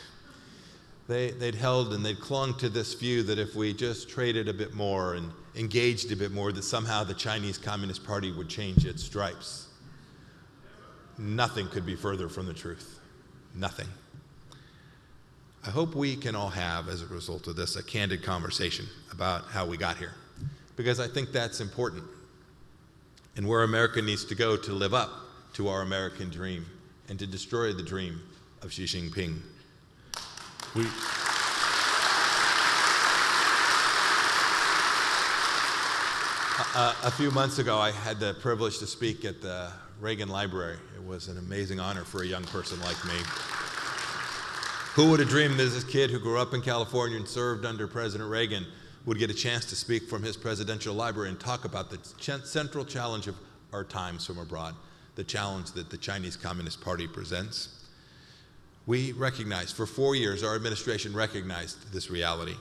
T: They'd held and they'd clung to this view that if we just traded a bit more and engaged a bit more, that somehow the Chinese Communist Party would change its stripes. Nothing could be further from the truth. Nothing. I hope we can all have, as a result of this, a candid conversation about how we got here, because I think that's important and where America needs to go to live up to our American dream and to destroy the dream of Xi Jinping. A few months ago, I had the privilege to speak at the Reagan Library. It was an amazing honor for a young person like me. Who would have dreamed that this kid who grew up in California and served under President Reagan would get a chance to speak from his presidential library and talk about the central challenge of our times from abroad, the challenge that the Chinese Communist Party presents. We recognized, for 4 years, our administration recognized this reality.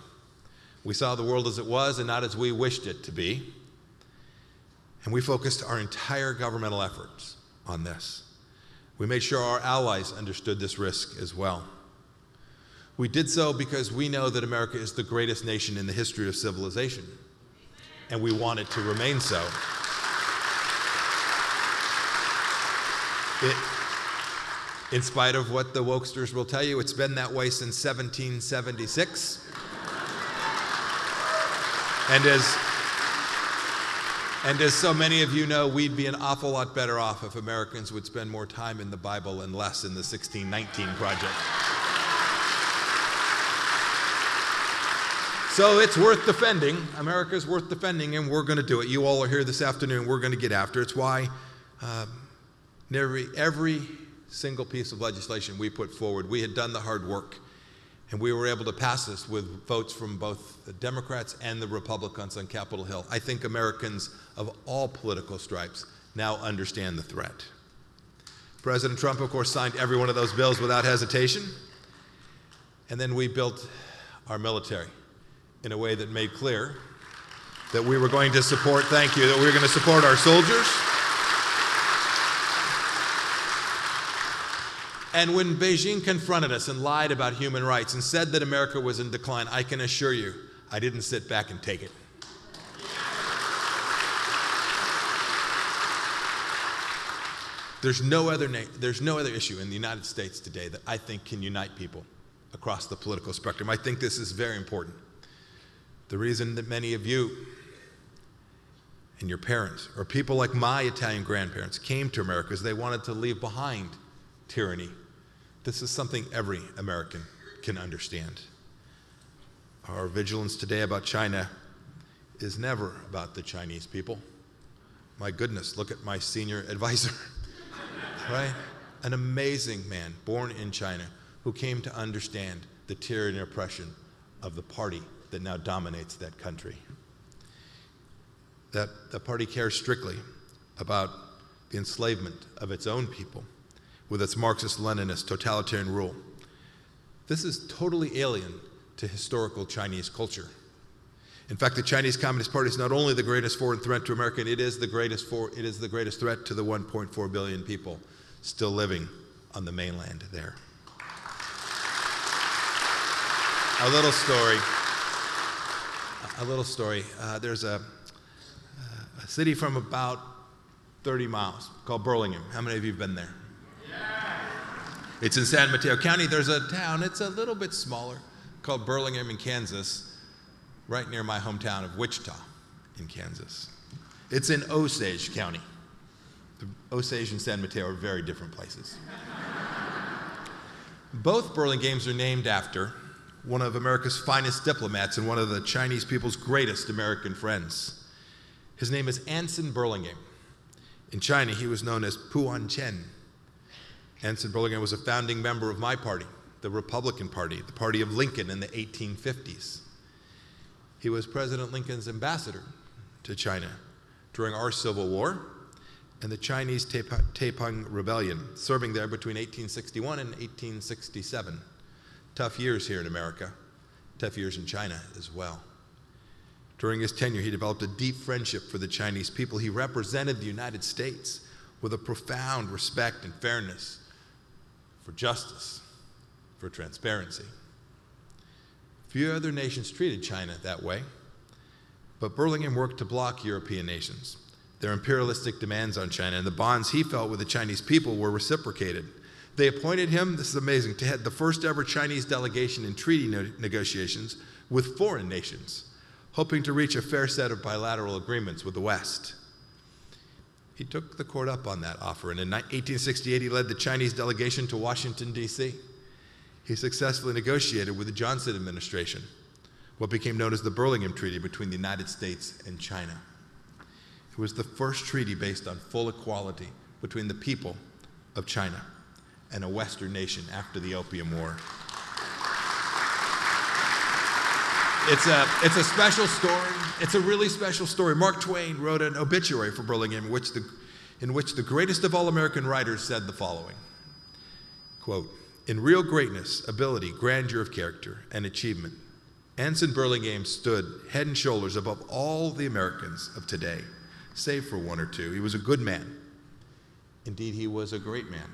T: We saw the world as it was and not as we wished it to be. And we focused our entire governmental efforts on this. We made sure our allies understood this risk as well. We did so because we know that America is the greatest nation in the history of civilization, and we want it to remain so. In spite of what the wokesters will tell you, it's been that way since 1776. And as so many of you know, we'd be an awful lot better off if Americans would spend more time in the Bible and less in the 1619 Project. So it's worth defending. America's worth defending, and we're going to do it. You all are here this afternoon. We're going to get after it. It's why every single piece of legislation we put forward, we had done the hard work, and we were able to pass this with votes from both the Democrats and the Republicans on Capitol Hill. I think Americans of all political stripes now understand the threat. President Trump, of course, signed every one of those bills without hesitation, and then we built our military in a way that made clear that we were going to support, thank you, that we were going to support our soldiers. And when Beijing confronted us and lied about human rights and said that America was in decline, I can assure you, I didn't sit back and take it. There's no other issue in the United States today that I think can unite people across the political spectrum. I think this is very important. The reason that many of you and your parents, or people like my Italian grandparents, came to America is they wanted to leave behind tyranny. This is something every American can understand. Our vigilance today about China is never about the Chinese people. My goodness, look at my senior advisor, right? An amazing man born in China who came to understand the tyranny and oppression of the party that now dominates that country. That the party cares strictly about the enslavement of its own people with its Marxist-Leninist totalitarian rule. This is totally alien to historical Chinese culture. In fact, the Chinese Communist Party is not only the greatest foreign threat to America, it is the greatest threat to the 1.4 billion people still living on the mainland there. A little story. There's a city from about 30 miles called Burlingame. How many of you have been there? It's in San Mateo County. There's a town, it's a little bit smaller, called Burlingame in Kansas, right near my hometown of Wichita in Kansas. It's in Osage County. Osage and San Mateo are very different places. Both Burlingames are named after one of America's finest diplomats and one of the Chinese people's greatest American friends. His name is Anson Burlingame. In China, he was known as Puan Chen. Anson Burlingame was a founding member of my party, the Republican Party, the party of Lincoln in the 1850s. He was President Lincoln's ambassador to China during our Civil War and the Chinese Taiping Rebellion, serving there between 1861 and 1867. Tough years here in America, tough years in China as well. During his tenure, he developed a deep friendship for the Chinese people. He represented the United States with a profound respect and fairness for justice, for transparency. Few other nations treated China that way, but Burlingame worked to block European nations, their imperialistic demands on China, and the bonds he felt with the Chinese people were reciprocated. They appointed him, this is amazing, to head the first ever Chinese delegation in treaty negotiations with foreign nations, hoping to reach a fair set of bilateral agreements with the West. He took the court up on that offer, and in 1868 he led the Chinese delegation to Washington, D.C. He successfully negotiated with the Johnson administration what became known as the Burlingame Treaty between the United States and China. It was the first treaty based on full equality between the people of China and a Western nation after the Opium War. It's a special story. It's a really special story. Mark Twain wrote an obituary for Burlingame in which the greatest of all American writers said the following, quote, "In real greatness, ability, grandeur of character, and achievement, Anson Burlingame stood head and shoulders above all the Americans of today, save for one or two. He was a good man. Indeed, he was a great man,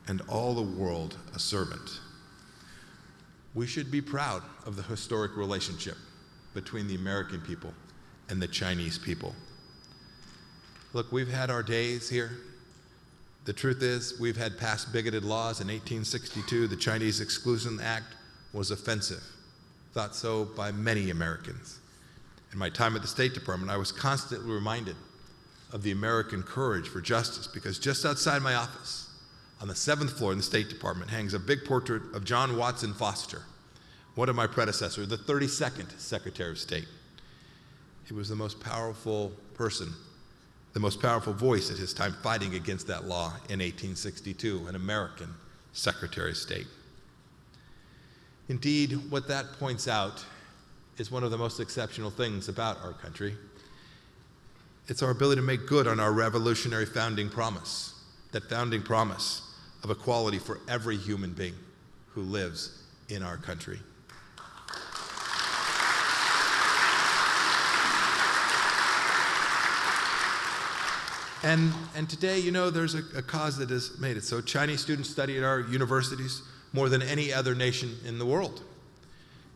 T: and all the world a servant." We should be proud of the historic relationship between the American people and the Chinese people. Look, we've had our days here. The truth is, we've had passed bigoted laws. In 1862, the Chinese Exclusion Act was offensive, thought so by many Americans. In my time at the State Department, I was constantly reminded of the American courage for justice, because just outside my office, on the 7th floor in the State Department, hangs a big portrait of John Watson Foster, one of my predecessors, the 32nd Secretary of State. He was the most powerful person, the most powerful voice at his time, fighting against that law in 1862, an American Secretary of State. Indeed, what that points out is one of the most exceptional things about our country. It's our ability to make good on our revolutionary founding promise, that founding promise of equality for every human being who lives in our country. And today, you know, there's a cause that has made it so. Chinese students study at our universities more than any other nation in the world.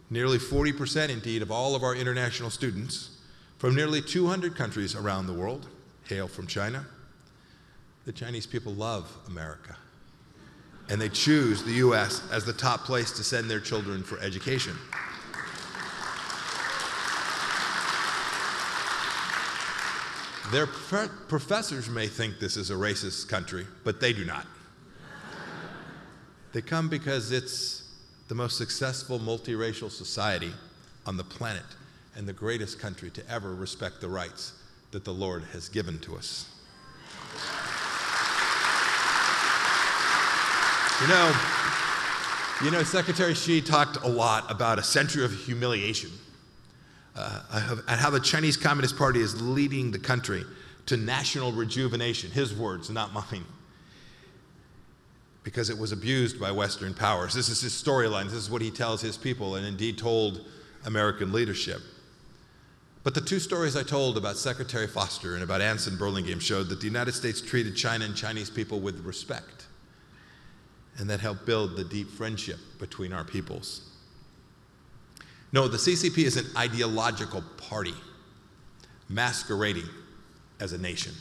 T: Nearly 40%, indeed, of all of our international students from nearly 200 countries around the world hail from China. The Chinese people love America, and they choose the U.S. as the top place to send their children for education. Their professors may think this is a racist country, but they do not. They come because it's the most successful multiracial society on the planet and the greatest country to ever respect the rights that the Lord has given to us. You know, Secretary Xi talked a lot about a century of humiliation, and how the Chinese Communist Party is leading the country to national rejuvenation, his words, not mine, because it was abused by Western powers. This is his storyline. This is what he tells his people, and indeed told American leadership. But the two stories I told about Secretary Foster and about Anson Burlingame showed that the United States treated China and Chinese people with respect, and that helped build the deep friendship between our peoples. No, the CCP is an ideological party masquerading as a nation.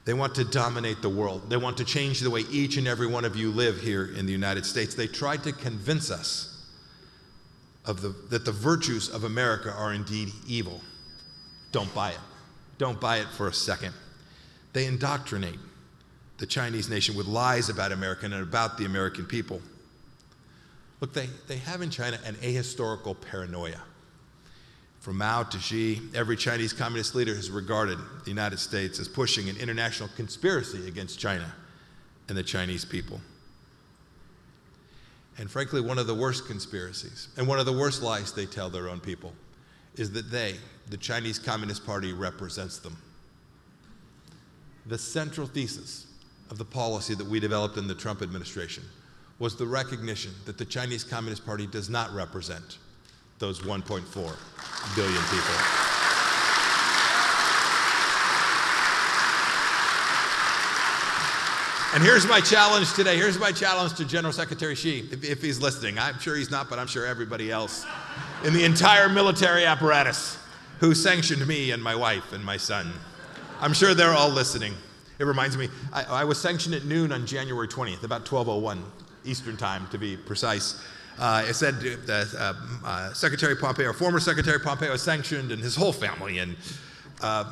T: They want to dominate the world. They want to change the way each and every one of you live here in the United States. They tried to convince us that the virtues of America are indeed evil. Don't buy it. Don't buy it for a second. They indoctrinate the Chinese nation with lies about America and about the American people. Look, they have in China an ahistorical paranoia. From Mao to Xi, every Chinese communist leader has regarded the United States as pushing an international conspiracy against China and the Chinese people. And frankly, one of the worst conspiracies and one of the worst lies they tell their own people is that they, the Chinese Communist Party, represents them. The central thesis of the policy that we developed in the Trump administration was the recognition that the Chinese Communist Party does not represent those 1.4 billion people. And here's my challenge today. Here's my challenge to General Secretary Xi, if he's listening. I'm sure he's not, but I'm sure everybody else in the entire military apparatus who sanctioned me and my wife and my son. I'm sure they're all listening. It reminds me, I was sanctioned at noon on January 20th, about 12:01 Eastern time to be precise. It said that Secretary Pompeo, former Secretary Pompeo, is sanctioned and his whole family. And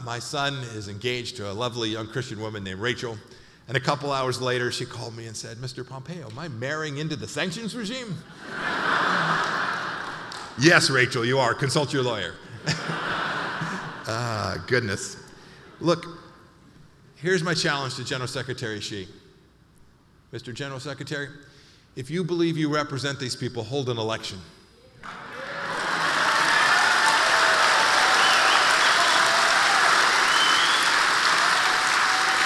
T: my son is engaged to a lovely young Christian woman named Rachel. And a couple hours later, she called me and said, Mr. Pompeo, am I marrying into the sanctions regime? Yes, Rachel, you are. Consult your lawyer. Goodness. Look, here's my challenge to General Secretary Xi. Mr. General Secretary, if you believe you represent these people, hold an election.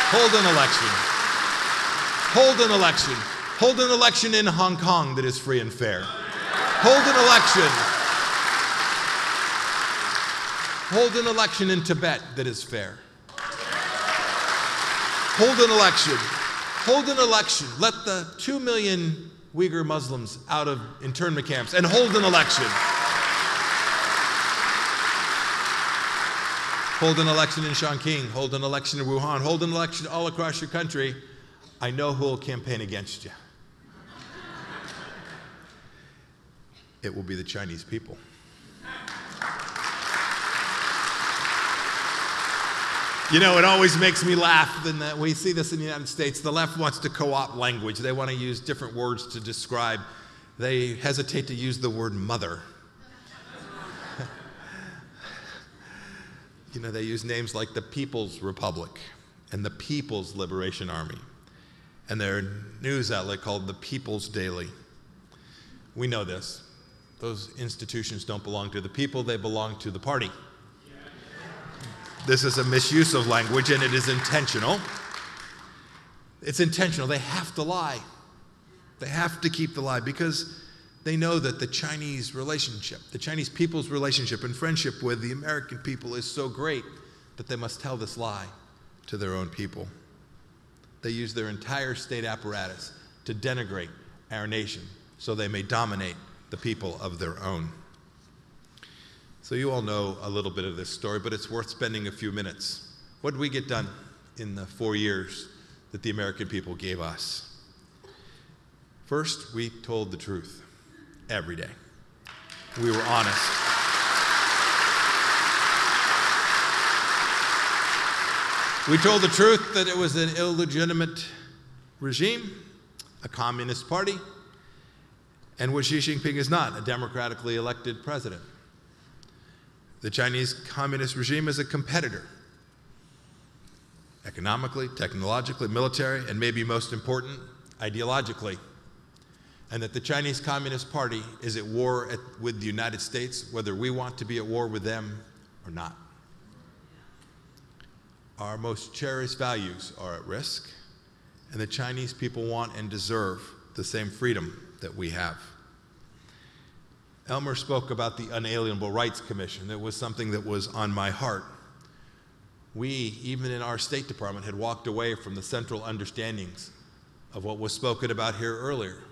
T: Hold an election. Hold an election. Hold an election in Hong Kong that is free and fair. Hold an election. Hold an election in Tibet that is fair. Hold an election. Hold an election. Let the 2 million Uyghur Muslims out of internment camps and hold an election. Hold an election in Chongqing. Hold an election in Wuhan. Hold an election all across your country. I know who will campaign against you. It will be the Chinese people. You know, it always makes me laugh that we see this in the United States. The left wants to co-opt language. They want to use different words to describe. They hesitate to use the word mother. You know, they use names like the People's Republic and the People's Liberation Army and their news outlet called the People's Daily. We know this. Those institutions don't belong to the people, they belong to the party. This is a misuse of language, and it is intentional. It's intentional. They have to lie. They have to keep the lie because they know that the Chinese relationship, the Chinese people's relationship and friendship with the American people is so great that they must tell this lie to their own people. They use their entire state apparatus to denigrate our nation so they may dominate the people of their own. So you all know a little bit of this story, but it's worth spending a few minutes. What did we get done in the 4 years that the American people gave us? First, we told the truth every day. We were honest. We told the truth that it was an illegitimate regime, a communist party, and what Xi Jinping is not, a democratically elected president. The Chinese communist regime is a competitor, economically, technologically, military, and maybe most important, ideologically. And that the Chinese Communist Party is at war with the United States, whether we want to be at war with them or not. Our most cherished values are at risk, and the Chinese people want and deserve the same freedom that we have. Elmer spoke about the Unalienable Rights Commission. That was something that was on my heart. We, even in our State Department, had walked away from the central understandings of what was spoken about here earlier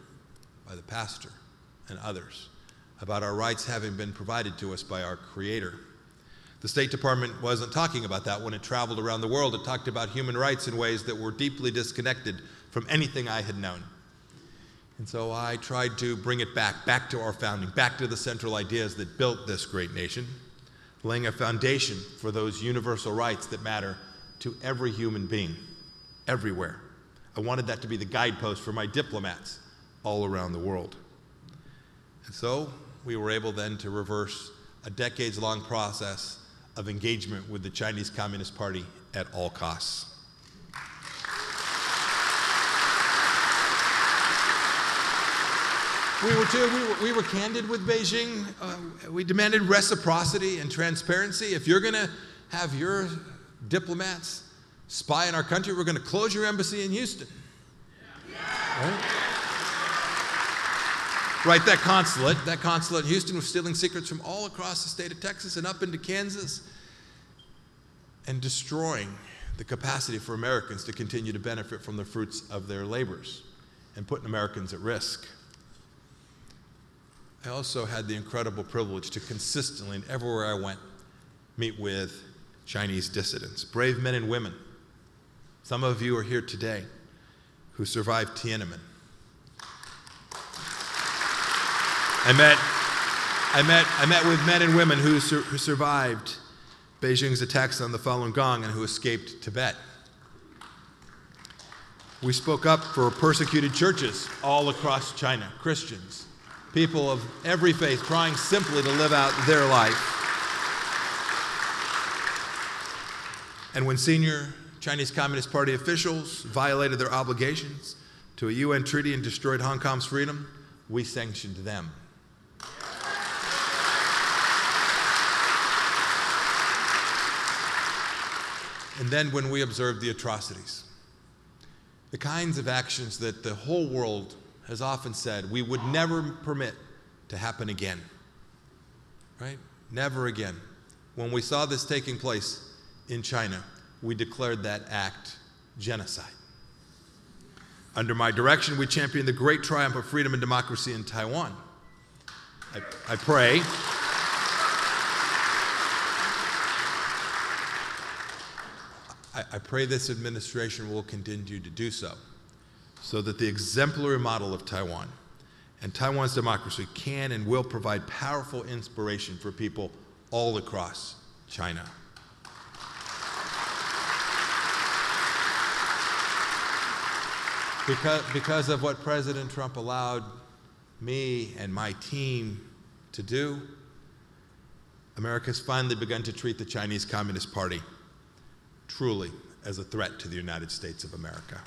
T: by the pastor and others, about our rights having been provided to us by our Creator. The State Department wasn't talking about that when it traveled around the world. It talked about human rights in ways that were deeply disconnected from anything I had known. And so I tried to bring it back to our founding, back to the central ideas that built this great nation, laying a foundation for those universal rights that matter to every human being, everywhere. I wanted that to be the guidepost for my diplomats all around the world. And so we were able then to reverse a decades-long process of engagement with the Chinese Communist Party at all costs. We were candid with Beijing. We demanded reciprocity and transparency. If you're going to have your diplomats spy in our country, we're going to close your embassy in Houston. Right, that consulate in Houston was stealing secrets from all across the state of Texas and up into Kansas and destroying the capacity for Americans to continue to benefit from the fruits of their labors and putting Americans at risk. I also had the incredible privilege to consistently, and everywhere I went, meet with Chinese dissidents, brave men and women. Some of you are here today who survived Tiananmen. I met with men and women who survived Beijing's attacks on the Falun Gong and who escaped Tibet. We spoke up for persecuted churches all across China, Christians, people of every faith trying simply to live out their life. And when senior Chinese Communist Party officials violated their obligations to a UN treaty and destroyed Hong Kong's freedom, we sanctioned them. And then when we observed the atrocities, the kinds of actions that the whole world has often said we would never permit to happen again, right? Never again. When we saw this taking place in China, we declared that act genocide. Under my direction, we championed the great triumph of freedom and democracy in Taiwan. I pray this administration will continue to do so that the exemplary model of Taiwan and Taiwan's democracy can and will provide powerful inspiration for people all across China. Because of what President Trump allowed me and my team to do, America has finally begun to treat the Chinese Communist Party truly as a threat to the United States of America.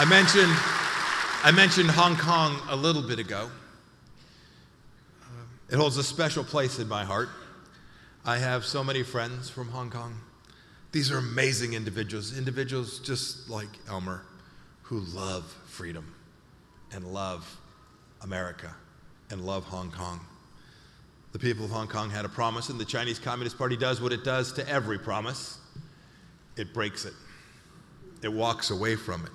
T: I mentioned Hong Kong a little bit ago. It holds a special place in my heart. I have so many friends from Hong Kong. These are amazing individuals just like Elmer, who love freedom and love America and love Hong Kong. The people of Hong Kong had a promise, and the Chinese Communist Party does what it does to every promise. It breaks it. It walks away from it.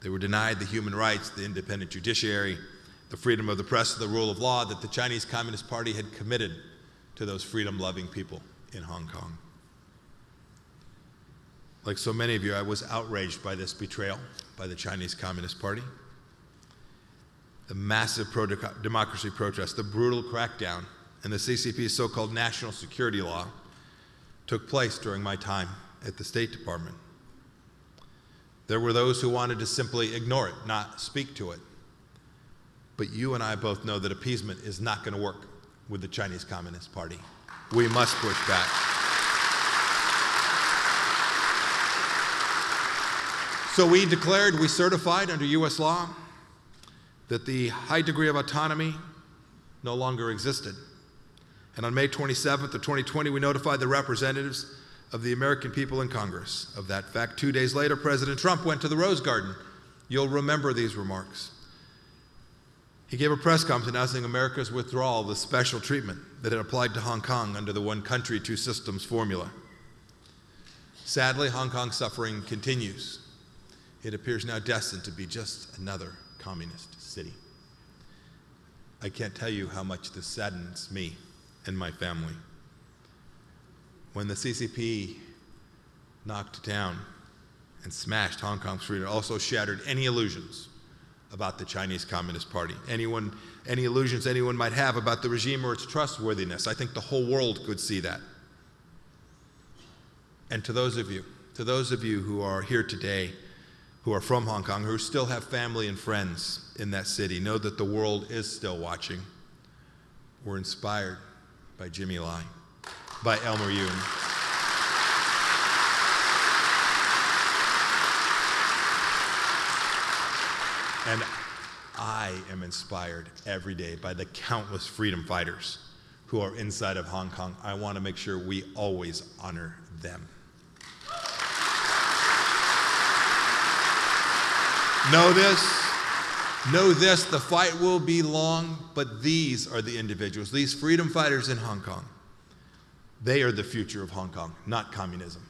T: They were denied the human rights, the independent judiciary, the freedom of the press, the rule of law that the Chinese Communist Party had committed to those freedom-loving people in Hong Kong. Like so many of you, I was outraged by this betrayal by the Chinese Communist Party. The massive pro-democracy protests, the brutal crackdown, and the CCP's so-called national security law took place during my time at the State Department. There were those who wanted to simply ignore it, not speak to it. But you and I both know that appeasement is not going to work with the Chinese Communist Party. We must push back. So we certified under US law that the high degree of autonomy no longer existed. And on May 27th of 2020, we notified the representatives of the American people in Congress of that fact. 2 days later, President Trump went to the Rose Garden. You'll remember these remarks. He gave a press conference announcing America's withdrawal of the special treatment that had applied to Hong Kong under the one country, two systems formula. Sadly, Hong Kong's suffering continues. It appears now destined to be just another communist city. I can't tell you how much this saddens me and my family. When the CCP knocked down and smashed Hong Kong's freedom, it also shattered any illusions about the Chinese Communist Party. Any illusions anyone might have about the regime or its trustworthiness. I think the whole world could see that. And to those of you who are here today who are from Hong Kong, who still have family and friends in that city, know that the world is still watching. We're inspired by Jimmy Lai, by Elmer Yun. And I am inspired every day by the countless freedom fighters who are inside of Hong Kong. I want to make sure we always honor them. Know this, the fight will be long, but these are the individuals, these freedom fighters in Hong Kong. They are the future of Hong Kong, not communism.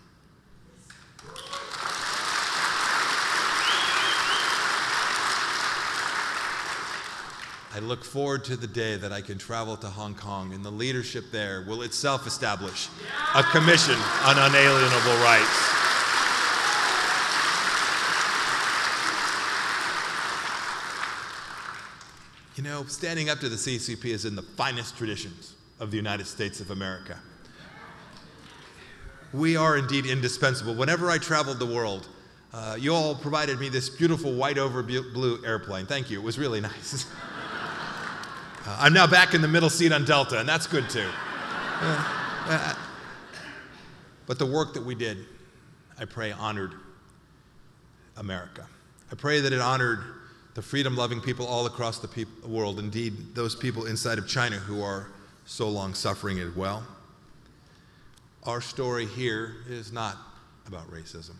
T: I look forward to the day that I can travel to Hong Kong, and the leadership there will itself establish a commission on unalienable rights. You know, standing up to the CCP is in the finest traditions of the United States of America. We are indeed indispensable. Whenever I traveled the world, you all provided me this beautiful white over blue airplane. Thank you. It was really nice. I'm now back in the middle seat on Delta, and that's good too. But the work that we did, I pray, honored America. I pray that it honored the freedom-loving people all across the world, indeed those people inside of China who are so long suffering as well. Our story here is not about racism.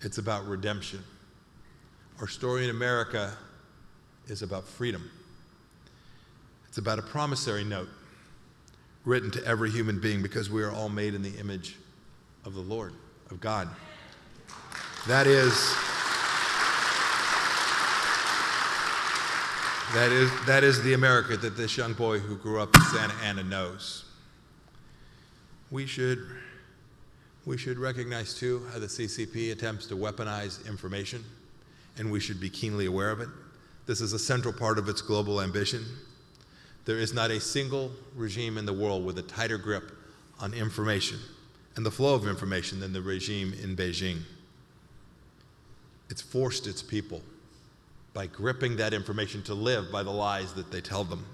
T: It's about redemption. Our story in America is about freedom. It's about a promissory note written to every human being because we are all made in the image of the Lord, of God. That is the America that this young boy who grew up in Santa Ana knows. We should recognize too how the CCP attempts to weaponize information, and we should be keenly aware of it. This is a central part of its global ambition. There is not a single regime in the world with a tighter grip on information and the flow of information than the regime in Beijing. It's forced its people by gripping that information to live by the lies that they tell them.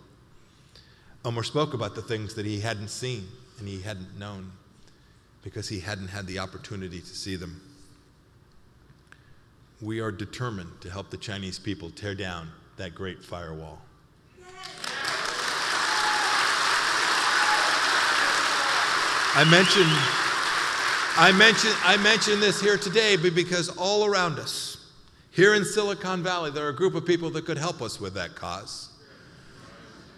T: Omar spoke about the things that he hadn't seen and he hadn't known because he hadn't had the opportunity to see them. We are determined to help the Chinese people tear down that great firewall. I mention this here today because all around us, here in Silicon Valley, there are a group of people that could help us with that cause.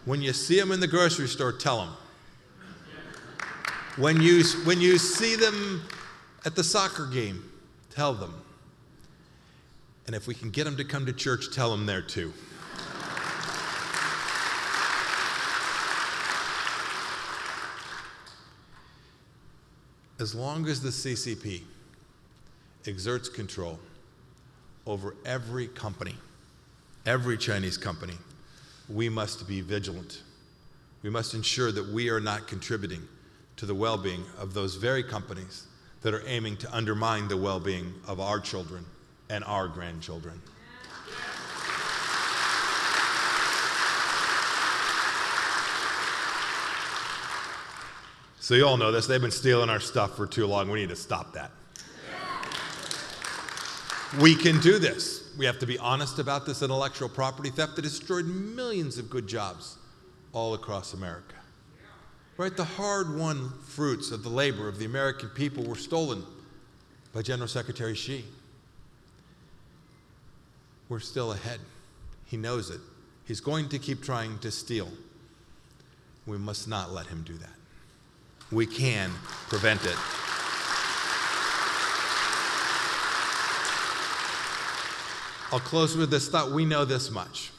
T: When you see them in the grocery store, tell them. When you see them at the soccer game, tell them. And if we can get them to come to church, tell them there too. As long as the CCP exerts control over every company, every Chinese company, we must be vigilant. We must ensure that we are not contributing to the well-being of those very companies that are aiming to undermine the well-being of our children and our grandchildren. So you all know this, they've been stealing our stuff for too long. We need to stop that. We can do this. We have to be honest about this intellectual property theft that destroyed millions of good jobs all across America. Right? The hard-won fruits of the labor of the American people were stolen by General Secretary Xi. We're still ahead. He knows it. He's going to keep trying to steal. We must not let him do that. We can prevent it. I'll close with this thought. We know this much.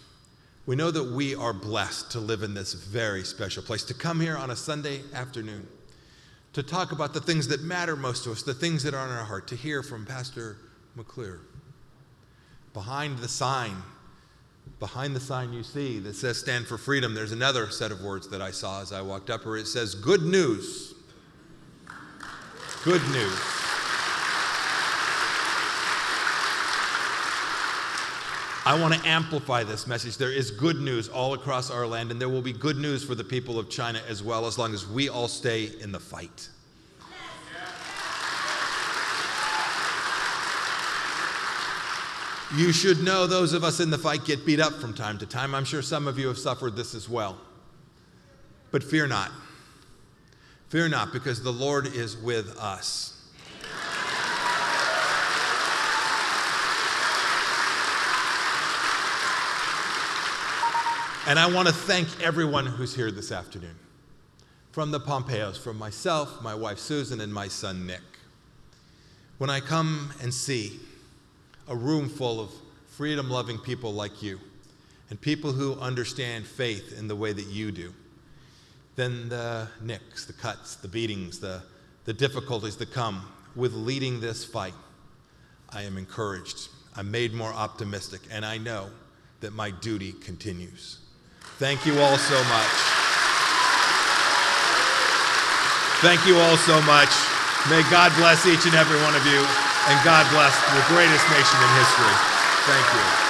T: We know that we are blessed to live in this very special place, to come here on a Sunday afternoon, to talk about the things that matter most to us, the things that are on our heart, to hear from Pastor McClure. Behind the sign you see that says Stand for Freedom, there's another set of words that I saw as I walked up where it says, Good News. Good news. I want to amplify this message. There is good news all across our land, and there will be good news for the people of China as well, as long as we all stay in the fight. You should know those of us in the fight get beat up from time to time. I'm sure some of you have suffered this as well. But fear not. Fear not, because the Lord is with us. And I want to thank everyone who's here this afternoon. From the Pompeos, from myself, my wife Susan, and my son Nick. When I come and see a room full of freedom-loving people like you, and people who understand faith in the way that you do, then the nicks, the cuts, the beatings, the difficulties that come with leading this fight, I am encouraged. I'm made more optimistic, and I know that my duty continues. Thank you all so much. Thank you all so much. May God bless each and every one of you, and God bless the greatest nation in history. Thank you.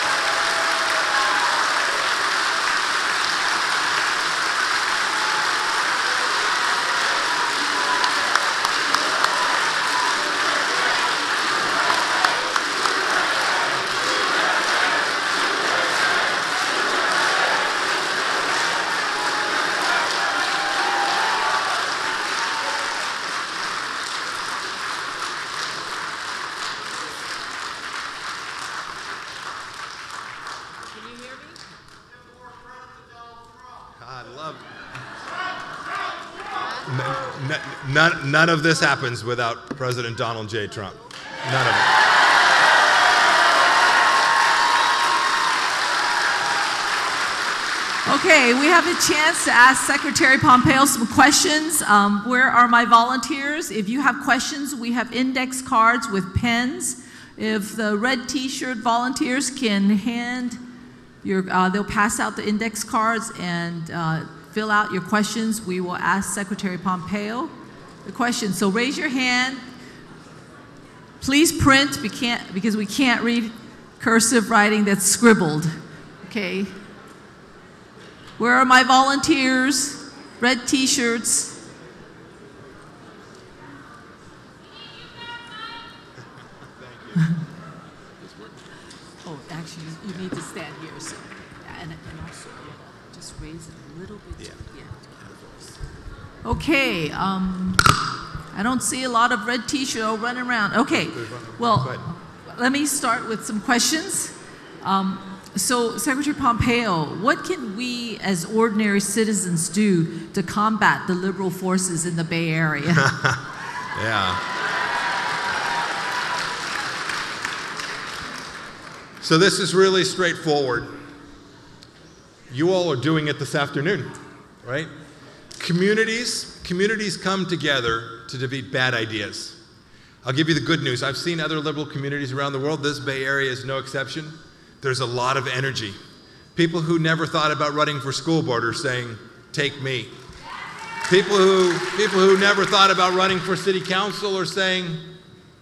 T: None of this happens without President Donald J. Trump. None of it.
N: Okay, we have a chance to ask Secretary Pompeo some questions. Where are my volunteers? If you have questions, we have index cards with pens. If the red t-shirt volunteers can hand your, they'll pass out the index cards and fill out your questions. We will ask Secretary Pompeo the question. So raise your hand. Please print, because we can't read cursive writing that's scribbled. Okay. Where are my volunteers? Red t-shirts. Oh, actually, you need to stand here. So, and also, just raise it a little bit. Okay, I don't see a lot of red t-shirts running around. Okay, well, let me start with some questions. So, Secretary Pompeo, what can we as ordinary citizens do to combat the liberal forces in the Bay Area?
T: Yeah. So this is really straightforward. You all are doing it this afternoon, right? Communities come together to defeat bad ideas. I'll give you the good news. I've seen other liberal communities around the world. This Bay Area is no exception. There's a lot of energy. People who never thought about running for school board are saying, take me. People who never thought about running for city council are saying,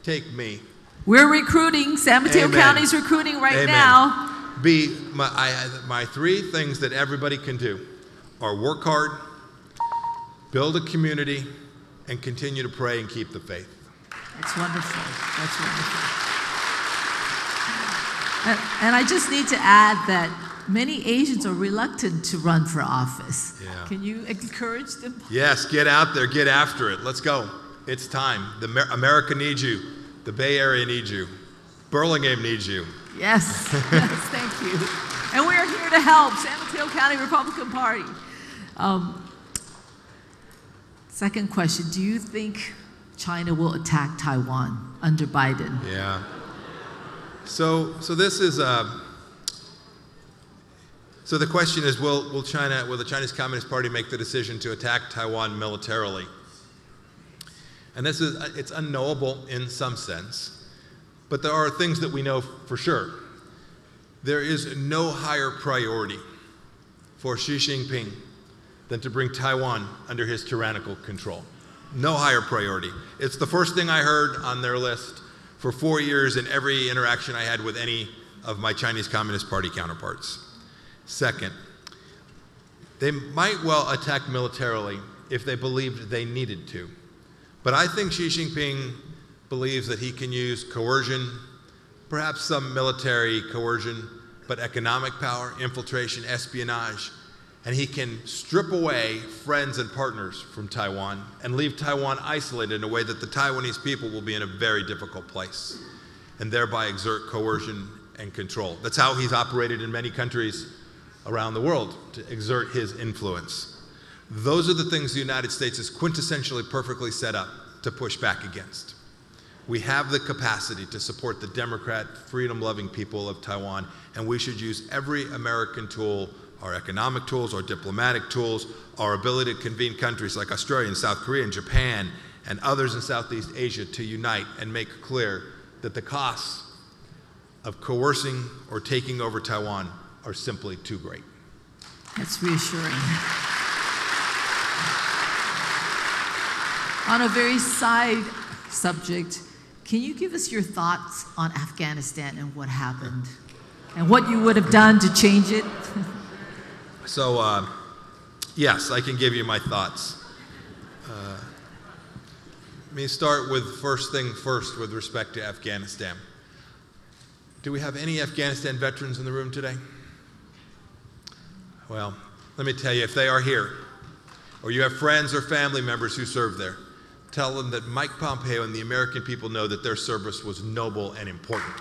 T: take me.
N: We're recruiting. San Mateo County's recruiting right now.
T: My three things that everybody can do are work hard, build a community, and continue to pray and keep the faith.
N: That's wonderful. That's wonderful. And I just need to add that many Asians are reluctant to run for office.
T: Yeah.
N: Can you encourage them?
T: Yes, get out there, get after it. Let's go. It's time. America needs you. The Bay Area needs you. Burlingame needs you.
N: Yes, yes, thank you. And we're here to help, San Mateo County Republican Party. Second question, do you think China will attack Taiwan under Biden?
T: Yeah. So this is, so the question is, will the Chinese Communist Party make the decision to attack Taiwan militarily? And it's unknowable in some sense, but there are things that we know for sure. There is no higher priority for Xi Jinping than to bring Taiwan under his tyrannical control. No higher priority. It's the first thing I heard on their list for 4 years in every interaction I had with any of my Chinese Communist Party counterparts. Second, they might well attack militarily if they believed they needed to. But I think Xi Jinping believes that he can use coercion, perhaps some military coercion, but economic power, infiltration, espionage, and he can strip away friends and partners from Taiwan and leave Taiwan isolated in a way that the Taiwanese people will be in a very difficult place, and thereby exert coercion and control. That's how he's operated in many countries around the world, to exert his influence. Those are the things the United States is quintessentially perfectly set up to push back against. We have the capacity to support the democrat, freedom-loving people of Taiwan, and we should use every American tool, our economic tools, our diplomatic tools, our ability to convene countries like Australia and South Korea and Japan and others in Southeast Asia to unite and make clear that the costs of coercing or taking over Taiwan are simply too great.
N: That's reassuring. On a very side subject, can you give us your thoughts on Afghanistan and what happened? And what you would have done to change it?
T: So, yes, I can give you my thoughts. Let me start with first thing first with respect to Afghanistan. Do we have any Afghanistan veterans in the room today? Well, let me tell you, if they are here, or you have friends or family members who served there, tell them that Mike Pompeo and the American people know that their service was noble and important.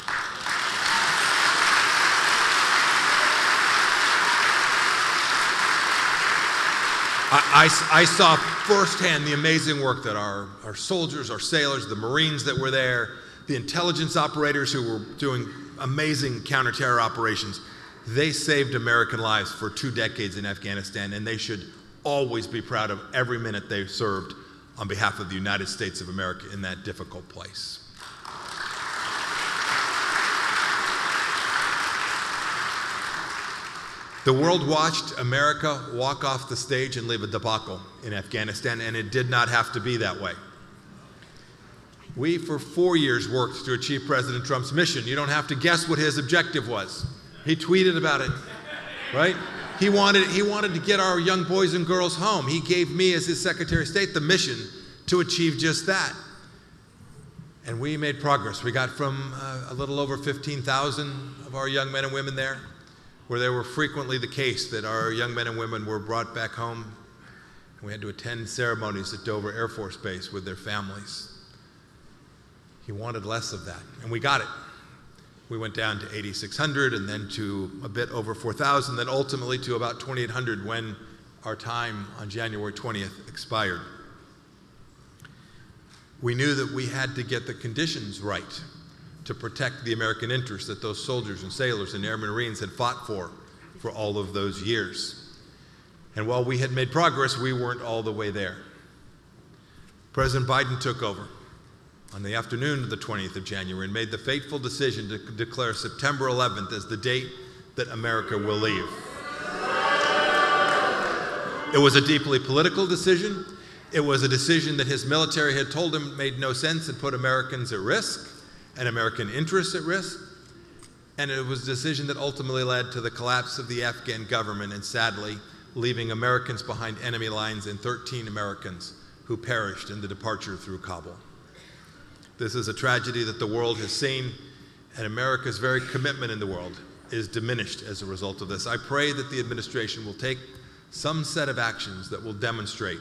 T: I saw firsthand the amazing work that our soldiers, our sailors, the Marines that were there, the intelligence operators who were doing amazing counter-terror operations. They saved American lives for 2 decades in Afghanistan, and they should always be proud of every minute they served on behalf of the United States of America in that difficult place. The world watched America walk off the stage and leave a debacle in Afghanistan, and it did not have to be that way. We, for 4 years, worked to achieve President Trump's mission. You don't have to guess what his objective was. He tweeted about it, right? He wanted to get our young boys and girls home. He gave me, as his Secretary of State, the mission to achieve just that. And we made progress. We got from a little over 15,000 of our young men and women there, where they were frequently the case that our young men and women were brought back home. And we had to attend ceremonies at Dover Air Force Base with their families. He wanted less of that, and we got it. We went down to 8,600 and then to a bit over 4,000, then ultimately to about 2,800 when our time on January 20th expired. We knew that we had to get the conditions right to protect the American interests that those soldiers and sailors and airmen and Marines had fought for all of those years. And while we had made progress, we weren't all the way there. President Biden took over on the afternoon of the 20th of January and made the fateful decision to declare September 11th as the date that America will leave. It was a deeply political decision. It was a decision that his military had told him made no sense and put Americans at risk and American interests at risk. And it was a decision that ultimately led to the collapse of the Afghan government and, sadly, leaving Americans behind enemy lines and 13 Americans who perished in the departure through Kabul. This is a tragedy that the world has seen, and America's very commitment in the world is diminished as a result of this. I pray that the administration will take some set of actions that will demonstrate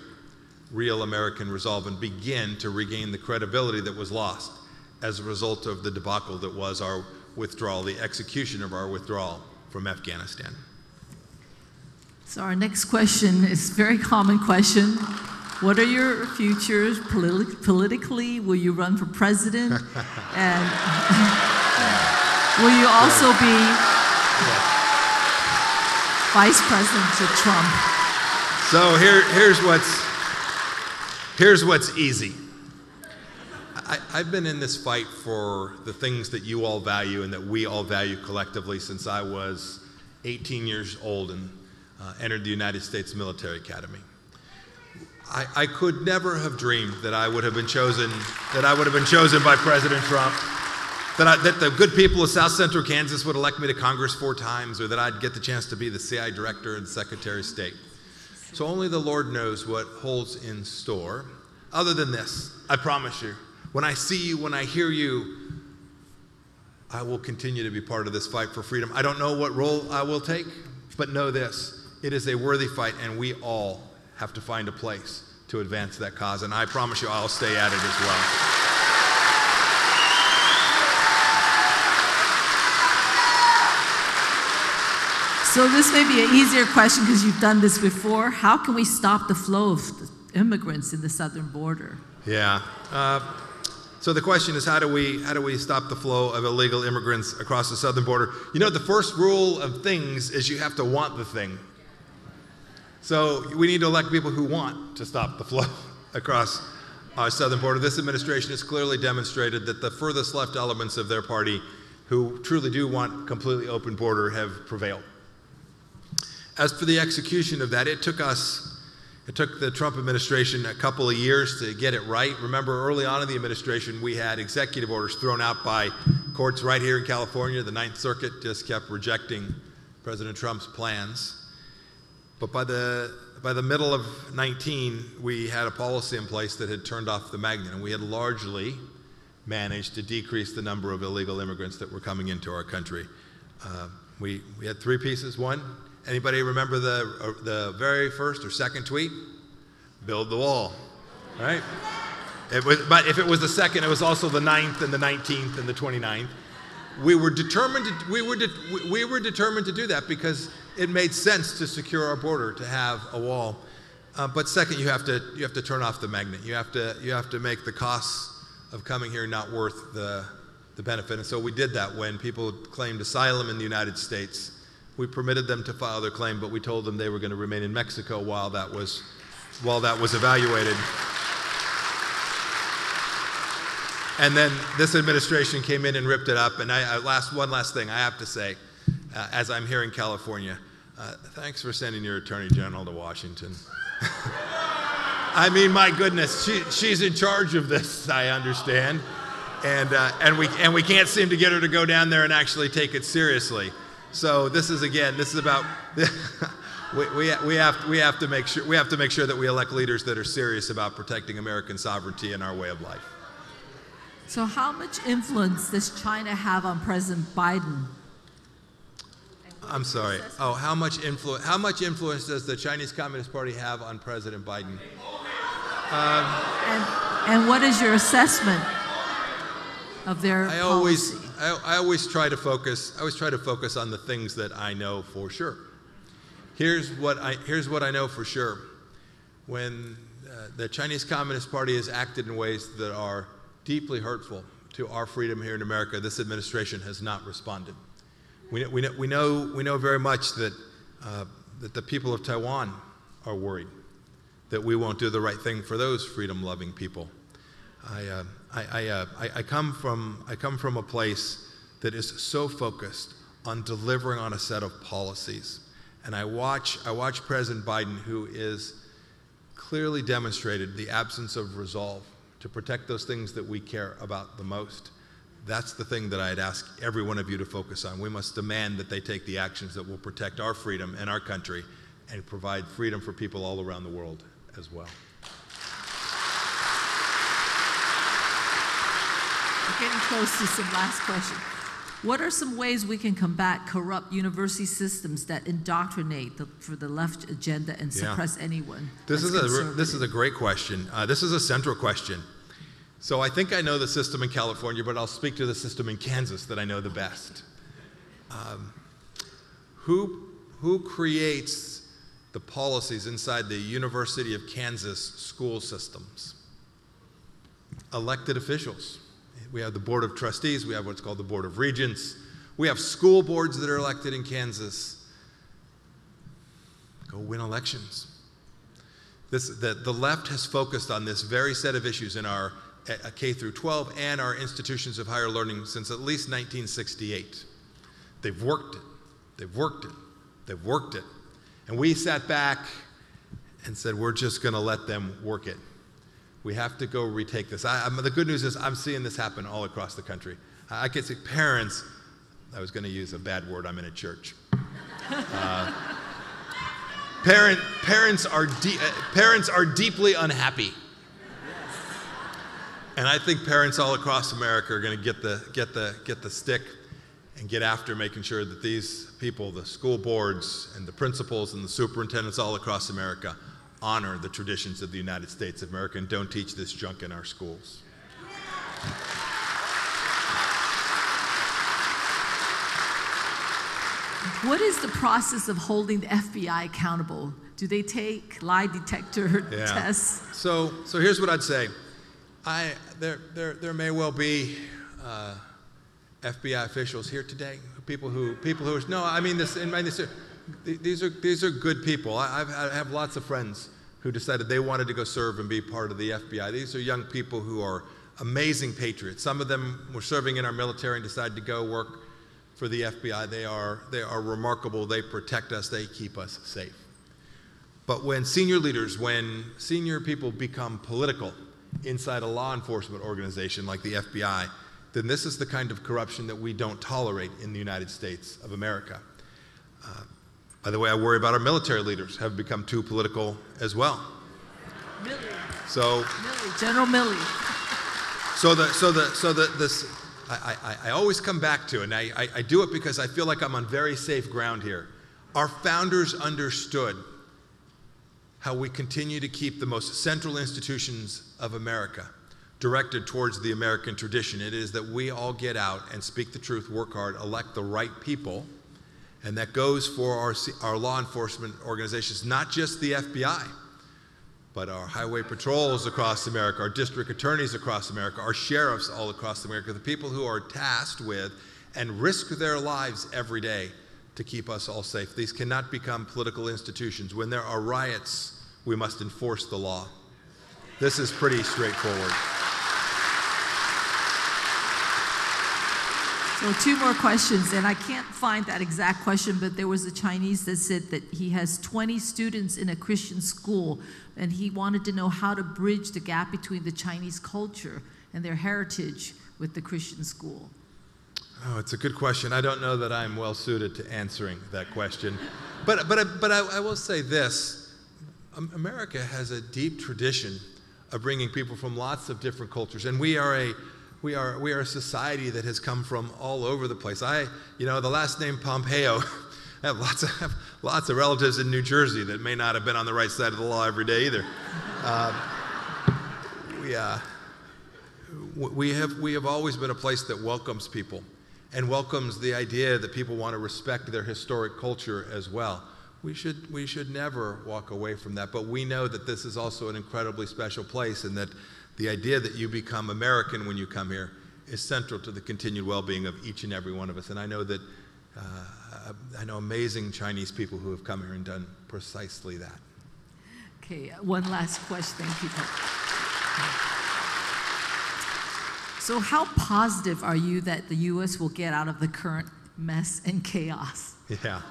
T: real American resolve and begin to regain the credibility that was lost as a result of the debacle that was our withdrawal, the execution of our withdrawal from Afghanistan.
N: So our next question is a very common question. What are your futures politically? Will you run for president? And will you also be vice president to Trump?
T: So here's what's easy. I've been in this fight for the things that you all value and that we all value collectively since I was 18 years old and entered the United States Military Academy. I could never have dreamed that I would have been chosen by President Trump that the good people of South Central Kansas would elect me to Congress 4 times, or that I'd get the chance to be the CI director and Secretary of State. So only the Lord knows what holds in store. Other than this, I promise you, when I see you, when I hear you, I will continue to be part of this fight for freedom. I don't know what role I will take, but know this, it is a worthy fight, and we all have to find a place to advance that cause, and I promise you I'll stay at it as well.
N: So this may be an easier question because you've done this before. How can we stop the flow of immigrants in the southern border?
T: Yeah. So the question is, how do we stop the flow of illegal immigrants across the southern border? You know, the first rule of things is you have to want the thing. So we need to elect people who want to stop the flow across our southern border. This administration has clearly demonstrated that the furthest left elements of their party, who truly do want completely open border, have prevailed. As for the execution of that, it took the Trump administration a couple of years to get it right. Remember, early on in the administration, we had executive orders thrown out by courts right here in California. The Ninth Circuit just kept rejecting President Trump's plans. But by the middle of 19, we had a policy in place that had turned off the magnet, and we had largely managed to decrease the number of illegal immigrants that were coming into our country. We had 3 pieces. One, anybody remember the very first or second tweet? Build the wall, right? But if it was the second, it was also the 9th and the 19th and the 29th. We were determined to do that because it made sense to secure our border, to have a wall. But second, you have to turn off the magnet. You have to make the costs of coming here not worth the benefit. And so we did that when people claimed asylum in the United States. We permitted them to file their claim, but we told them they were going to remain in Mexico while that was evaluated. And then this administration came in and ripped it up. And one last thing I have to say, as I'm here in California, thanks for sending your Attorney General to Washington. I mean, my goodness, she's in charge of this, I understand. And we can't seem to get her to go down there and actually take it seriously. So this is about we have to make sure that we elect leaders that are serious about protecting American sovereignty and our way of life.
N: So how much influence does China have on President Biden?
T: I'm sorry. Oh, how much influence does the Chinese Communist Party have on President Biden?
N: And what is your assessment of their policy?
T: I always try to focus on the things that I know for sure. Here's what I know for sure. When the Chinese Communist Party has acted in ways that are deeply hurtful to our freedom here in America, this administration has not responded. We know very much that the people of Taiwan are worried that we won't do the right thing for those freedom-loving people. I come from a place that is so focused on delivering on a set of policies, and I watch President Biden, who is clearly demonstrated the absence of resolve to protect those things that we care about the most. That's the thing that I'd ask every one of you to focus on. We must demand that they take the actions that will protect our freedom and our country and provide freedom for people all around the world as well.
N: We're getting close to some last question. What are some ways we can combat corrupt university systems that indoctrinate for the left agenda and suppress anyone?
T: This is a great question. This is a central question. So I think I know the system in California, but I'll speak to the system in Kansas that I know the best. Who creates the policies inside the University of Kansas school systems? Elected officials. We have the Board of Trustees, we have what's called the Board of Regents, we have school boards that are elected in Kansas. Go win elections. The left has focused on this very set of issues in our K through 12 and our institutions of higher learning since at least 1968. They've worked it, they've worked it, they've worked it. And we sat back and said, we're just gonna let them work it. We have to go retake this. The good news is I'm seeing this happen all across the country. I can see parents, I was going to use a bad word, I'm in a church. Parents are deeply unhappy. And I think parents all across America are going to get the stick and get after making sure that these people, the school boards and the principals and the superintendents all across America, honor the traditions of the United States of America and don't teach this junk in our schools.
N: What is the process of holding the FBI accountable? Do they take lie detector tests?
T: So here's what I'd say. There may well be FBI officials here today, people who are, no, I mean this. These are good people. I have lots of friends who decided they wanted to go serve and be part of the FBI. These are young people who are amazing patriots. Some of them were serving in our military and decided to go work for the FBI. They are remarkable. They protect us. They keep us safe. But when senior leaders, when senior people become political inside a law enforcement organization like the FBI, then this is the kind of corruption that we don't tolerate in the United States of America. By the way, I worry about our military leaders have become too political as well.
N: Milley.
T: So,
N: Milley, General Milley.
T: I always come back to, and I do it because I feel like I'm on very safe ground here. Our founders understood how we continue to keep the most central institutions of America directed towards the American tradition. It is that we all get out and speak the truth, work hard, elect the right people, and that goes for our law enforcement organizations, not just the FBI, but our highway patrols across America, our district attorneys across America, our sheriffs all across America, the people who are tasked with and risk their lives every day to keep us all safe. These cannot become political institutions. When there are riots, we must enforce the law. This is pretty straightforward.
N: So 2 more questions, and I can't find that exact question, but there was a Chinese that said that he has 20 students in a Christian school, and he wanted to know how to bridge the gap between the Chinese culture and their heritage with the Christian school.
T: Oh, it's a good question. I don't know that I'm well suited to answering that question. But I will say this. America has a deep tradition of bringing people from lots of different cultures, and we are a society that has come from all over the place. The last name Pompeo, I have lots of relatives in New Jersey that may not have been on the right side of the law every day either. We have always been a place that welcomes people and welcomes the idea that people want to respect their historic culture as well. We should never walk away from that, but we know that this is also an incredibly special place, and that the idea that you become American when you come here is central to the continued well-being of each and every one of us. And I know that I know amazing Chinese people who have come here and done precisely that.
N: Okay, one last question. Thank you. So how positive are you that the U.S. will get out of the current mess and chaos?
T: Yeah.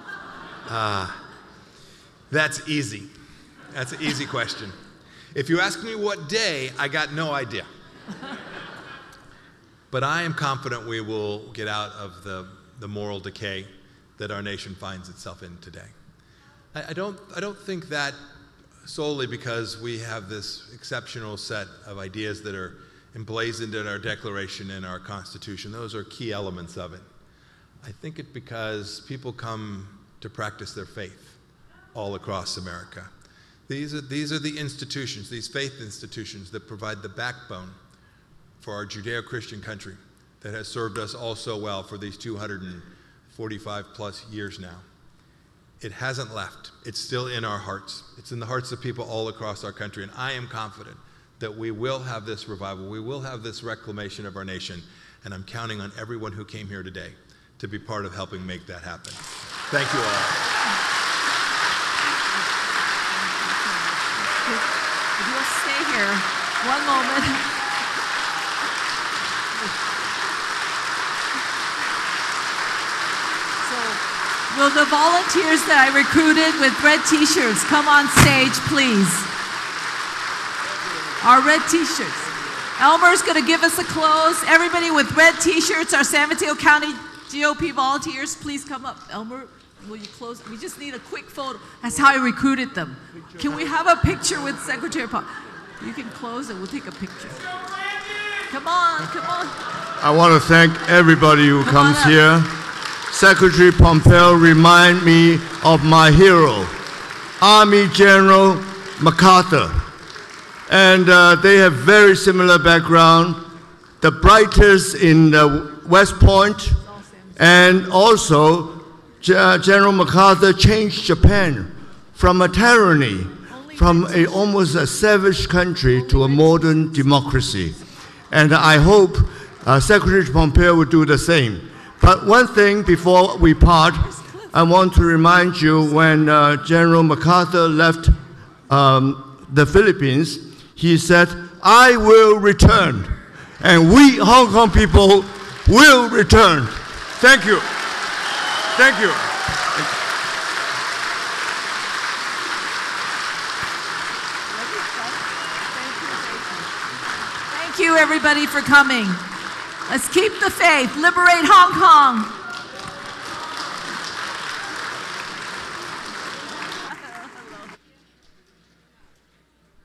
T: That's easy. That's an easy question. If you ask me what day, I got no idea. But I am confident we will get out of the moral decay that our nation finds itself in today. I don't think that solely because we have this exceptional set of ideas that are emblazoned in our Declaration and our Constitution. Those are key elements of it. I think it's because people come to practice their faith all across America. These are the institutions, these faith institutions that provide the backbone for our Judeo-Christian country that has served us all so well for these 245 plus years now. It hasn't left. It's still in our hearts. It's in the hearts of people all across our country, and I am confident that we will have this revival. We will have this reclamation of our nation, and I'm counting on everyone who came here today to be part of helping make that happen. Thank you all.
N: If you'll stay here one moment. So, will the volunteers that I recruited with red t-shirts come on stage, please?
U: Our red t-shirts. Elmer's going to give us a close. Everybody with red t-shirts, our San Mateo County GOP volunteers, please come up. Elmer, will you close? We just need a quick photo. That's how I recruited them. Can we have a picture with Secretary Pompeo? You can close and we'll take a picture. Come on, come on.
R: I want to thank everybody who comes here. Secretary Pompeo remind me of my hero, Army General MacArthur. And they have very similar background, the brightest in West Point, and also General MacArthur changed Japan from a tyranny, from almost a savage country to a modern democracy. And I hope Secretary Pompeo will do the same. But one thing before we part, I want to remind you when General MacArthur left the Philippines, he said, I will return. And we Hong Kong people will return. Thank you. Thank you.
U: Thank you, everybody, for coming. Let's keep the faith. Liberate Hong Kong.